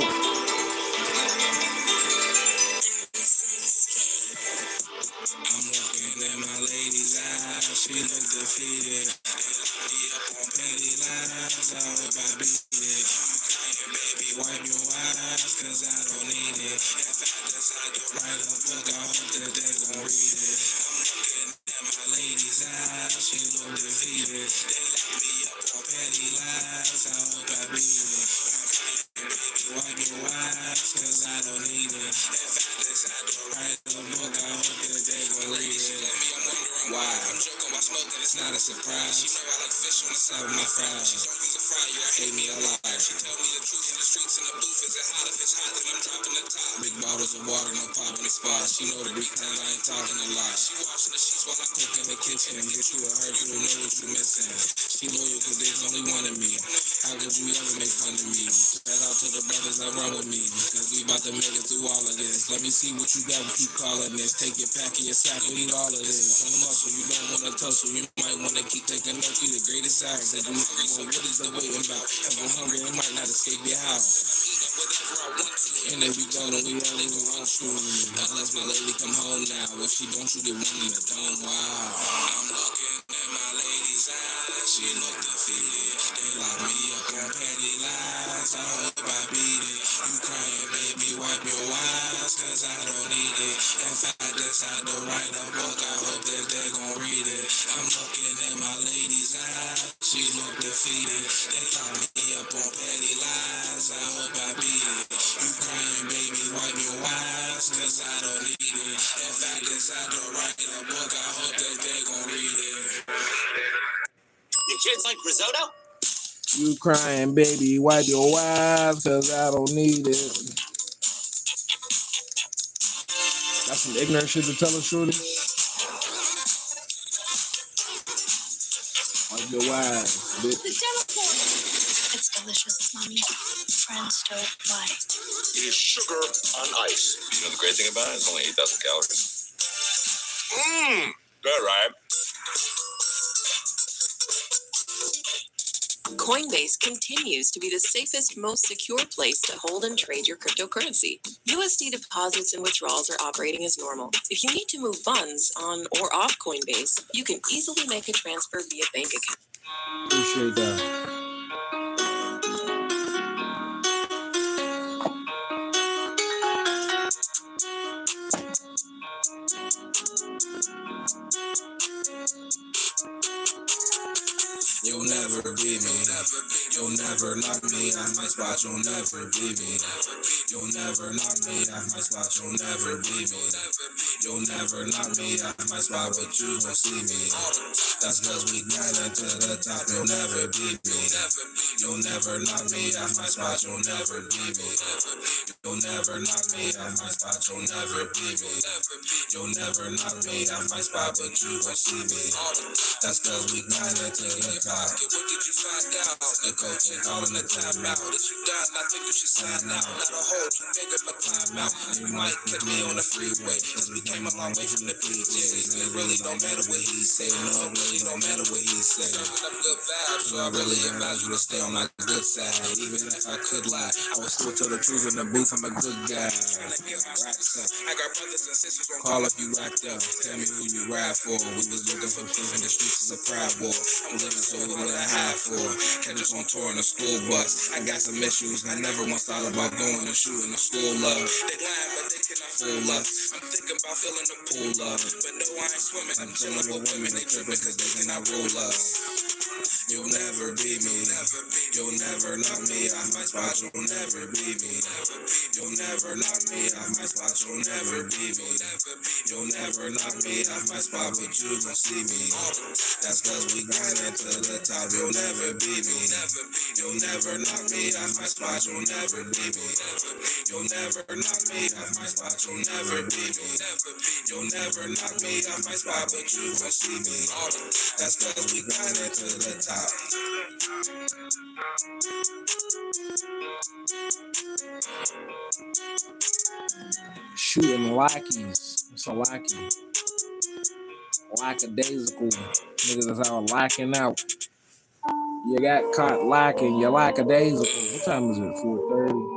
I'm looking at my lady's eyes, she look defeated. They lock me up on petty lies, I hope I beat it. You crying, baby, wipe your eyes, cause I don't need it. If I decide to write a book, I hope that they gon' read it. I'm looking at my lady's eyes, she look defeated. They lock me up on petty lies, I hope I beat it. You crying, baby, wipe your eyes, cause I don't need it. If I decide to write a book, I hope that they gon' read it. She love me, I'm wondering why. I'm joking while smoking, it's not a surprise. She know I like fish on the side of my fries. She don't use a fryer, I hate me a liar. She tell me the truth in the streets, in the booth. Is it hot? If it's hot, then I'm dropping the top. Big bottles of water, no pop in the spot. She know the weekend, I ain't talking a lot. She washing the sheets while I cook in the kitchen. Get you a hurt, you don't know what you missing. She loyal cause there's only one of me. How could you ever make fun of me? Shout out to the brothers that run with me, cause we about to make it through all of this. Let me see what you got, keep calling this. Take your pack and your sack, we need all of this. On the muscle, you don't wanna tussle, you might wanna keep taking notes. You the greatest acts that you hungry, so what is the waiting about? If I'm hungry, it might not escape your house. Whatever I want to, and if you don't, then we won't even want you. Unless my lady come home now, if she don't, you get one in the dome. Wow. I'm looking at my lady's eyes, she look defeated. They lock me up on petty lies, I hope I beat it. You crying, baby, wipe your eyes, cause I don't need it. If I decide to write a book, I hope that they gon' read it. I'm looking at my lady's eyes, she look defeated. They lock me up on petty lies, I hope I beat it. You crying, baby, wipe your eyes, cause I don't need it. If I decide to write a book, I hope that they gon' read it. Your kids like risotto? You crying, baby, wipe your eyes, cause I don't need it. Got some ignorant shit to tell us, shorty? Wipe your eyes, bitch. It's delicious, Mommy. Friends don't lie. It is sugar on ice. You know the great thing about it? It's only 8,000 calories. Good, right? Coinbase continues to be the safest, most secure place to hold and trade your cryptocurrency. USD deposits and withdrawals are operating as normal. If you need to move funds on or off Coinbase, you can easily make a transfer via bank account. Appreciate that. You'll never beat me. You'll never knock me off my spot. You'll never beat me. You'll never knock me off my spot. You'll never beat me. You'll never knock me off my spot, but you gon' see me. That's cause we grindin' to the top. You'll never beat me. You'll never knock me off my spot. You'll never beat me. You'll never knock me off my spot. You'll never beat me. You'll never knock me off my spot, but you gon' see me. That's cause we grindin' to the top. What did you find out? The coach ain't calling the timeout. If you done, I think you should sign out. Not a hole too big of a climb out. You might catch me on the freeway, cause we came a long way from the PJs. And it really don't matter what he say. No, it really don't matter what he say. Serving up good vibes, so I really advise you to stay on my good side. Even if I could lie, I would still tell the truth in the booth. I'm a good guy. Trying to get my racks up. I got brothers and sisters gon' call if you racked up. Tell me who you ride for. We was looking for proof in the streets is a pride war. I'm living so what I hide for. Catch us on tour in a school bus. I got some issues. I never once thought about going and shooting the school up. They lying, but they cannot fool us. I'm thinking about filling the pool up. But no, I ain't swimming. I'm chilling with women. They tripping cause they cannot rule us. You'll never beat me. You'll never knock me off my spot. You'll never beat me. You'll never knock me off my spot. You'll never beat me. You'll never knock me off my spot, but you gon' see me. That's cause we grindin' to the top. You'll never beat me. You'll never knock me off my spot. You'll never beat me. You'll never knock me off my spot. You'll never beat me. You'll never knock me off my spot, but you gon' see me. That's cause we grindin' to the top. Shooting lackeys. It's a lackey. Lackadaisical. Niggas is out lacking out. You got caught lacking. You're lackadaisical. What time is it? 4:30.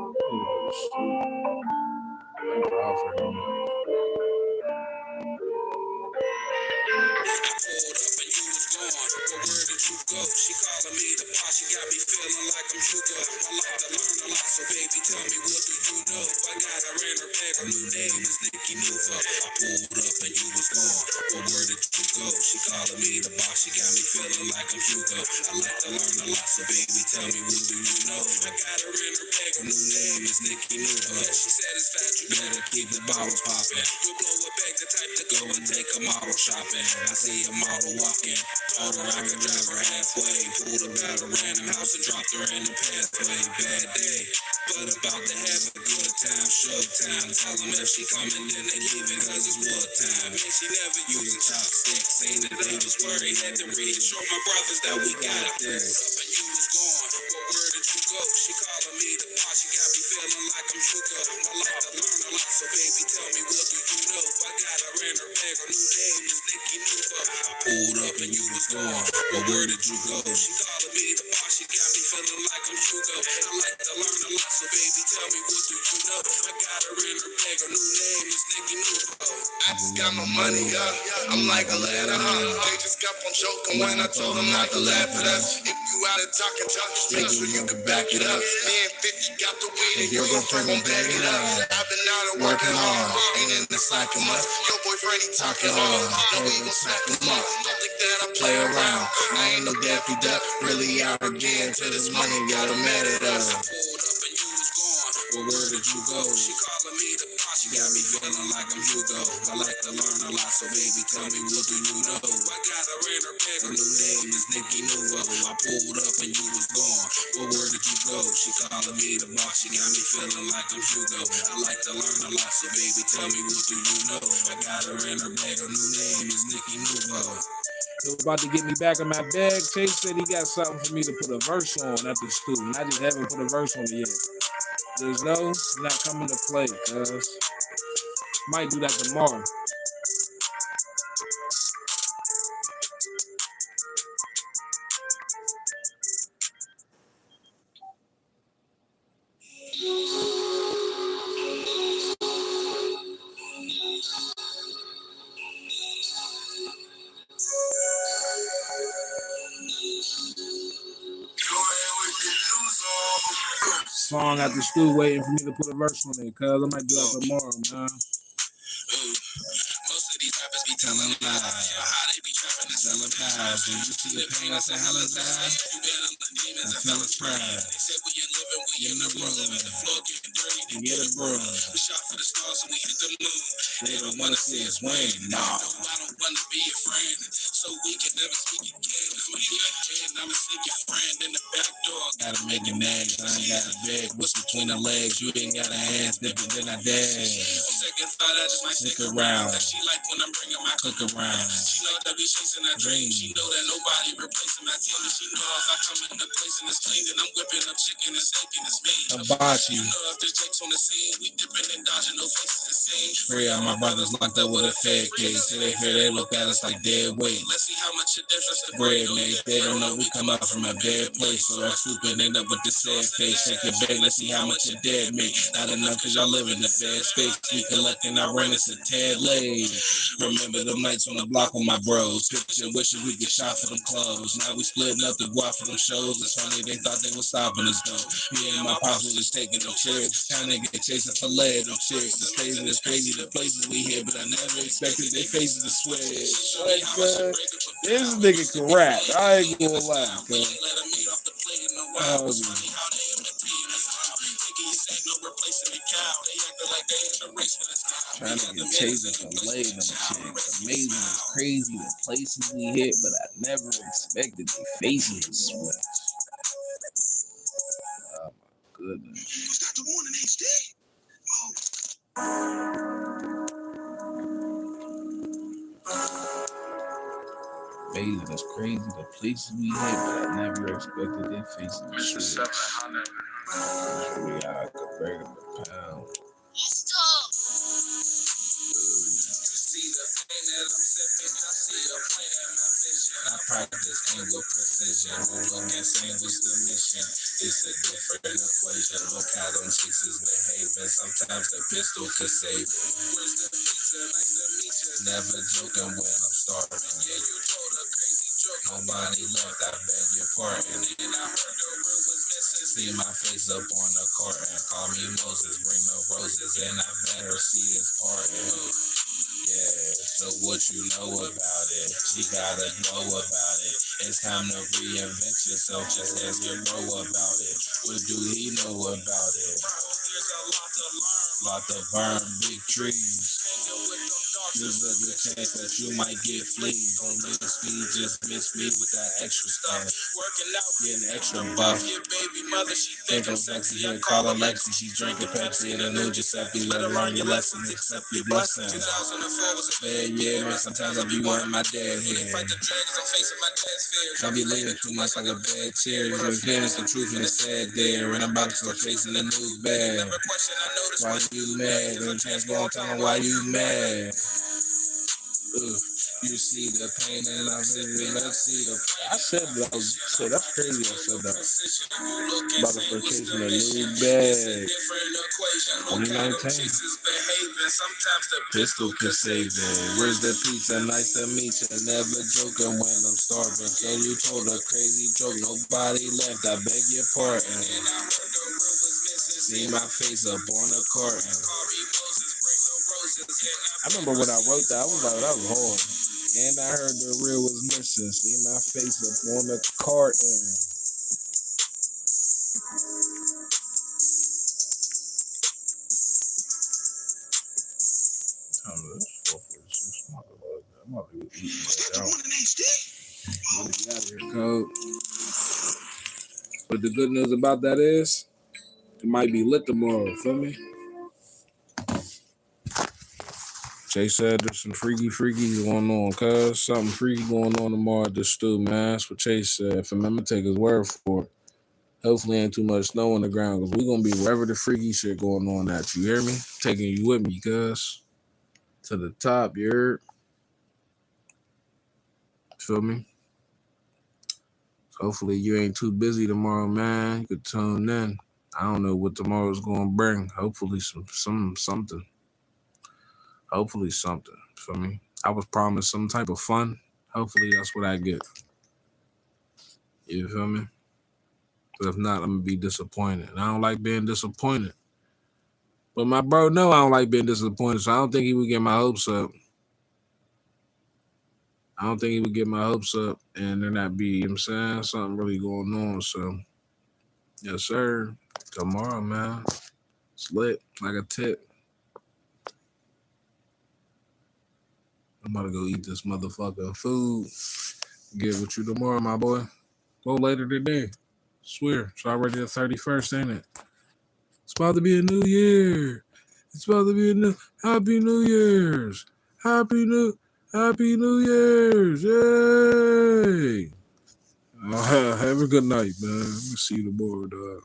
Where did you go? She calling me the boss. She got me feeling like I'm Hugo. I like to learn a lot, so baby, tell me what do you know? I got her in her bag. Her new name is Nikki Nuvo. I pulled up and you was gone. But where did you go? She calling me the boss. She got me feeling like I'm Hugo. I like to learn a lot, so baby, tell me what do you know? I got her in her bag. Her new name is Nikki Nuvo. She said it's fat. You better keep the bottles popping. You'll blow a bag, the type to go and take a model shopping. I see a model walking. Told her I could drive her halfway. Pulled her out a random house and dropped her in the pathway. Bad day, but about to have a good time. Showtime. Tell them if she coming, then they leaving cause it's war time. And she never using chopsticks. Saying that they was worried. Had to reassure my brothers that we got this. Up and you was gone. But where did you go? She calling me the boss. She got me feeling like I'm Hugo. I like to learn a lot, so baby, tell me what do you know? I got her in her bag. Her new name is Nikki Nuvo. I pulled up and you was gone. But where did you go? She calling me the boss. She got me feeling like I'm Hugo. I like to learn a lot, so baby, tell me what do you know? I got her in her bag. Her new name is Nikki Nuvo. I just got my money up. I'm like a ladder, They just kept on joking when I told them not to laugh at us. If you out of talking, make sure you can back it up. Me and 50 got the weed and your girlfriend gon' bag it up. I've been out of working hard, ain't in the slacking much. Your boyfriend, he talking hard, know he gon' smack him up. Don't think that I play around. I ain't no Daffy Duck, really out again till this money got him mad at us. Well, where did you go? She calling me the boss. She got me feeling like I'm Hugo. I like to learn a lot, so baby, tell me what do you know? I got her in her bag. Her new name is Nikki Nuvo. I pulled up and you was gone. Well, where did you go? She calling me the boss. She got me feeling like I'm Hugo. I like to learn a lot, so baby, tell me what do you know? I got her in her bag. Her new name is Nikki Nuvo. He was about to get me back in my bag. Chase said he got something for me to put a verse on at the studio. I just haven't put a verse on it yet. There's no not coming to play, cuz. Might do that tomorrow. Song at the studio waiting for me to put a verse on it, cuz I might do that tomorrow, man. Most of these rappers be telling lies. How they be trapping and selling pies. When you see the pain, I said, hell is that? You better let demons and fellas pride. They said we ain't living, we in the room. And the floor getting dirty to get a broom. We shot for the stars and we hit the moon. They don't wanna see us win, no. I don't wanna be your friend, so we can never speak again. I'ma be a friend, I'ma sneak your friend in the back door. Gotta make an egg, I ain't got a bag. What's between the legs? You ain't got a hands dipping, then I dance. Second thought, I just might stick around. She like when I'm bringing my cook around. She know that we chasing our dreams. She know that nobody replacing my team. And she know if I come in the place and it's clean, then I'm whipping up chicken and steak and it's me. Hibachi. You know if there's jakes on the scene, we dipping and dodging, no faces the same. Free out my brothers locked up with a fed case. See they fear, they look at us like dead weight. Let's see how much a difference the bread make. They don't know we come up from a bad place. So I'm swooping end up with the sad face. Shake your bag, let's see how much your dad make. Not enough cause y'all live in a bad space. We collecting our rent, it's a tad late. Remember them nights on the block with my bros. Picture wishing we get shot for them clothes. Now we splitting up the guap for them shows. It's funny they thought they was stopping us though. Me and my pops was just taking them chicks. Trying to get chasing for lead them chicks. The station is crazy, the places we hit, but I never expected their faces to switch. Like, this nigga can rap. I ain't gonna lie, cuz. Trying to get chasing for lay them chicks. Amazing, it's crazy the places we hit, but I never expected their faces to switch. Oh my goodness. Was that the one in HD? Amazing, it's crazy the places we hit, but I never expected their faces to switch. We got a burger per pound. I practice aim with precision. Look and sing what's the mission. It's a different equation. Look how them chicks is behaving. Sometimes the pistol could save it. Where's the pizza? Nice to meet you. Never joking when I'm starving. Yeah, you told a crazy joke. Nobody left. I beg your pardon. And I heard the real was missing. See my face up on the court and call me Moses. Bring the roses and I better see his pardon. Yeah, so what you know about it? She gotta know about it. It's time to reinvent yourself. Just ask your bro about it. What do he know about it? There's a lot to learn. Lot to burn, big trees. There's a good chance that you might get fleas. On this speed, just miss me with that extra stuff. Working out, getting extra buff. Your baby mother, she think I'm sexy. I call her Lexi. She drinking Pepsi and a new Giuseppe. Let her learn your lessons, accept your blessings. 2004 was a bad year, and sometimes I be wanting my dad here. Fight the dragons, I'm facing my dad's fears. I be leaning too much like a bad chair. You're feeling the truth and the sad there. And I'm about to start chasing the news bag. Never question, I notice why you mad. There's a chance go on, tell me why you mad. You see the pain and I see the. I said that. So that's crazy. I said that. About to start chasing a new bag. 2019. Pistol could save it. Where's the pizza? Nice to meet you. Never joking when I'm starving. So you told a crazy joke. Nobody left. I beg your pardon. See my face up on the carton. I remember when I wrote that, I was like, that was hard. And I heard the real was missing. See my face up on the carton. But the good news about that is, it might be lit tomorrow. Feel me? Jay said there's some freaky going on, cuz. Something freaky going on tomorrow at the stew, man. That's what Chase said. For me, I'm gonna take his word for it. Hopefully ain't too much snow on the ground, because we're gonna be wherever the freaky shit going on at. You hear me? Taking you with me, cuz. To the top, you heard? Feel me? So hopefully you ain't too busy tomorrow, man. You could tune in. I don't know what tomorrow's gonna bring. Hopefully something. Hopefully something. Feel me? I was promised some type of fun. Hopefully that's what I get. You feel me? Because if not, I'm gonna be disappointed. And I don't like being disappointed. But my bro know I don't like being disappointed, so I don't think he would get my hopes up. I don't think he would get my hopes up and there not be, you know what I'm saying, something really going on. So, yes, sir. Tomorrow, man. It's lit like a tip. I'm about to go eat this motherfucking food. Get with you tomorrow, my boy. Go later today. Swear. It's already the 31st, ain't it? It's about to be a new year. It's about to be a new Happy New Year's. Happy New Year's. Yay. Have a good night, man. Let me see you tomorrow, dog.